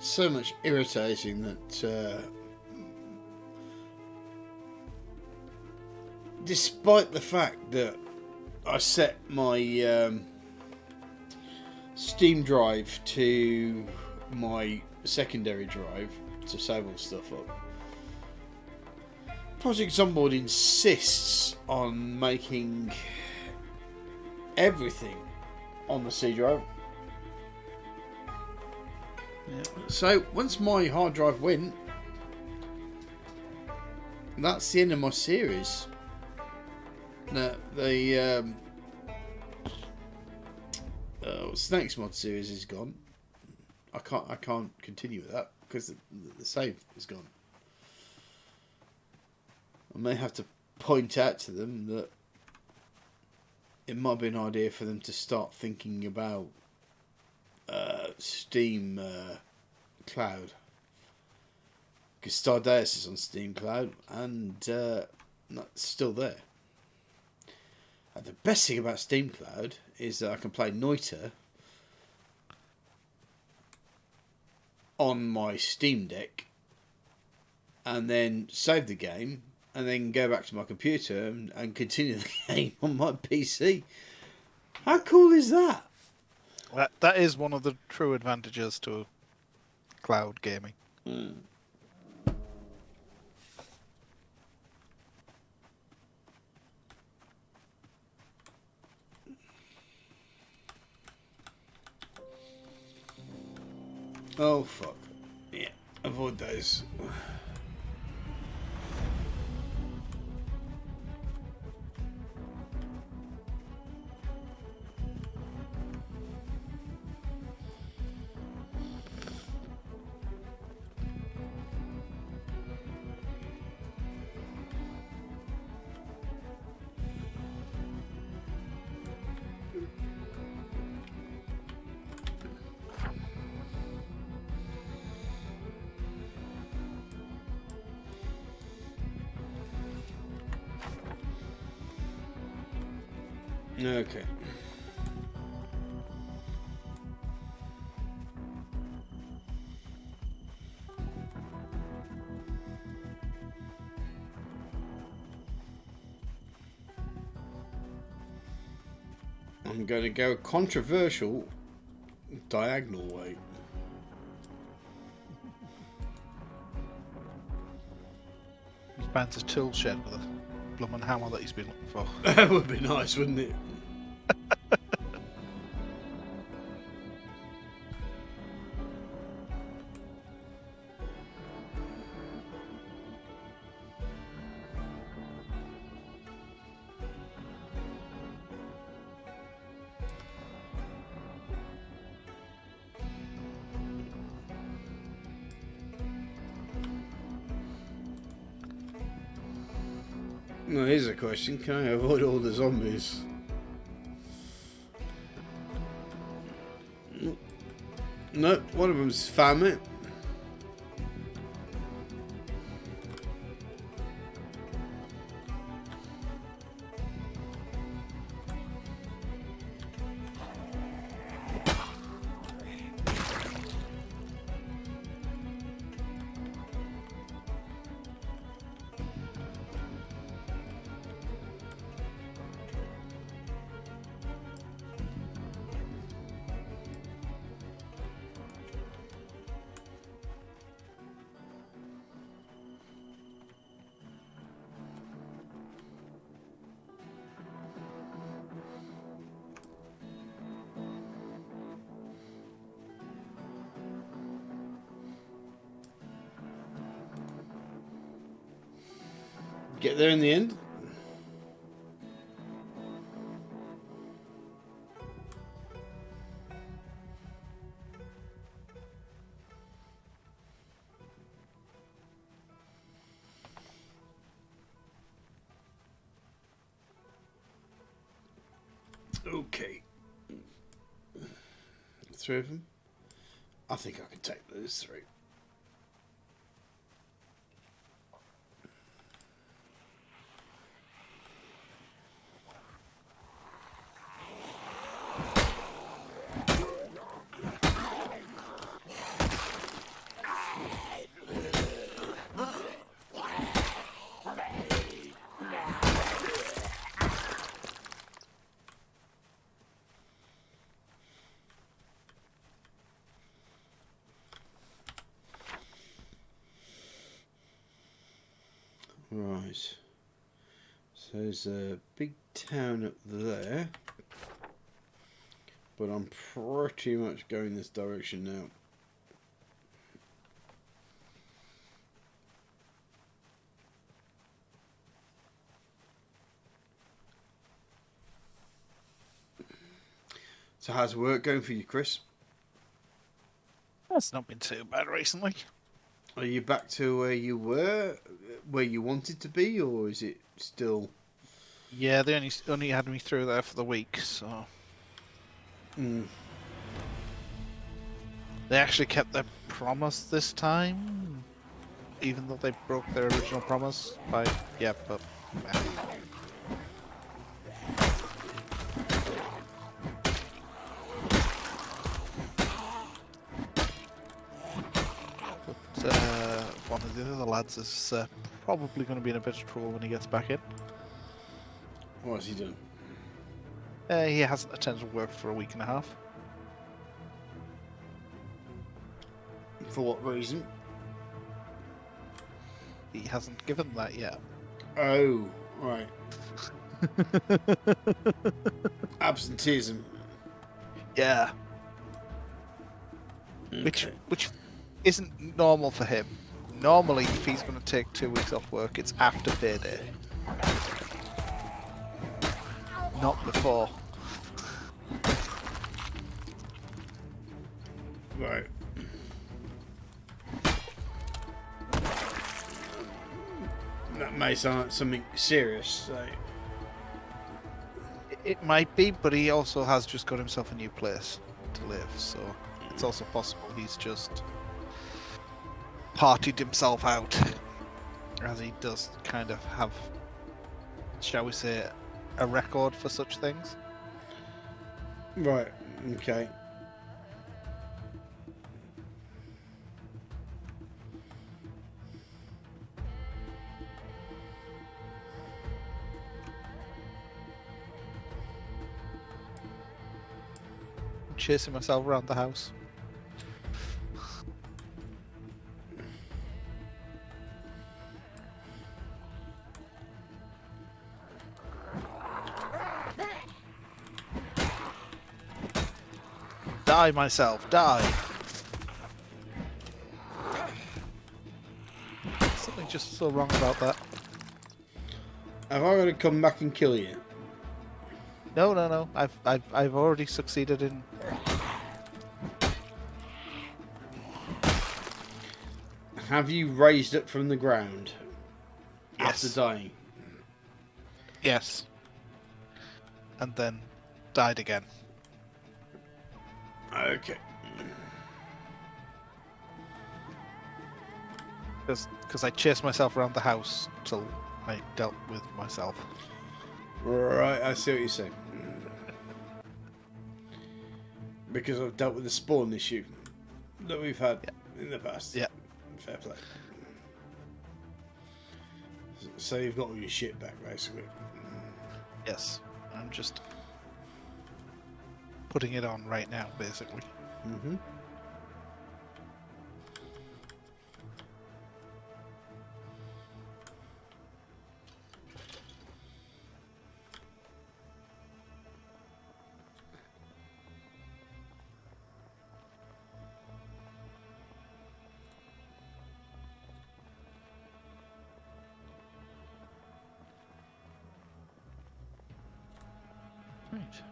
So much irritating that despite the fact that I set my Steam drive to my secondary drive to save all stuff up, Project Zomboid insists on making everything on the C drive. Yeah. So once my hard drive went, that's the end of my series. No, the Snakes mod series is gone. I can't continue with that because the save is gone. I may have to point out to them that it might be an idea for them to start thinking about Steam Cloud, because Stardeus is on Steam Cloud and that's still there. And the best thing about Steam Cloud is that I can play Noita on my Steam Deck and then save the game and then go back to my computer and continue the game on my PC. How cool is that? That is one of the true advantages to cloud gaming. Mm. Oh fuck. Yeah, avoid those. Okay. I'm going to go controversial diagonal way. finds a tool shed with a blooming hammer that he's been looking for. That would be nice, wouldn't it? Well, here's a question. Can I avoid all the zombies? No, one of them's found me. Get there in the end. Okay. 3 of them. I think I can take those 3. Right. So there's a big town up there. But I'm pretty much going this direction now. So how's work going for you, Chris? That's not been too bad recently. Are you back to where you were, where you wanted to be, or is it still... Yeah, they only had me through there for the week, so... Mm. They actually kept their promise this time, even though they broke their original promise by... Yeah, but... One of the other lads is probably going to be in a bit of trouble when he gets back in. What has he done? He hasn't attended work for a week and a half. For what reason? He hasn't given that yet. Oh, right. Absenteeism. Yeah. Okay. Which isn't normal for him. Normally, if he's going to take 2 weeks off work, it's after payday. Not before. Right. That may sound like something serious. So. It might be, but he also has just got himself a new place to live, so it's also possible he's just partied himself out, as he does kind of have, shall we say, a record for such things. Right. Okay. I'm chasing myself around the house. Die, myself, die. Something just so wrong about that. Have I got to come back and kill you? No, no, no. I've already succeeded in. Have you raised up from the ground after Yes. dying? Yes. And then died again. Okay. Because I chased myself around the house till I dealt with myself. Right, I see what you're saying. Because I've dealt with the spawn issue that we've had in the past. Yeah. Fair play. So you've got all your shit back, basically. Yes. I'm just putting it on right now, basically. Mm-hmm. Right.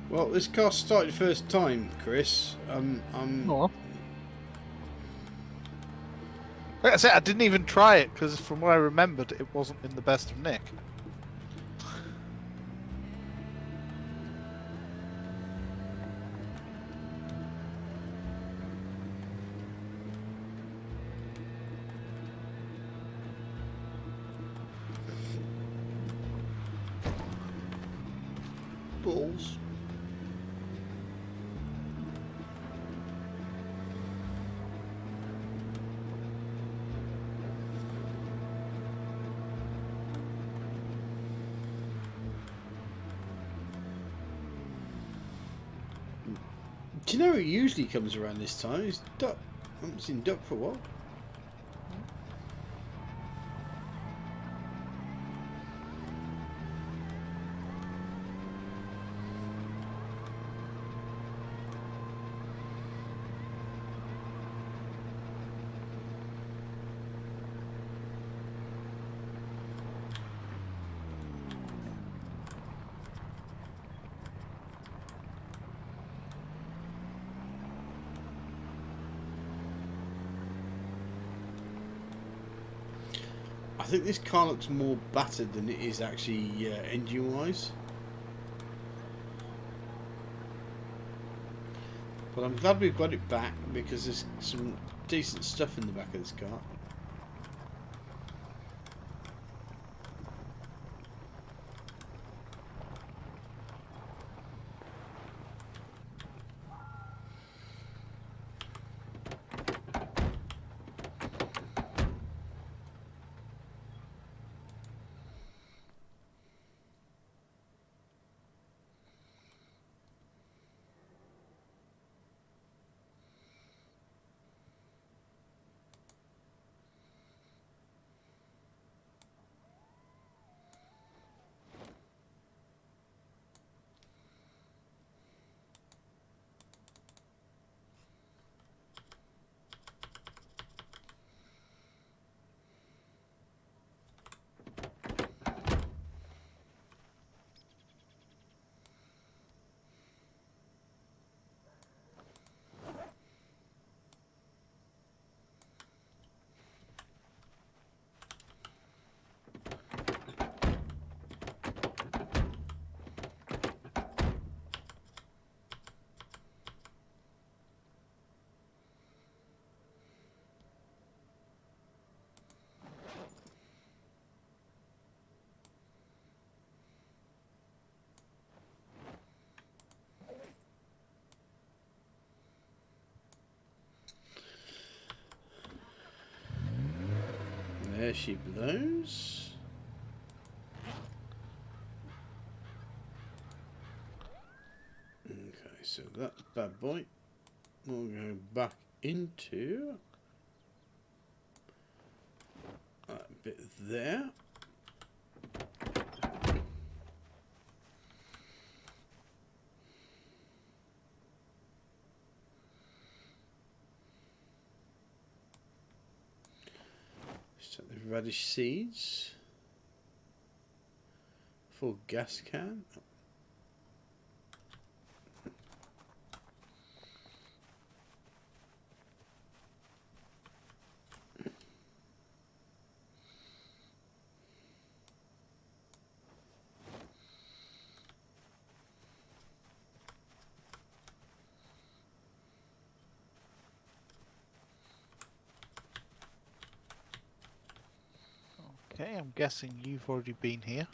Well, this car started first time, Chris. Oh. Like I said, I didn't even try it because, from what I remembered, it wasn't in the best of nick. balls. Do you know who usually comes around this time? It's Duck. I haven't seen Duck for a while. I think this car looks more battered than it is actually engine-wise. But I'm glad we've got it back because there's some decent stuff in the back of this car. There she blows. Okay, so that bad boy will go back into that bit there. Set the radish seeds. Full gas can. Okay, I'm guessing you've already been here.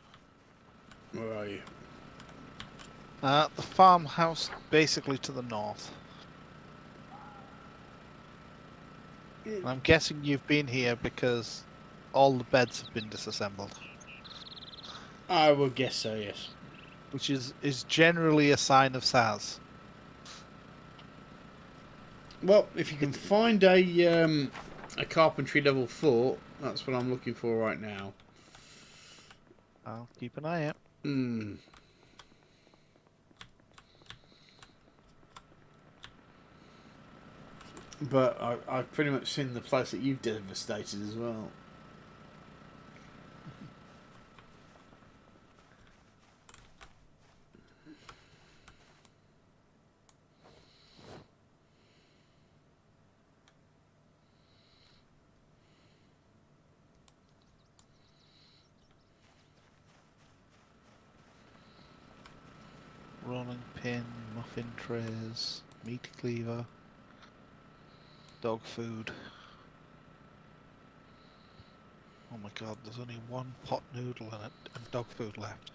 Where are you? The farmhouse basically to the north. And I'm guessing you've been here because all the beds have been disassembled. I would guess so, yes. Which is generally a sign of Saz. Well, if you can find a carpentry level 4, that's what I'm looking for right now. I'll keep an eye out. Hmm. But I've pretty much seen the place that you've devastated as well. Rolling pin, muffin trays, meat cleaver, dog food. Oh my god, there's only one pot noodle in it and dog food left.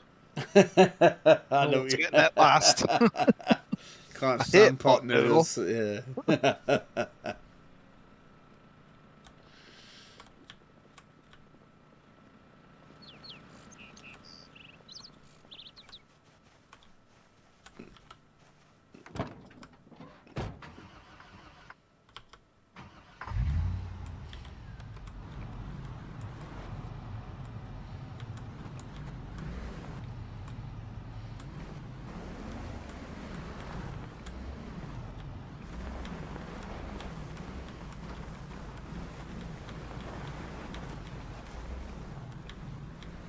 I know to get that last. Can't I stand hate pot pot noodle. noodles. Yeah.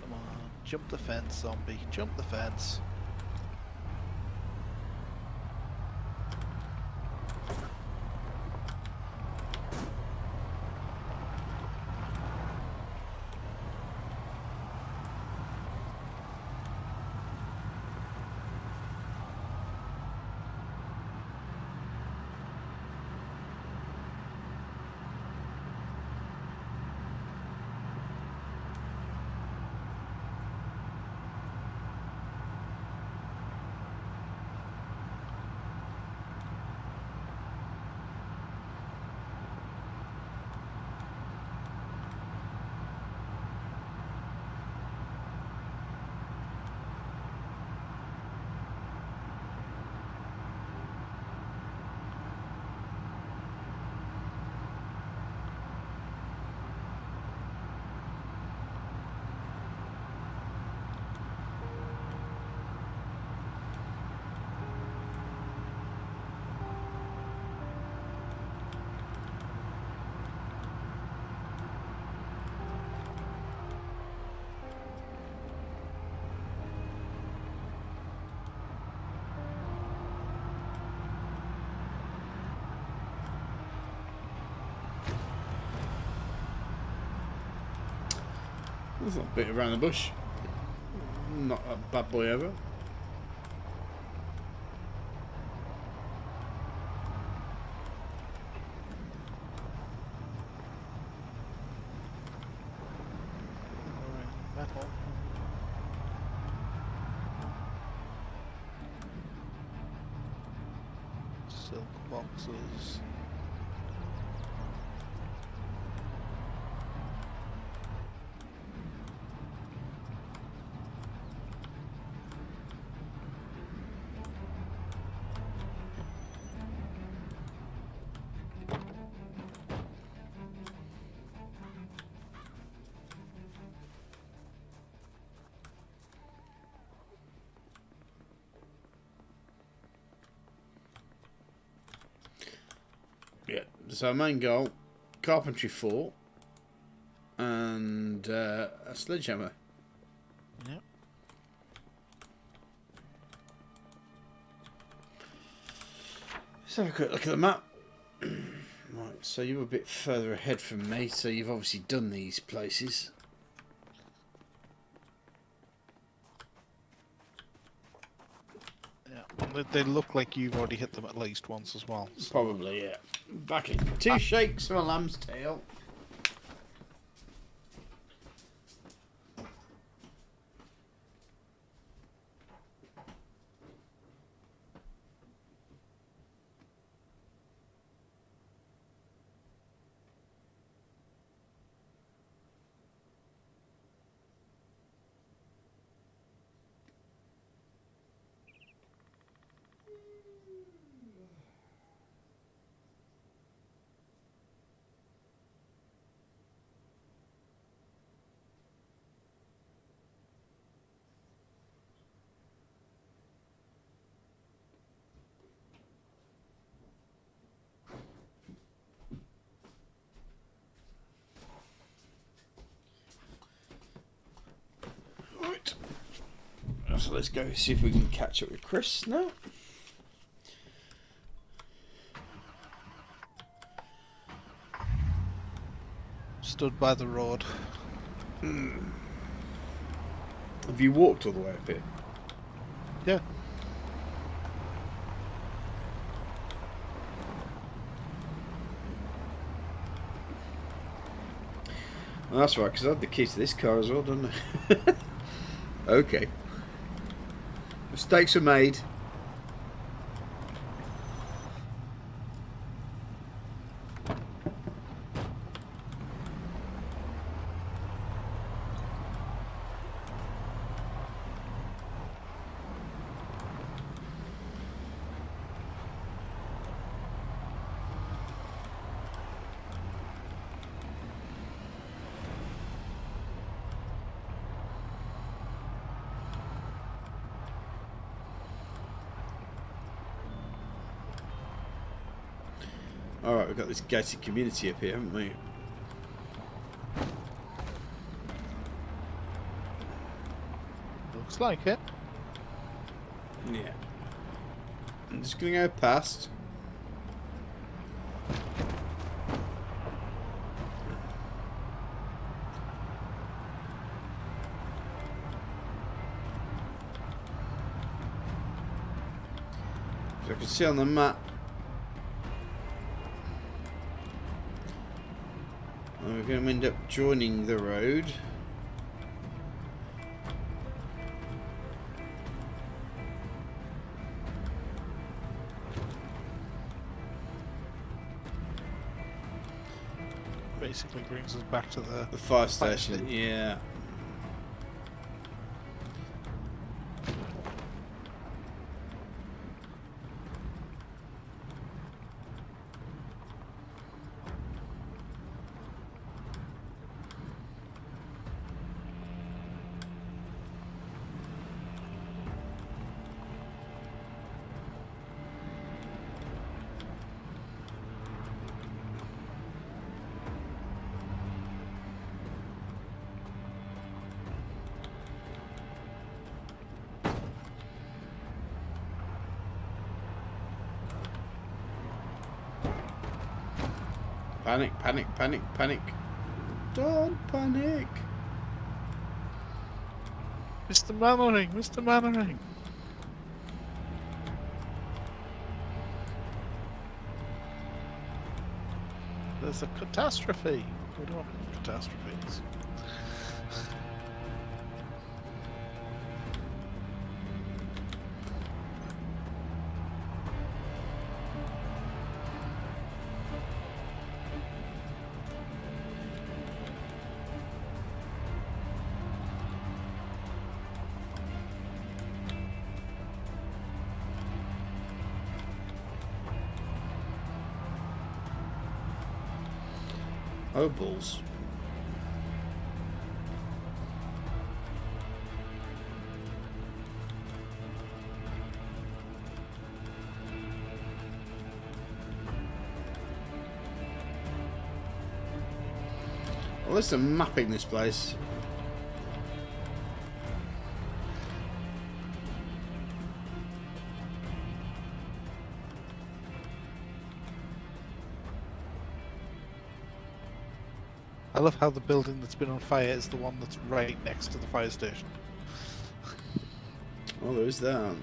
Come on, jump the fence, zombie. Jump the fence. There's a bit around the bush. Not a bad boy ever. Metal. Silk boxes. So our main goal, carpentry 4, and a sledgehammer. Yep. Let's have a quick look at the map. Right, so you're a bit further ahead from me, so you've obviously done these places. Yeah, they look like you've already hit them at least once as well. So. Probably, yeah. Back in 2 shakes of a lamb's tail. Right. So let's go see if we can catch up with Chris now. Stood by the road. Have you walked all the way up here? Yeah. Well, that's right, because I had the keys to this car as well, didn't I? Okay. Mistakes were made. Alright, we've got this gated community up here, haven't we? Looks like it. Yeah. I'm just going to go past. So I can see on the map. We're going to end up joining the road. Basically brings us back to the fire station, yeah. Panic, panic, panic, panic. Don't panic. Mr. Mannering, Mr. Mannering. There's a catastrophe. We don't have catastrophes. Oh, balls. least I'm mapping this place. I love how the building that's been on fire is the one that's right next to the fire station. Oh, there is that.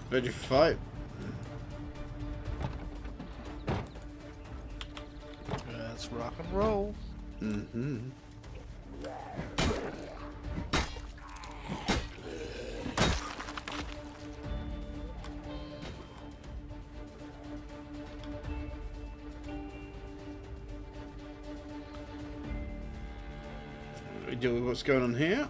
Ready for fight? Let's rock and roll. Mm-hmm. We deal with what's going on here.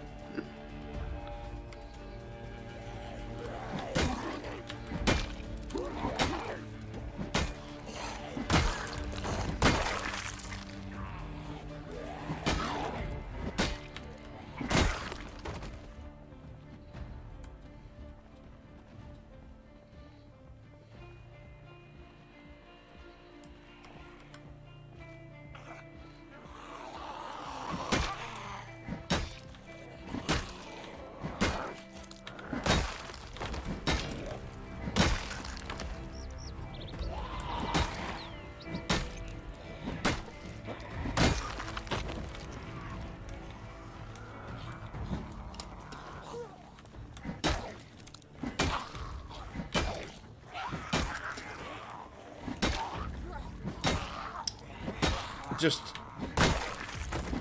Just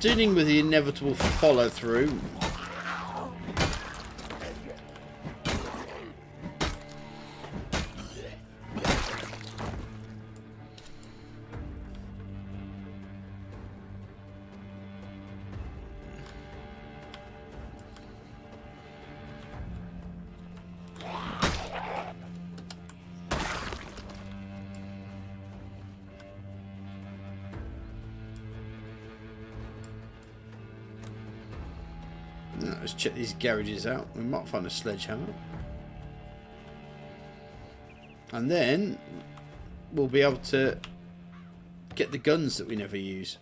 dealing with the inevitable follow through. Let's check these garages out. We might find a sledgehammer. And then we'll be able to get the guns that we never use.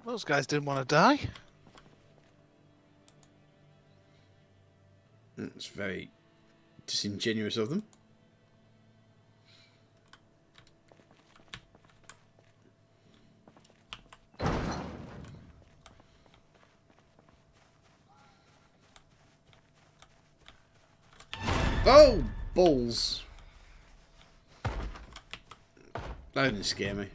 Those guys didn't want to die. It's very disingenuous of them. Oh, balls. That didn't scare me.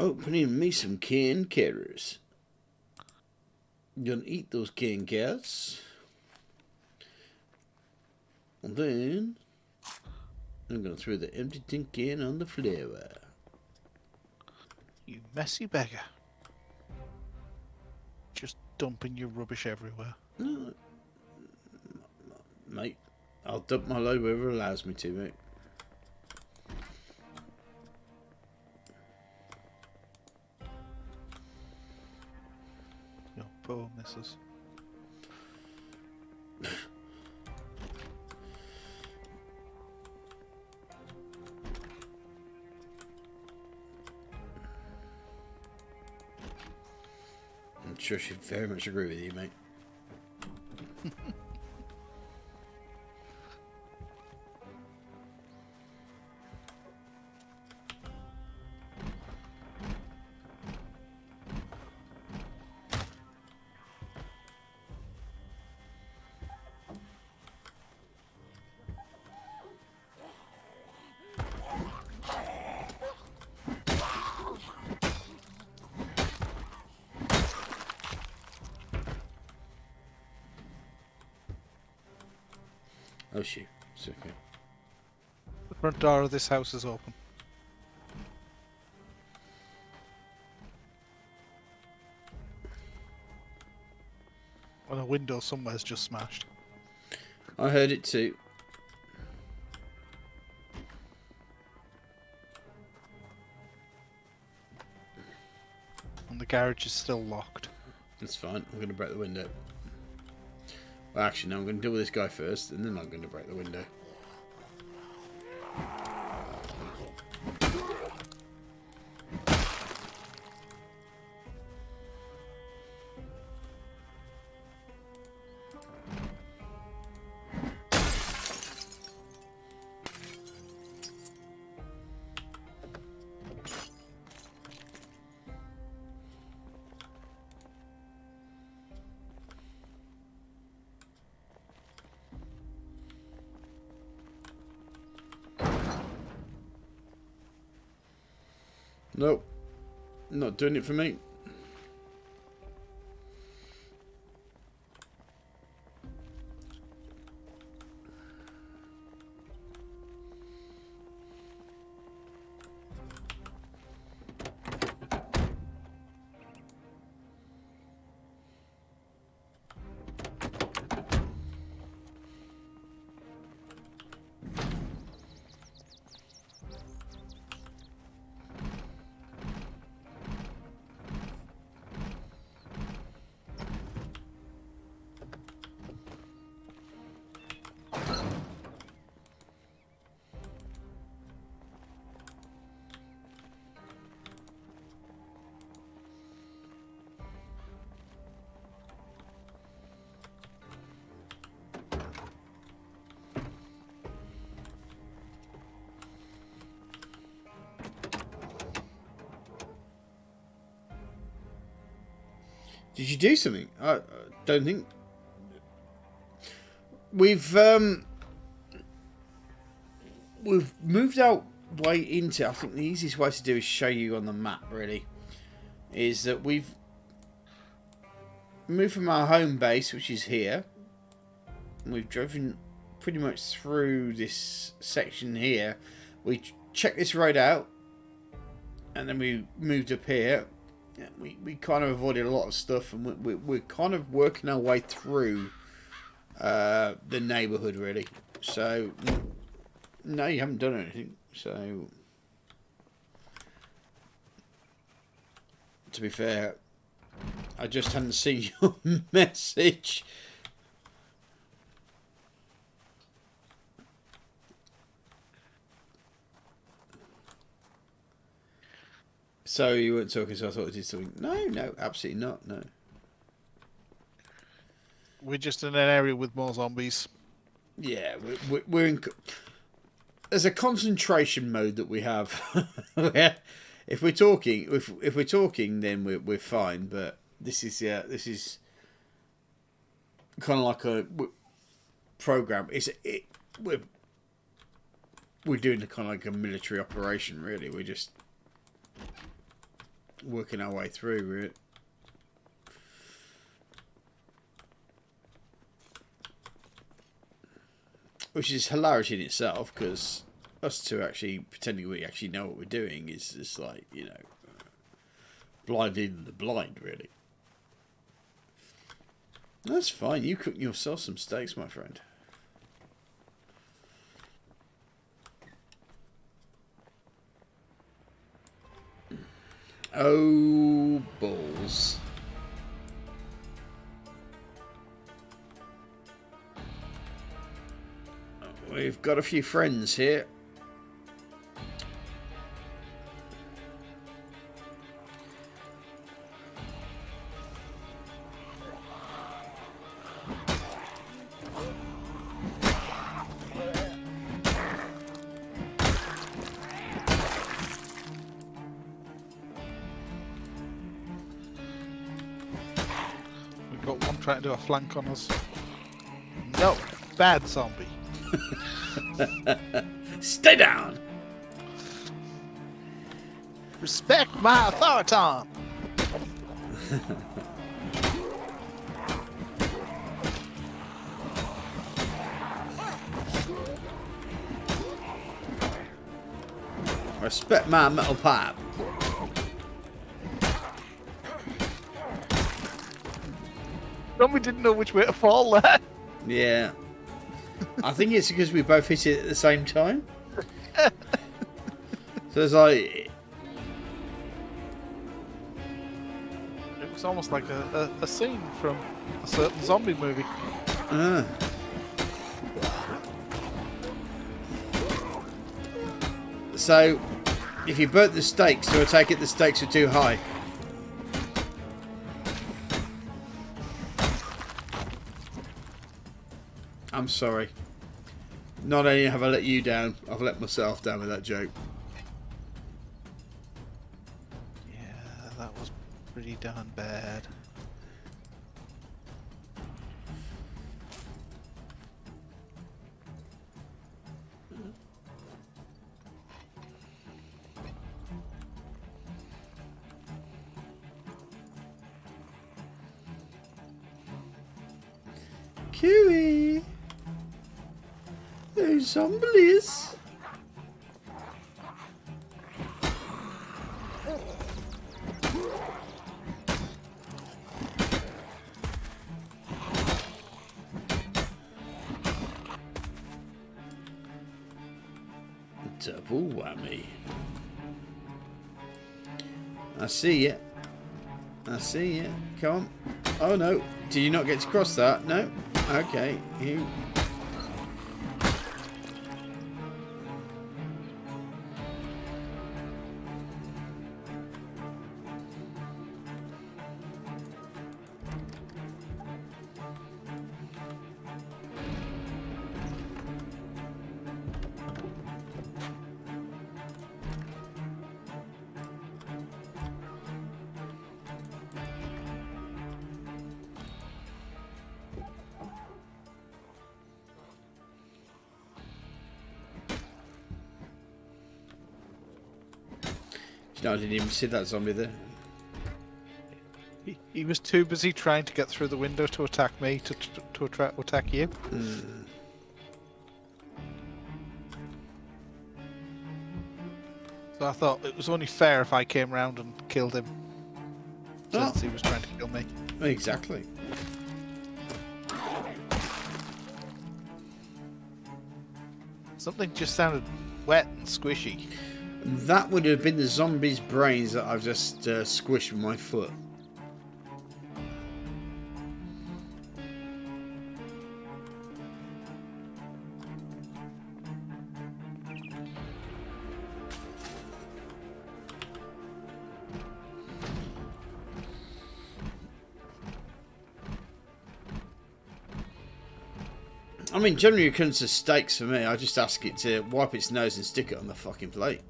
Opening me some canned carrots. Gonna eat those canned carrots. And then I'm gonna throw the empty tin can on the floor. You messy beggar. Just dumping your rubbish everywhere. No, mate. I'll dump my load wherever it allows me to, mate. Your poor missus. I'm sure she'd very much agree with you, mate. Oh shoot, it's okay. The front door of this house is open. And a window somewhere's just smashed. I heard it too. And the garage is still locked. That's fine. I'm going to break the window. Well, actually, no, I'm going to deal with this guy first, and then I'm going to break the window. Nope. Not doing it for me. Did you do something? I don't think we've moved out way into. I think the easiest way to do is show you on the map. Really, is that we've moved from our home base, which is here. And we've driven pretty much through this section here. We checked this road out, and then we moved up here. Yeah, we kind of avoided a lot of stuff, and we're kind of working our way through the neighbourhood, really. So, no, you haven't done anything. So, to be fair, I just hadn't seen your message. So you weren't talking, so I thought I did something. No, absolutely not. No. We're just in an area with more zombies. Yeah, we're in. There's a concentration mode that we have. Where if we're talking, if we're talking, then we're fine. But this is kind of like a program. We're doing kind of like a military operation, really. We're just working our way through, really. Which is hilarious in itself, because us two actually pretending we actually know what we're doing is just like, you know, blind leading the blind, really. That's fine. You cook yourself some steaks, my friend. Oh, balls. We've got a few friends here. We've got one trying to do a flank on us. No, bad zombie. Stay down. Respect my authority. Respect my metal pipe. Zombie didn't know which way to fall there. Yeah. I think it's because we both hit it at the same time. So it's like... It was almost like a scene from a certain zombie movie. So, if you burnt the stakes, so I take it the stakes are too high. I'm sorry. Not only have I let you down, I've let myself down with that joke. Yeah, that was pretty darn bad. Kiwi! There's zombies! Double whammy. I see it. I see it. Come on. Oh no. Did you not get to cross that? No? Okay. You. No, I didn't even see that zombie there. He was too busy trying to get through the window to attack me, to attack you. So I thought it was only fair if I came round and killed him. Since he was trying to kill me. Exactly. Something just sounded wet and squishy. That would have been the zombie's brains that I've just squished with my foot. I mean, generally it comes to steaks for me. I just ask it to wipe its nose and stick it on the fucking plate.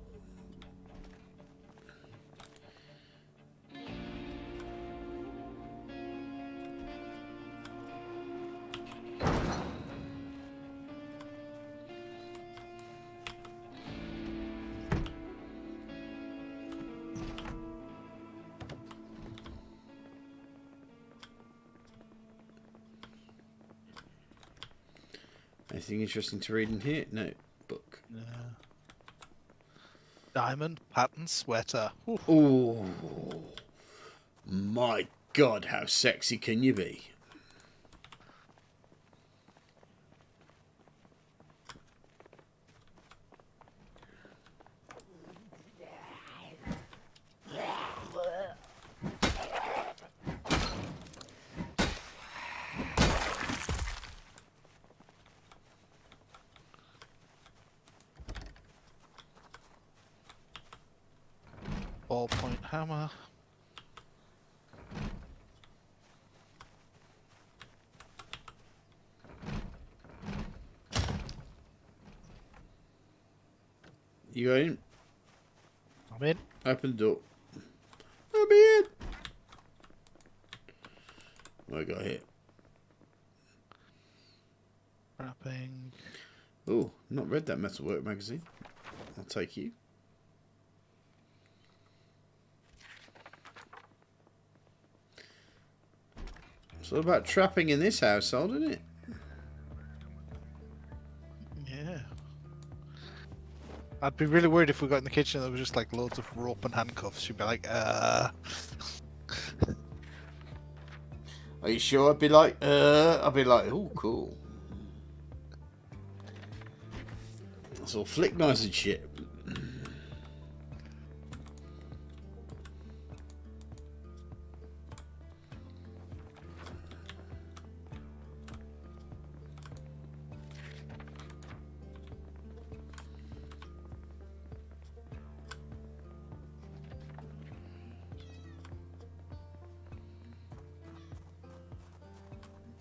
Anything interesting to read in here? No. Book. Yeah. Diamond pattern sweater. Oof. Oh, my God, how sexy can you be? Ballpoint hammer. You got in? I'm in. Open the door. I'll be in. What I got here? Wrapping. Oh, not read that Metalwork magazine. I'll take you. It's all about trapping in this household, isn't it? Yeah. I'd be really worried if we got in the kitchen and there was just like loads of rope and handcuffs. You'd be like, Are you sure? I'd be like, oh, cool. That's all flick knives and shit.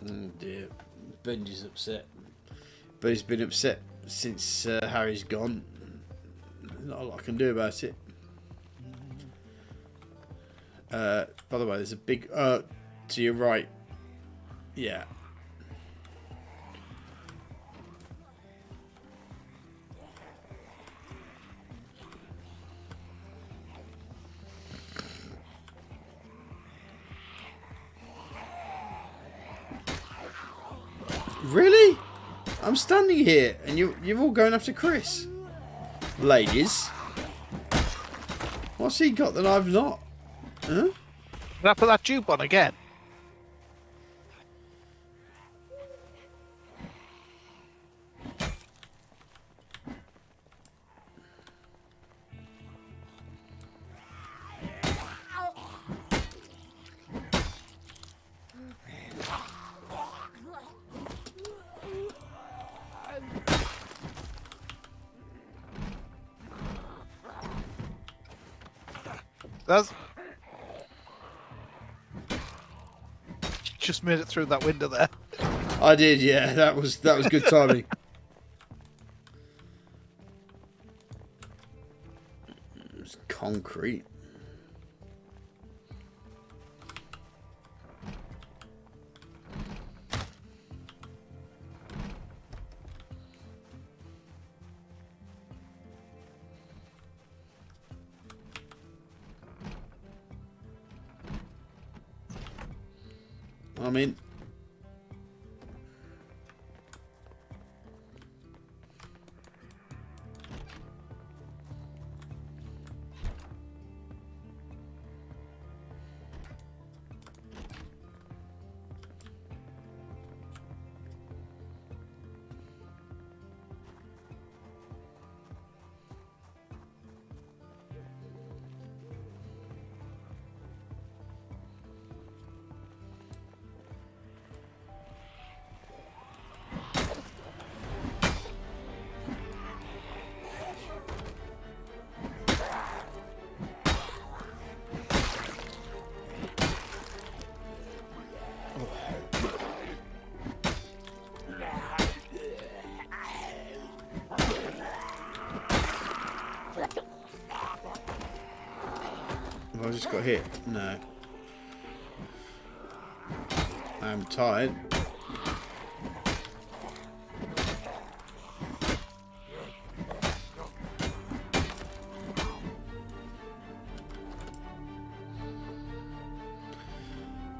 Oh dear, Benji's upset. But he's been upset since Harry's gone. Not a lot I can do about it. By the way, there's a big... to your right. Yeah. Really? I'm standing here and you're all going after Chris. Ladies. What's he got that I've not? Huh? Can I put that tube on again? That's... Just made it through that window there. I did, yeah. That was good timing. It's concrete. I'm in. Have I just got hit? No. I'm tired.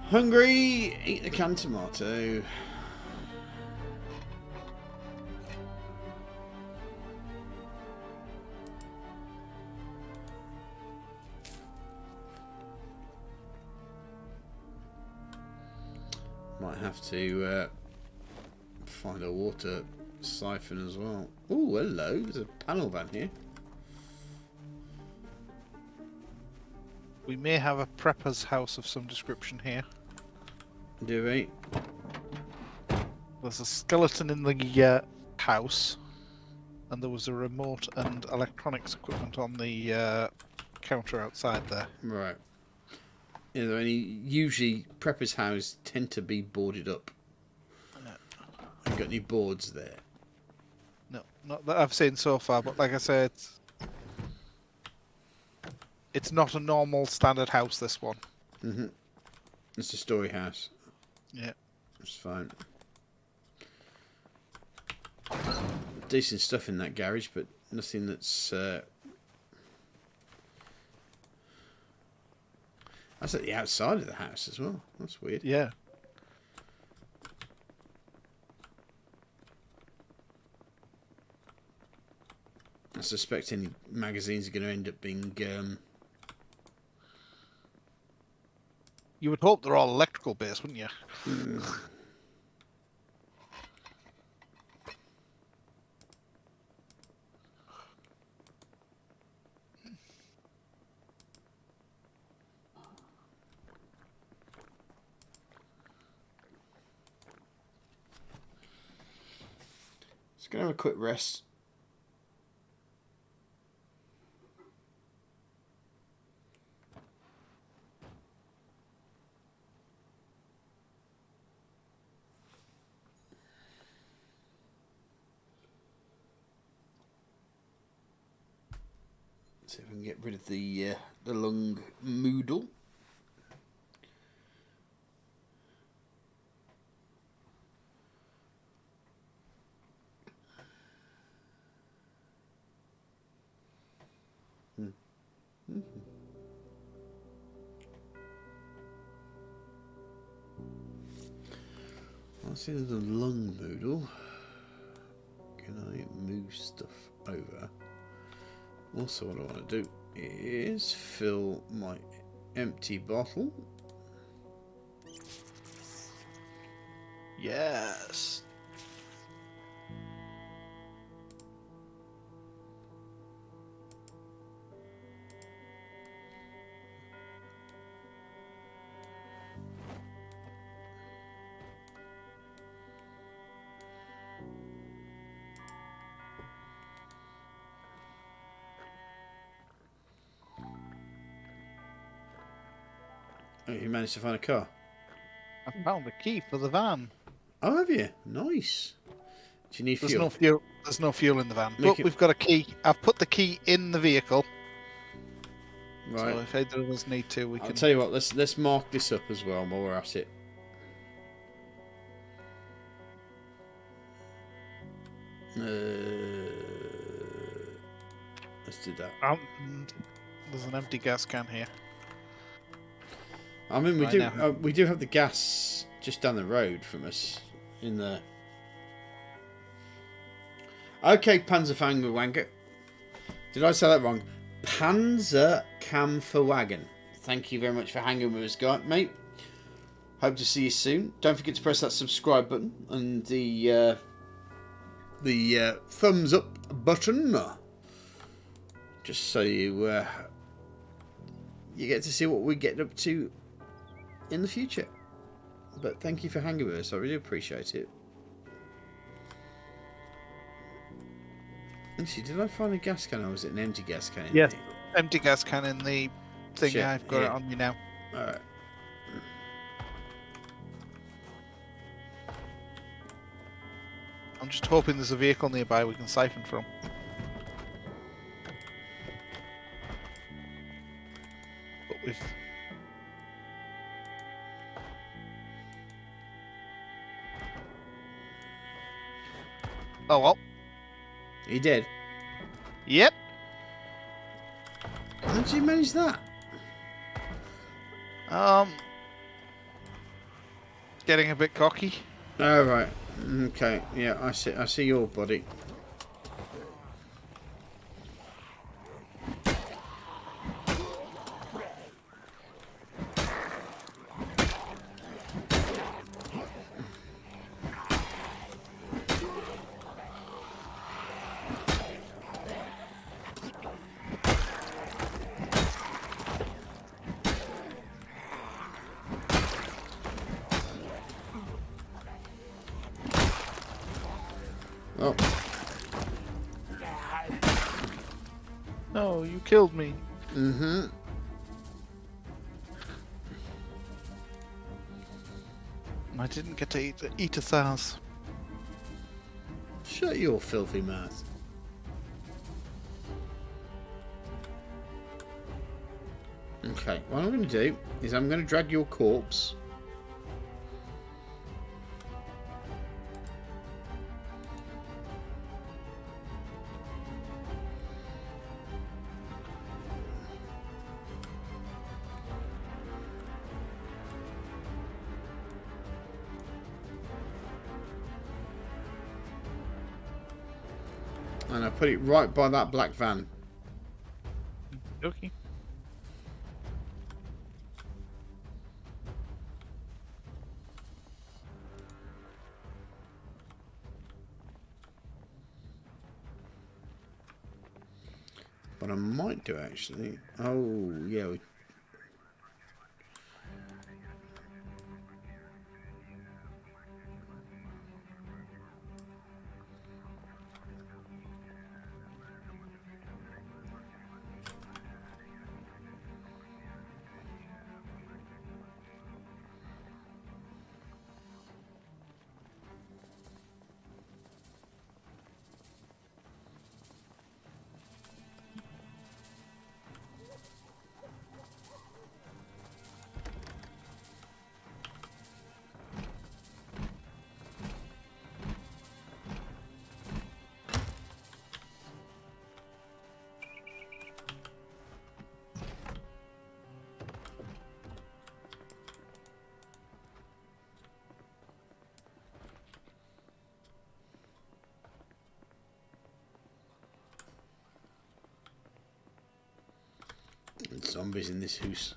Hungry, eat the canned tomato. have to find a water siphon as well. Oh, hello. There's a panel van here. We may have a prepper's house of some description here. Do we? There's a skeleton in the house, and there was a remote and electronics equipment on the counter outside there. Right. Are there any... Usually, preppers' houses tend to be boarded up. No. Have you got any boards there? No, not that I've seen so far, but like I said, it's not a normal standard house, this one. Mm-hmm. It's a story house. Yeah. That's fine. Decent stuff in that garage, but nothing that's... That's at the outside of the house as well. That's weird. Yeah. I suspect any magazines are going to end up being... You would hope they're all electrical based, wouldn't you? Just going to have a quick rest. See if we can get rid of the lung moodle. I see there's a lung moodle. Can I move stuff over? Also, what I want to do is fill my empty bottle. Yes. Oh, you managed to find a car? I found the key for the van. Oh, have you? Nice. Do you need There's fuel? no fuel. There's no fuel in the van, Make but it- we've got a key. I've put the key in the vehicle, Right. so if either of us need to, we I'll can. tell you what. Let's mark this up as well while we're at it. Let's do that. There's an empty gas can here. I mean, Right we do have the gas just down the road from us in the. Okay, Panzerwagen. Did I say that wrong? Panzerkampferwagen. Thank you very much for hanging with us, guy, mate. Hope to see you soon. Don't forget to press that subscribe button and the thumbs up button, just so you get to see what we get up to in the future. But thank you for hanging with us. I really appreciate it. Actually, did I find a gas can, or was it an empty gas can? Yes. Empty gas can in the thing. Shit, I've got yeah. it on me now. Alright. I'm just hoping there's a vehicle nearby we can siphon from. But we've... Oh well. He did. Yep. How did you manage that? Getting a bit cocky. Oh, right. Okay. Yeah, I see your body. Oh, No, you killed me. mm-hmm. I didn't get to eat a Saz. Shut your filthy mouth. Okay, what I'm going to do is I'm going to drag your corpse. And I put it right by that black van. Okay. What I might do actually. Oh, yeah. There's zombies in this house.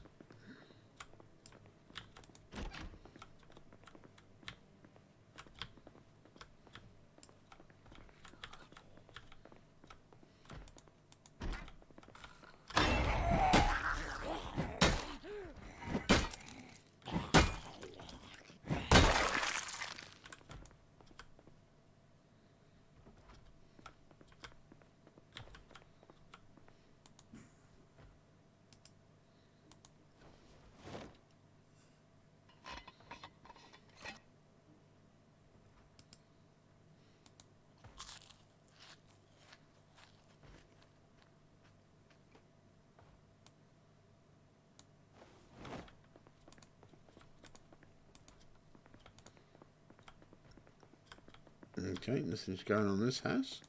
Okay, nothing's going on in this house.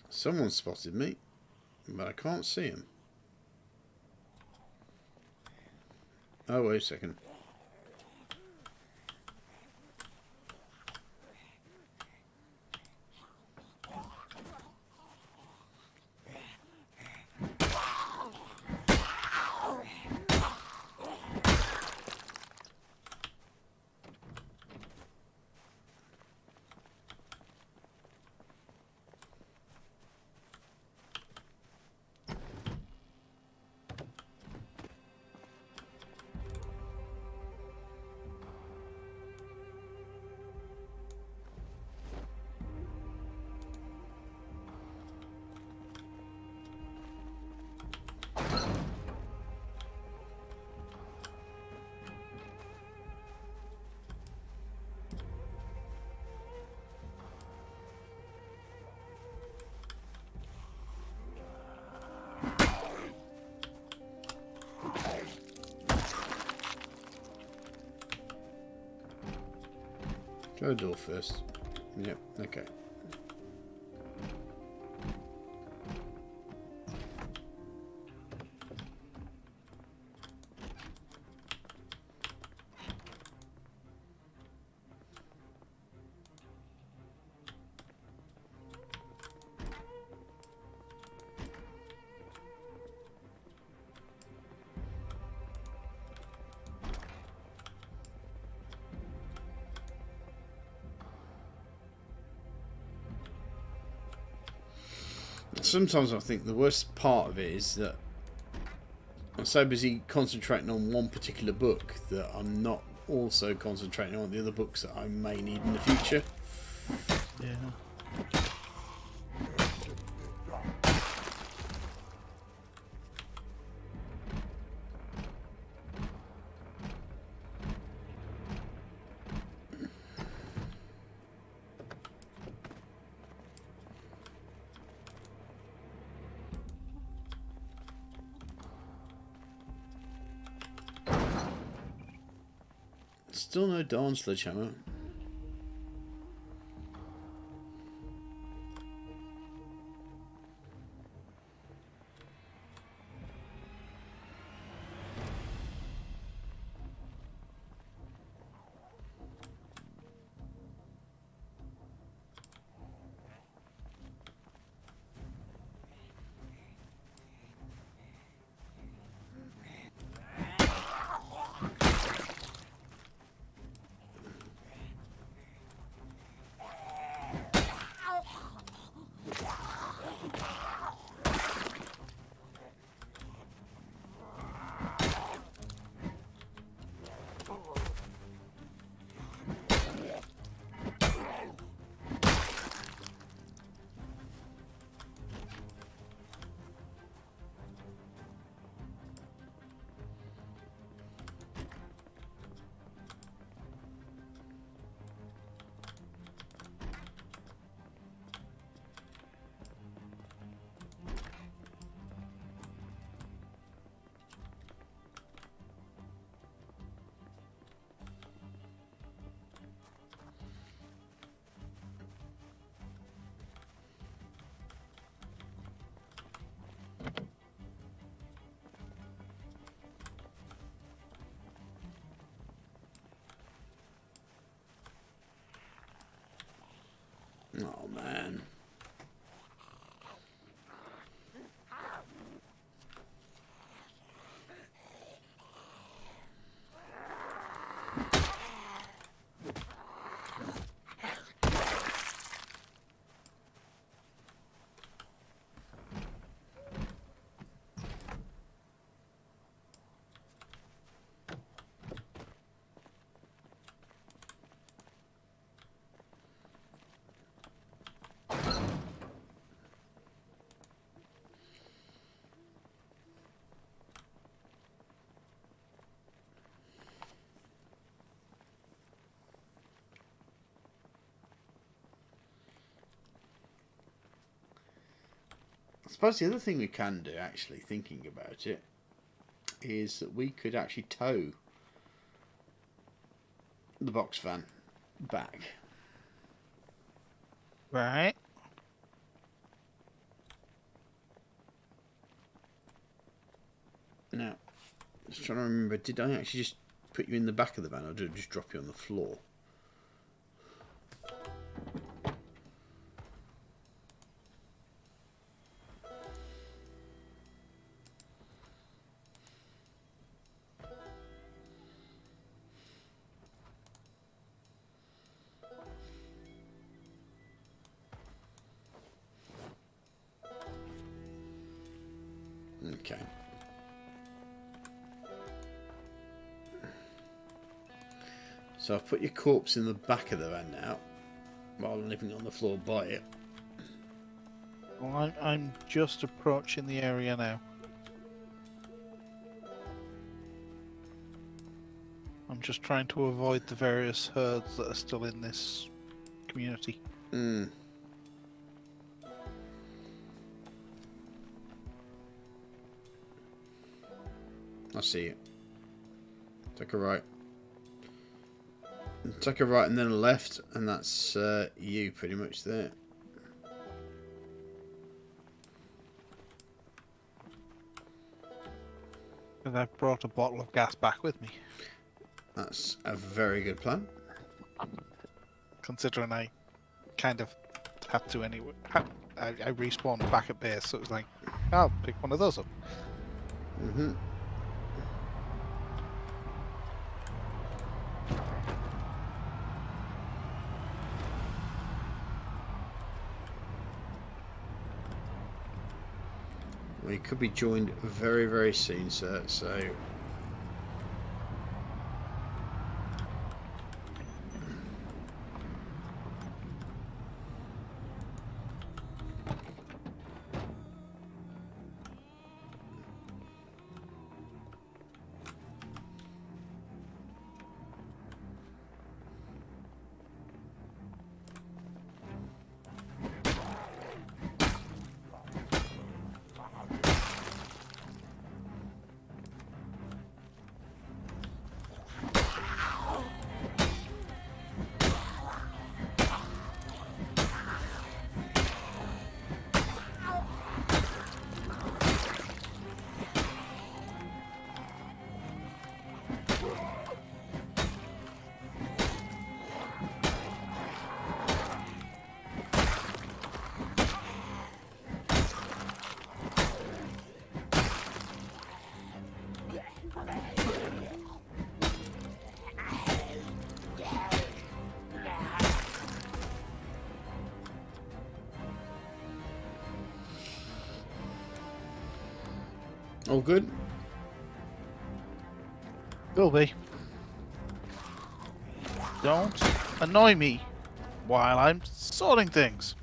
Someone spotted me, but I can't see him. Oh, wait a second. Try the door first. Yep, okay. Sometimes I think the worst part of it is that I'm so busy concentrating on one particular book that I'm not also concentrating on the other books that I may need in the future. Yeah. Still no darn sledgehammer. Oh man. I suppose the other thing we can do, actually, thinking about it, is that we could actually tow the box van back. Right. Now, just trying to remember, did I actually just put you in the back of the van, or did I just drop you on the floor? Okay. So I've put your corpse in the back of the van now, while living on the floor by it. Well, I'm just approaching the area now. I'm just trying to avoid the various herds that are still in this community. Hmm. I see it. Take a right. Take a right and then a left, and that's you pretty much there. And I've brought a bottle of gas back with me. That's a very good plan. Considering I kind of had to anyway. I respawned back at base, so it was like, I'll pick one of those up. Mm-hmm. We could be joined very, very soon, sir. So. All good? Will be. Don't annoy me while I'm sorting things.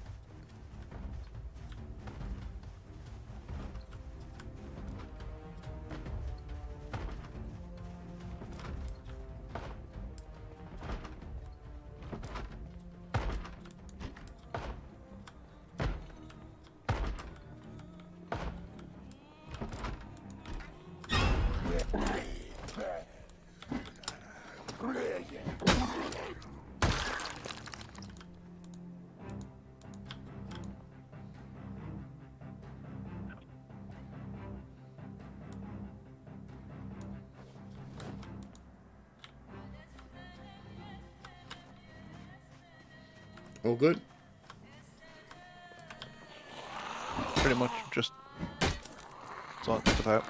All good? Pretty much just sorting stuff out.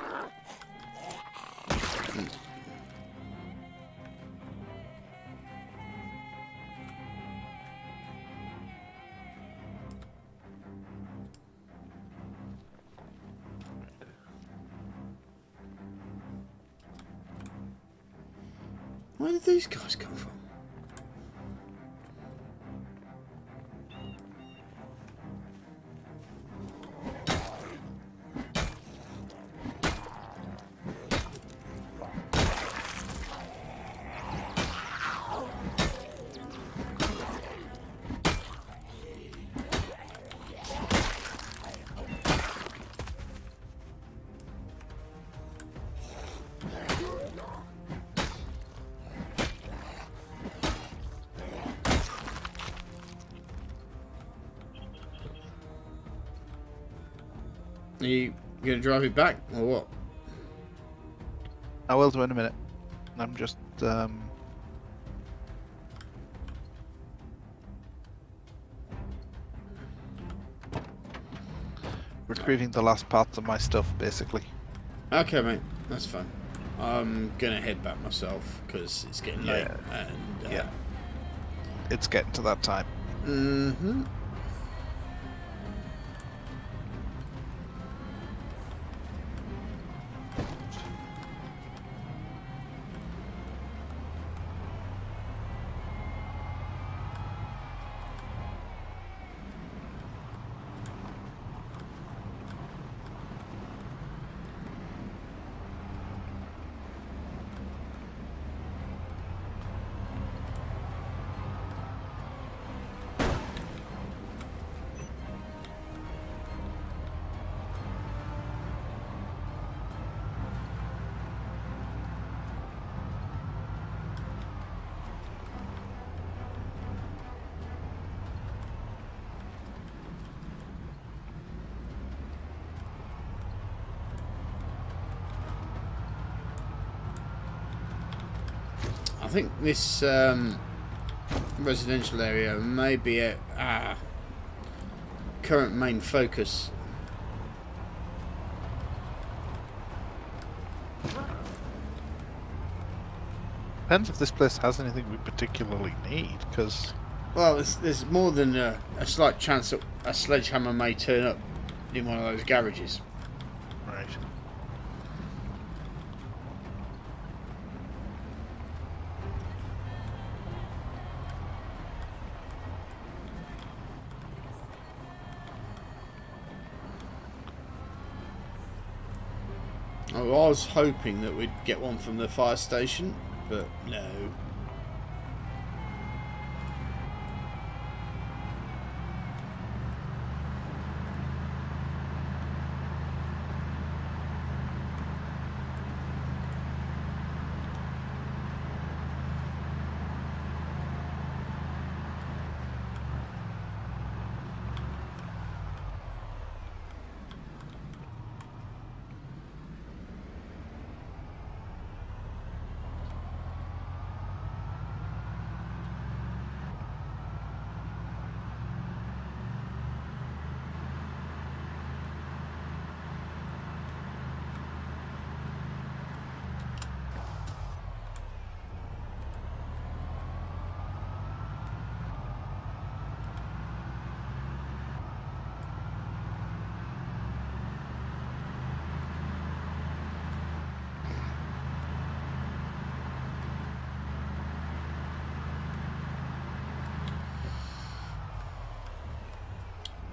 Where did these guys come from? Are you going to drive it back, or what? I will do in a minute. I'm just retrieving the last parts of my stuff, basically. Okay, mate. That's fine. I'm going to head back myself, because it's getting late. And, Yeah. It's getting to that time. Mm-hmm. I think this residential area may be a current main focus. Depends if this place has anything we particularly need, because... Well, there's more than a slight chance that a sledgehammer may turn up in one of those garages. I was hoping that we'd get one from the fire station, but no.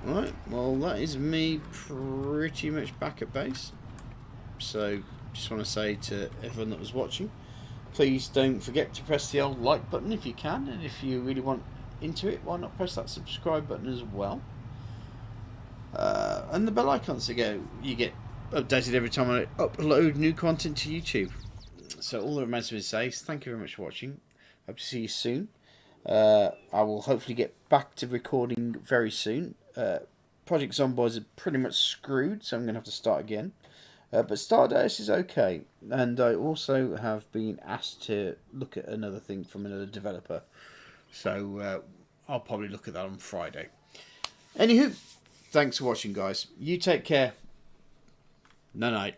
Right, well that is me pretty much back at base. So just want to say to everyone that was watching, please don't forget to press the old like button if you can, and if you really want into it, why not press that subscribe button as well. And the bell icon so you get updated every time I upload new content to YouTube. So all that remains for me to say is thank you very much for watching. Hope to see you soon. I will hopefully get back to recording very soon. Project Zomboid are pretty much screwed, so I'm going to have to start again. But Stardust is okay. And I also have been asked to look at another thing from another developer. So I'll probably look at that on Friday. Anywho, thanks for watching, guys. You take care. Night-night.